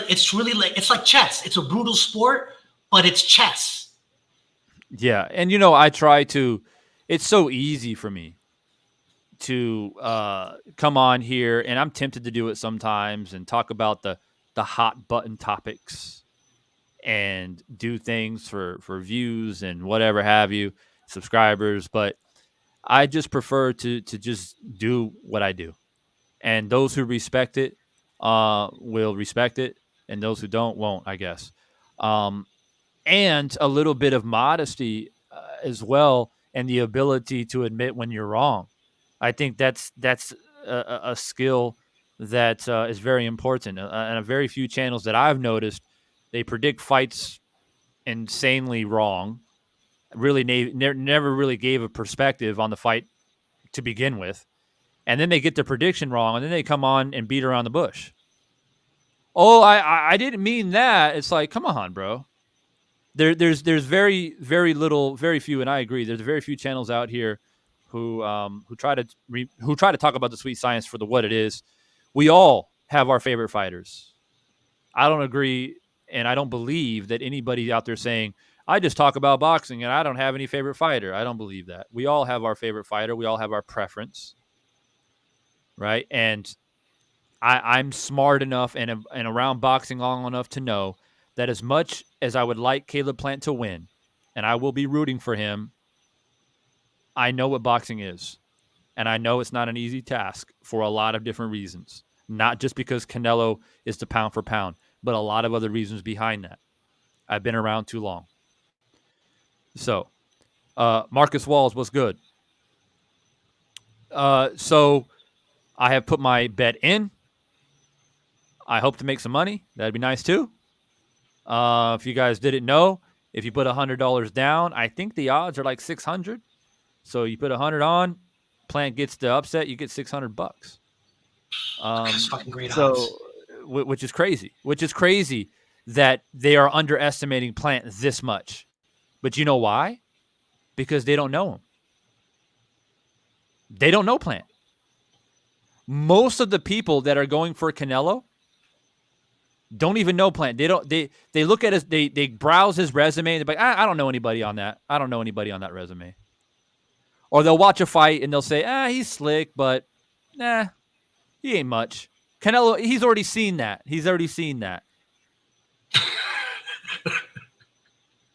like chess. It's a brutal sport, but it's chess. Yeah, and I try to. It's so easy for me to come on here, and I'm tempted to do it sometimes and talk about the hot button topics and do things for views and whatever have you, subscribers. But I just prefer to just do what I do, and those who respect it will respect it, and those who don't won't, I guess. And a little bit of modesty as well, and the ability to admit when you're wrong. I think that's a skill that is very important. And a very few channels that I've noticed, they predict fights insanely wrong. Really, never really gave a perspective on the fight to begin with, and then they get the prediction wrong, and then they come on and beat around the bush. Oh, I didn't mean that. It's like, come on, bro. There's very few, and I agree. There's very few channels out here who try to talk about the sweet science for what it is. We all have our favorite fighters. I don't agree, and I don't believe that anybody out there saying, I just talk about boxing and I don't have any favorite fighter. I don't believe that. We all have our favorite fighter. We all have our preference, right? And I'm smart enough and around boxing long enough to know that as much as I would like Caleb Plant to win, and I will be rooting for him, I know what boxing is. And I know it's not an easy task for a lot of different reasons. Not just because Canelo is the pound for pound, but a lot of other reasons behind that. I've been around too long. So, Marcus Walls, what's good? So, I have put my bet in. I hope to make some money. That'd be nice too. If you guys didn't know, if you put $100 down, I think the odds are like 600. So you put 100 on, Plant gets the upset, you get $600. That's fucking great odds. Which is crazy. Which is crazy that they are underestimating Plant this much. But you know why? Because they don't know him. They don't know Plant. Most of the people that are going for Canelo don't even know Plant. They don't. They look at his. They browse his resume. And they're like, I don't know anybody on that. I don't know anybody on that resume. Or they'll watch a fight and they'll say, he's slick, but he ain't much. Canelo, he's already seen that.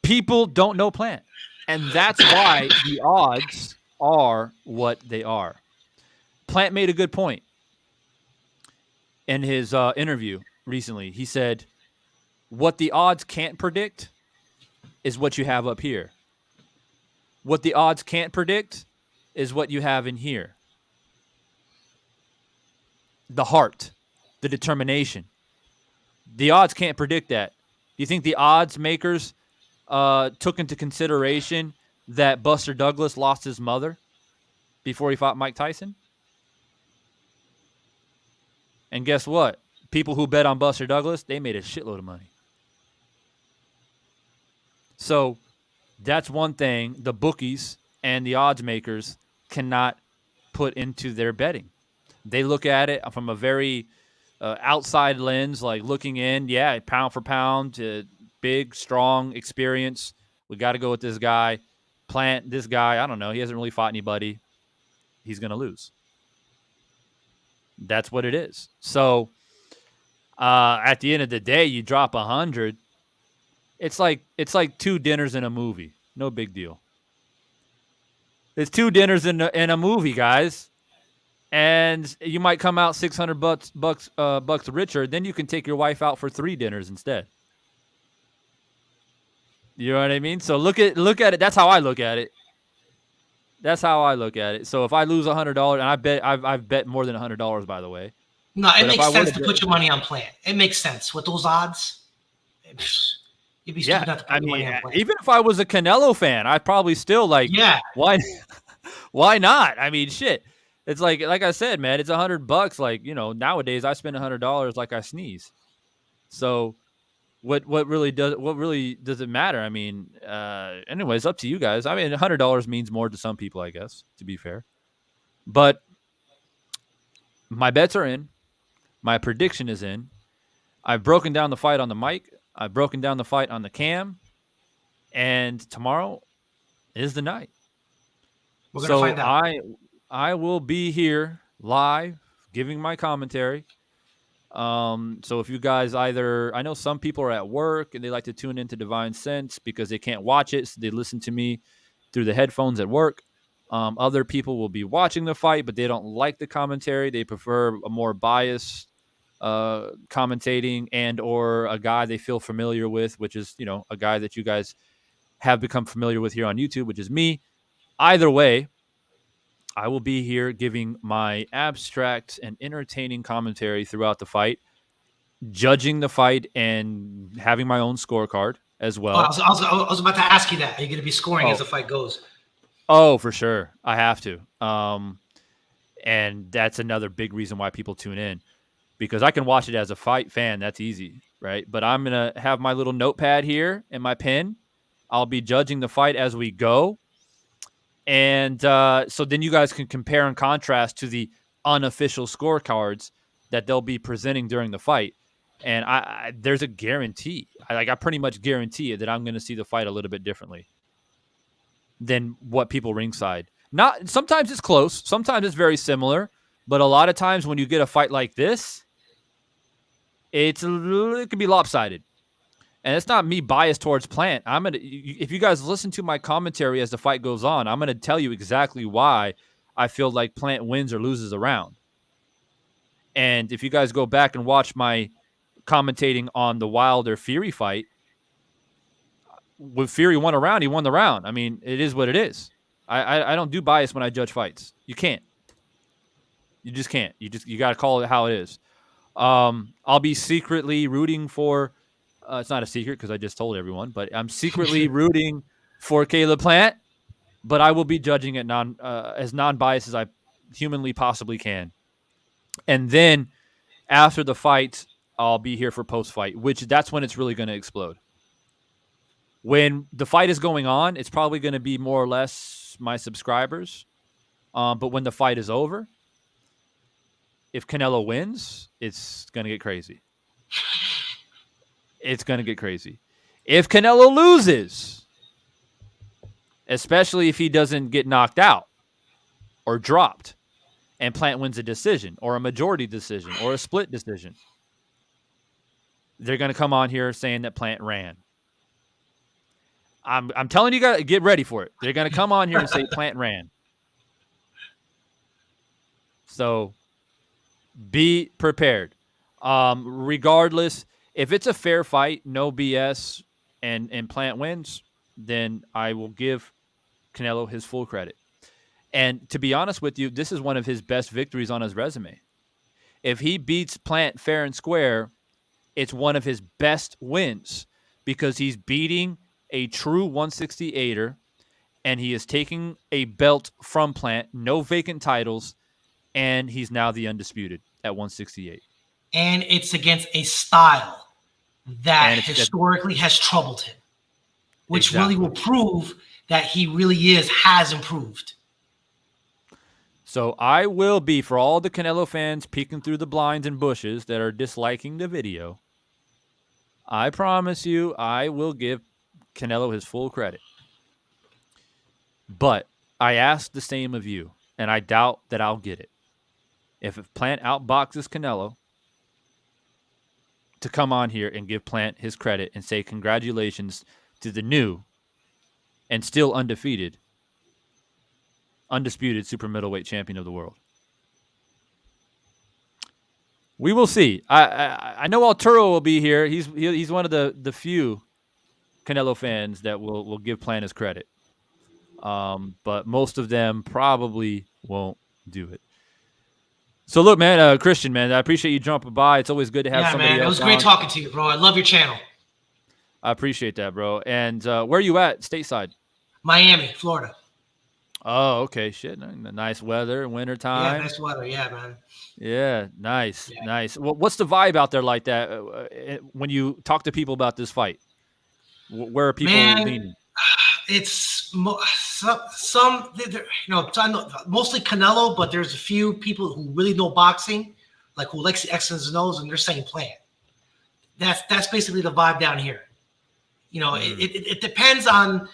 People don't know Plant, and that's why the odds are what they are. Plant made a good point in his interview recently. He said, what the odds can't predict is what you have up here. What the odds can't predict is what you have in here. The heart, the determination. The odds can't predict that. Do you think the odds makers took into consideration that Buster Douglas lost his mother before he fought Mike Tyson? And guess what? People who bet on Buster Douglas, they made a shitload of money. So that's one thing the bookies and the odds makers cannot put into their betting. They look at it from a very outside lens, like looking in, pound for pound, big, strong, experience. We got to go with this guy. Plant, this guy, I don't know. He hasn't really fought anybody. He's going to lose. That's what it is. So at the end of the day, you drop 100. It's like 2 dinners in a movie. No big deal. It's 2 dinners in a movie, guys, and you might come out $600 richer. Then you can take your wife out for 3 dinners instead. You know what I mean? So look at it. That's how I look at it. That's how I look at it. So if I lose $100, and I've bet more than $100, by the way. No, it But if makes I were sense to to bet, put your money on Plant. It makes sense with those odds. You'd be yeah, stupid not to put I your money mean, on Plant. even if I was a Canelo fan, I'd probably still like, Yeah, why, why not? I mean, shit. It's like I said, man, it's $100. Like, you know, nowadays I spend $100 like I sneeze. So what really does it matter? I mean, anyway, it's up to you guys. I mean, $100 means more to some people, I guess, to be fair. But my bets are in. My prediction is in. I've broken down the fight on the mic. I've broken down the fight on the cam. And tomorrow is the night. we're gonna find out. I will be here live giving my commentary. So if you guys I know some people are at work and they like to tune into Divine Sense because they can't watch it, so they listen to me through the headphones at work. Other people will be watching the fight, but they don't like the commentary. They prefer a more biased commentating and or a guy they feel familiar with, which is, you know, a guy that you guys have become familiar with here on YouTube, which is me. Either way, I will be here giving my abstract and entertaining commentary throughout the fight, judging the fight, and having my own scorecard as Oh, well. I was about to ask you that. Are you going to be scoring as the fight goes? Oh, for sure. I have to. And that's another big reason why people tune in, because I can watch it as a fight fan. That's easy, right? But I'm going to have my little notepad here and my pen. I'll be judging the fight as we go. And so then you guys can compare and contrast to the unofficial scorecards that they'll be presenting during the fight. And I there's a guarantee. I pretty much guarantee that I'm going to see the fight a little bit differently than what people ringside. Not sometimes it's close, sometimes it's very similar, but a lot of times when you get a fight like this, it can be lopsided. And it's not me biased towards Plant. If you guys listen to my commentary as the fight goes on, I'm gonna tell you exactly why I feel like Plant wins or loses a round. And if you guys go back and watch my commentating on the Wilder Fury fight, when Fury won a round, he won the round. I mean, it is what it is. I don't do bias when I judge fights. You can't. You just can't. You got to call it how it is. I'll be secretly rooting for. It's not a secret because I just told everyone, but I'm secretly rooting for Caleb Plant. But I will be judging it as non-biased as I humanly possibly can. And then after the fight, I'll be here for post-fight, which that's when it's really going to explode. When the fight is going on, it's probably going to be more or less my subscribers. But when the fight is over, if Canelo wins, it's going to get crazy. It's going to get crazy. If Canelo loses, especially if he doesn't get knocked out or dropped, and Plant wins a decision or a majority decision or a split decision, they're going to come on here saying that Plant ran. I'm telling you guys, get ready for it. They're going to come on here and say Plant ran. So be prepared. Regardless, if it's a fair fight, no BS, and Plant wins, then I will give Canelo his full credit. And to be honest with you, this is one of his best victories on his resume. If he beats Plant fair and square, it's one of his best wins because he's beating a true 168er, and he is taking a belt from Plant, no vacant titles, and he's now the undisputed at 168. And it's against a style that historically has troubled him, which really will prove that he really has improved. So I will be, for all the Canelo fans peeking through the blinds and bushes that are disliking the video, I promise you I will give Canelo his full credit. But I ask the same of you, and I doubt that I'll get it. If Plant outboxes Canelo, to come on here and give Plant his credit and say congratulations to the new and still undisputed super middleweight champion of the world. We will see. I know Arturo will be here. He's one of the few Canelo fans that will give Plantis credit. But most of them probably won't do it. So look, man, Christian, man, I appreciate you jumping by. It's always good to have Yeah, somebody man. It else was great on. talking to you, bro. I love your channel. I appreciate that, bro. And where are you at stateside? Miami, Florida. Oh, okay. Shit. Nice weather, winter Yeah, time. nice weather. Yeah, man. Yeah, nice, Yeah. nice. What's the vibe out there like that when you talk to people about this fight? Where are people Man, leaning? it's some mostly Canelo, but there's a few people who really know boxing, like who likes the X's and O's, and they're saying Plant. That's basically the vibe down here. It depends on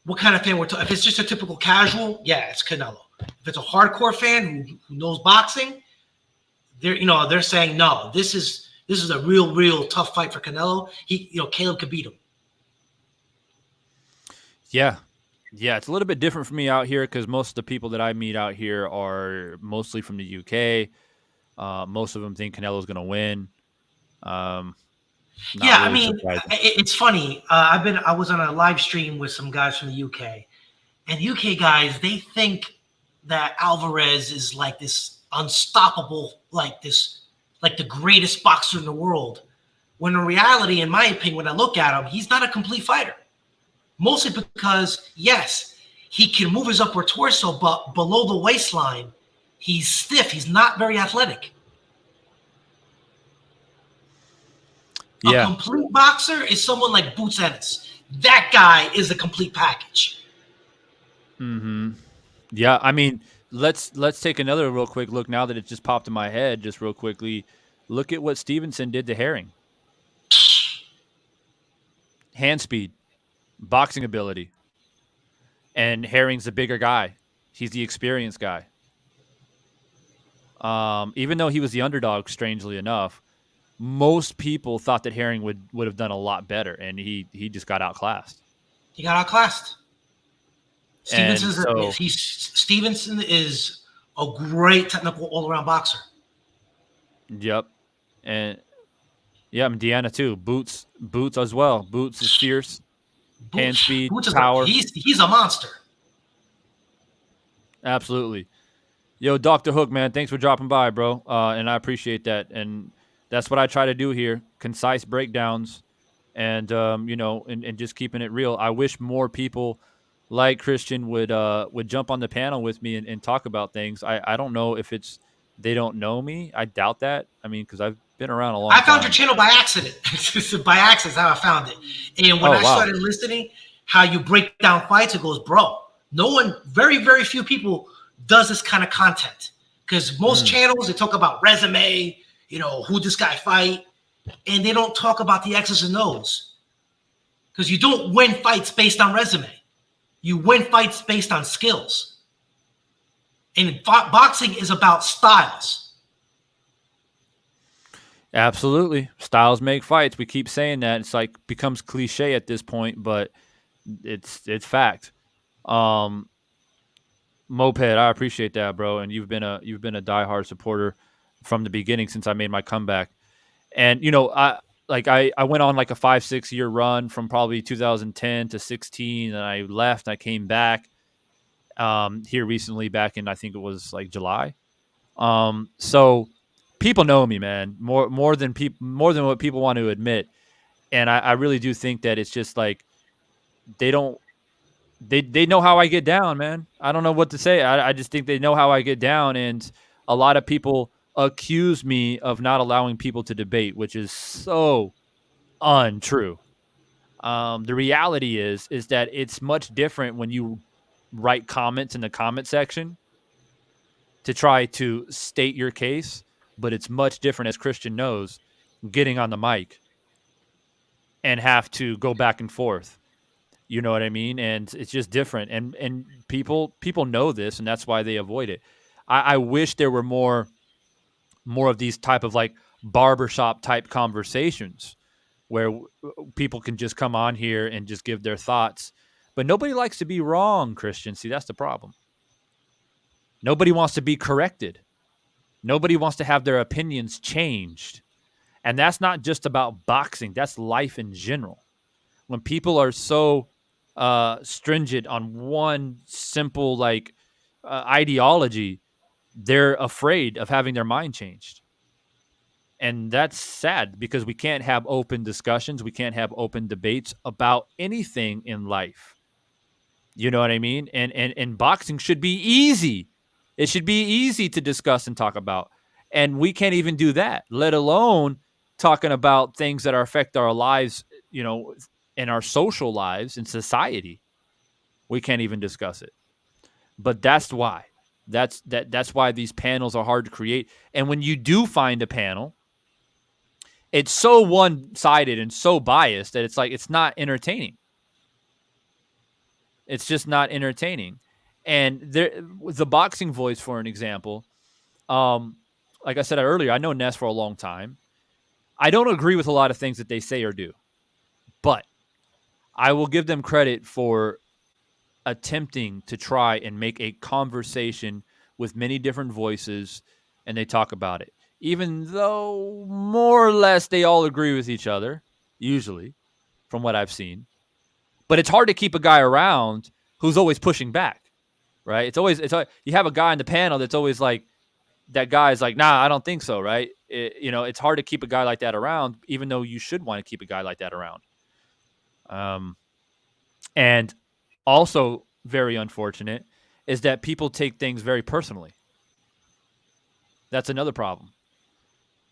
what kind of fan we're talking. If it's just a typical casual, yeah, it's Canelo. If it's a hardcore fan who knows boxing, they're saying no. This is a real tough fight for Canelo. Caleb could beat him. Yeah. It's a little bit different for me out here because most of the people that I meet out here are mostly from the UK. Most of them think Canelo's going to win. Yeah, really it's funny. I was on a live stream with some guys from the UK, and UK guys, they think that Alvarez is like this unstoppable, like the greatest boxer in the world. When in reality, in my opinion, when I look at him, he's not a complete fighter. Mostly because, yes, he can move his upper torso, but below the waistline, he's stiff. He's not very athletic. Yeah. A complete boxer is someone like Boots Ennis. That guy is a complete package. Mm-hmm. Yeah, I mean, let's take another real quick look now that it just popped in my head just real quickly. Look at what Stevenson did to Herring. Hand speed, boxing ability. And Herring's the bigger guy. He's the experienced guy. Even though he was the underdog, strangely enough, most people thought that Herring would have done a lot better, and he just got outclassed. He got outclassed. Stevenson is a great technical all-around boxer. Yep. And yeah, Deanna too. Boots as well. Boots is fierce. Hand speed, power. He's a monster. Absolutely. Yo, Dr. Hook, man, thanks for dropping by, bro. And I appreciate that. And that's what I try to do here. Concise breakdowns and and just keeping it real. I wish more people like Christian would jump on the panel with me and talk about things. I don't know if it's they don't know me. I doubt that. I mean, because I've been around a long time. I found your channel by accident. By accident is how I found it. And when I started listening how you break down fights, it goes, bro, no one, very, very few people does this kind of content. Because most channels, they talk about resume, who this guy fight, and they don't talk about the X's and O's. Because you don't win fights based on resume. You win fights based on skills. And boxing is about styles. Absolutely. Styles make fights. We keep saying that. It's like becomes cliche at this point, but it's fact. Moped, I appreciate that, bro. And you've been a diehard supporter from the beginning since I made my comeback. And I went on like a 5-6 year run from probably 2010 to 16, and I left. And I came back here recently, back in I think it was like July. So people know me, man, more than what people want to admit. And I really do think that it's just like they know how I get down, man. I don't know what to say. I just think they know how I get down. And a lot of people accuse me of not allowing people to debate, which is so untrue. The reality is that it's much different when you write comments in the comment section to try to state your case, but it's much different, as Christian knows, getting on the mic and have to go back and forth. You know what I mean? And it's just different. And people know this, and that's why they avoid it. I wish there were more of these type of like barbershop type conversations where people can just come on here and just give their thoughts. But nobody likes to be wrong, Christian. See, that's the problem. Nobody wants to be corrected. Nobody wants to have their opinions changed. And that's not just about boxing. That's life in general. when people are so stringent on one simple ideology, they're afraid of having their mind changed. And that's sad because we can't have open discussions. We can't have open debates about anything in life. You know what I mean? And boxing should be easy. It should be easy to discuss and talk about. And we can't even do that, let alone talking about things that affect our lives, and our social lives in society. We can't even discuss it. But that's why. That's why these panels are hard to create. And when you do find a panel, it's so one-sided and so biased that it's not entertaining. It's just not entertaining. And the Boxing Voice, for an example, like I said earlier, I know Ness for a long time. I don't agree with a lot of things that they say or do, but I will give them credit for attempting to try and make a conversation with many different voices, and they talk about it. Even though more or less they all agree with each other, usually, from what I've seen. But it's hard to keep a guy around who's always pushing back, right? You have a guy in the panel that's always like, that guy's like, nah, I don't think so, right? It's hard to keep a guy like that around, even though you should want to keep a guy like that around. And also very unfortunate is that people take things very personally. That's another problem.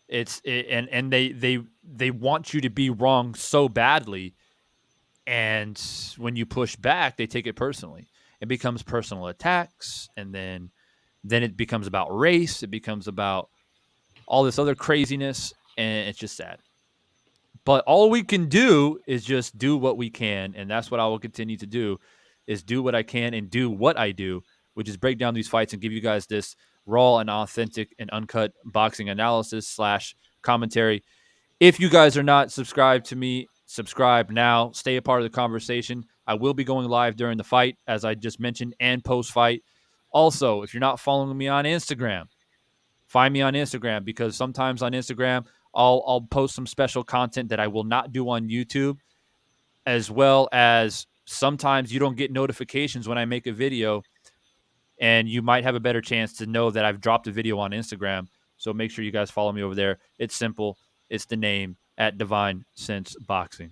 And they want you to be wrong so badly, and when you push back, they take it personally. It becomes personal attacks, and then it becomes about race. It becomes about all this other craziness, and it's just sad. But all we can do is just do what we can, and that's what I will continue to do, is do what I can and do what I do, which is break down these fights and give you guys this raw and authentic and uncut boxing analysis / commentary. If you guys are not subscribed to me, subscribe now. Stay a part of the conversation. I will be going live during the fight, as I just mentioned, and post-fight. Also, if you're not following me on Instagram, find me on Instagram, because sometimes on Instagram, I'll post some special content that I will not do on YouTube, as well as sometimes you don't get notifications when I make a video, and you might have a better chance to know that I've dropped a video on Instagram. So make sure you guys follow me over there. It's simple. It's the name, at Divine Sense Boxing.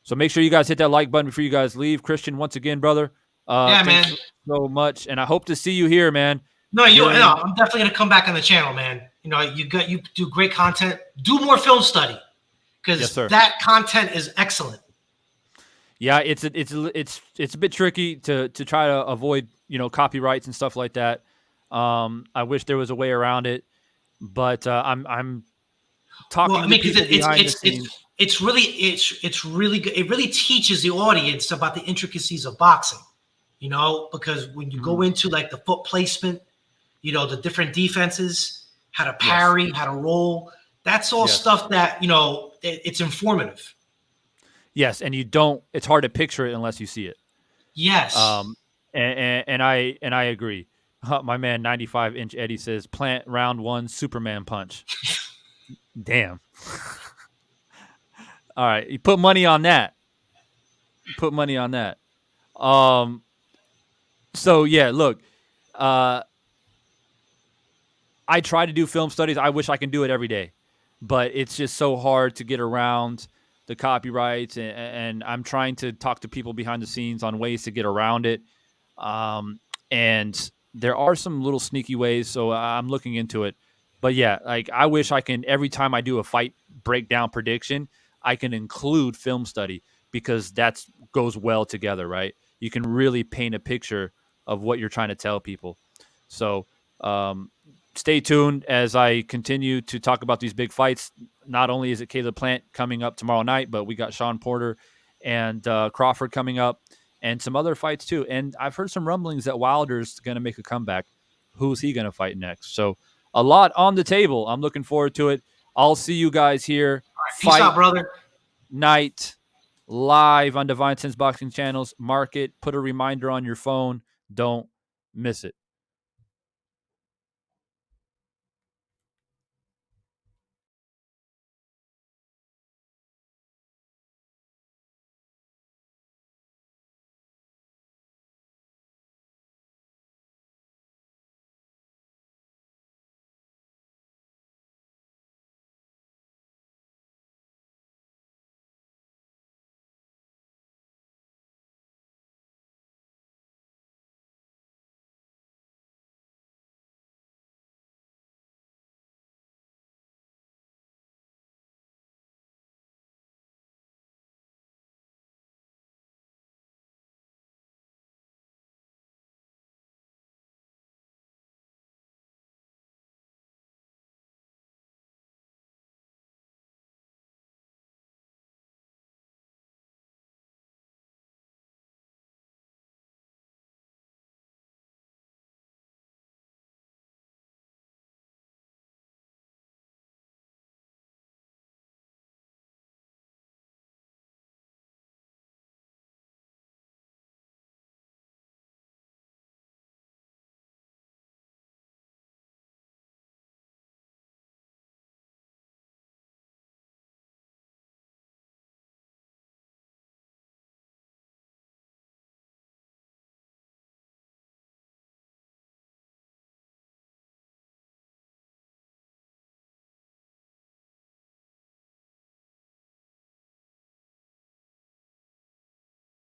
So make sure you guys hit that like button before you guys leave. Christian, once again, brother, Yeah, man. thanks so much, and I hope to see you here, man. No, I'm definitely gonna come back on the channel, man. You do great content. Do more film study, because Yes, sir. that content is excellent. Yeah, it's a bit tricky to try to avoid copyrights and stuff like that. I wish there was a way around it, but I'm talking Well, I mean, to because people behind the scenes. it's really good. It really teaches the audience about the intricacies of boxing. Because when you go into like the foot placement, the different defenses, how to parry, how to roll, that's all stuff that it's informative. Yes, and it's hard to picture it unless you see it. Yes. And I agree. My man 95-inch Eddie says, plant round one Superman punch. Damn. All right, you put money on that. So yeah, look, I try to do film studies. I wish I can do it every day, but it's just so hard to get around the copyrights, and I'm trying to talk to people behind the scenes on ways to get around it. And there are some little sneaky ways, so I'm looking into it. But yeah, like I wish I can, every time I do a fight breakdown prediction, I can include film study, because that goes well together, right? You can really paint a picture of what you're trying to tell people. So stay tuned as I continue to talk about these big fights. Not only is it Caleb Plant coming up tomorrow night, but we got Sean Porter and Crawford coming up, and some other fights too. And I've heard some rumblings that Wilder's going to make a comeback. Who's he going to fight next? So a lot on the table. I'm looking forward to it. I'll see you guys here. Peace out, brother. Night live on Divine Sense Boxing channels. Mark it. Put a reminder on your phone. Don't miss it.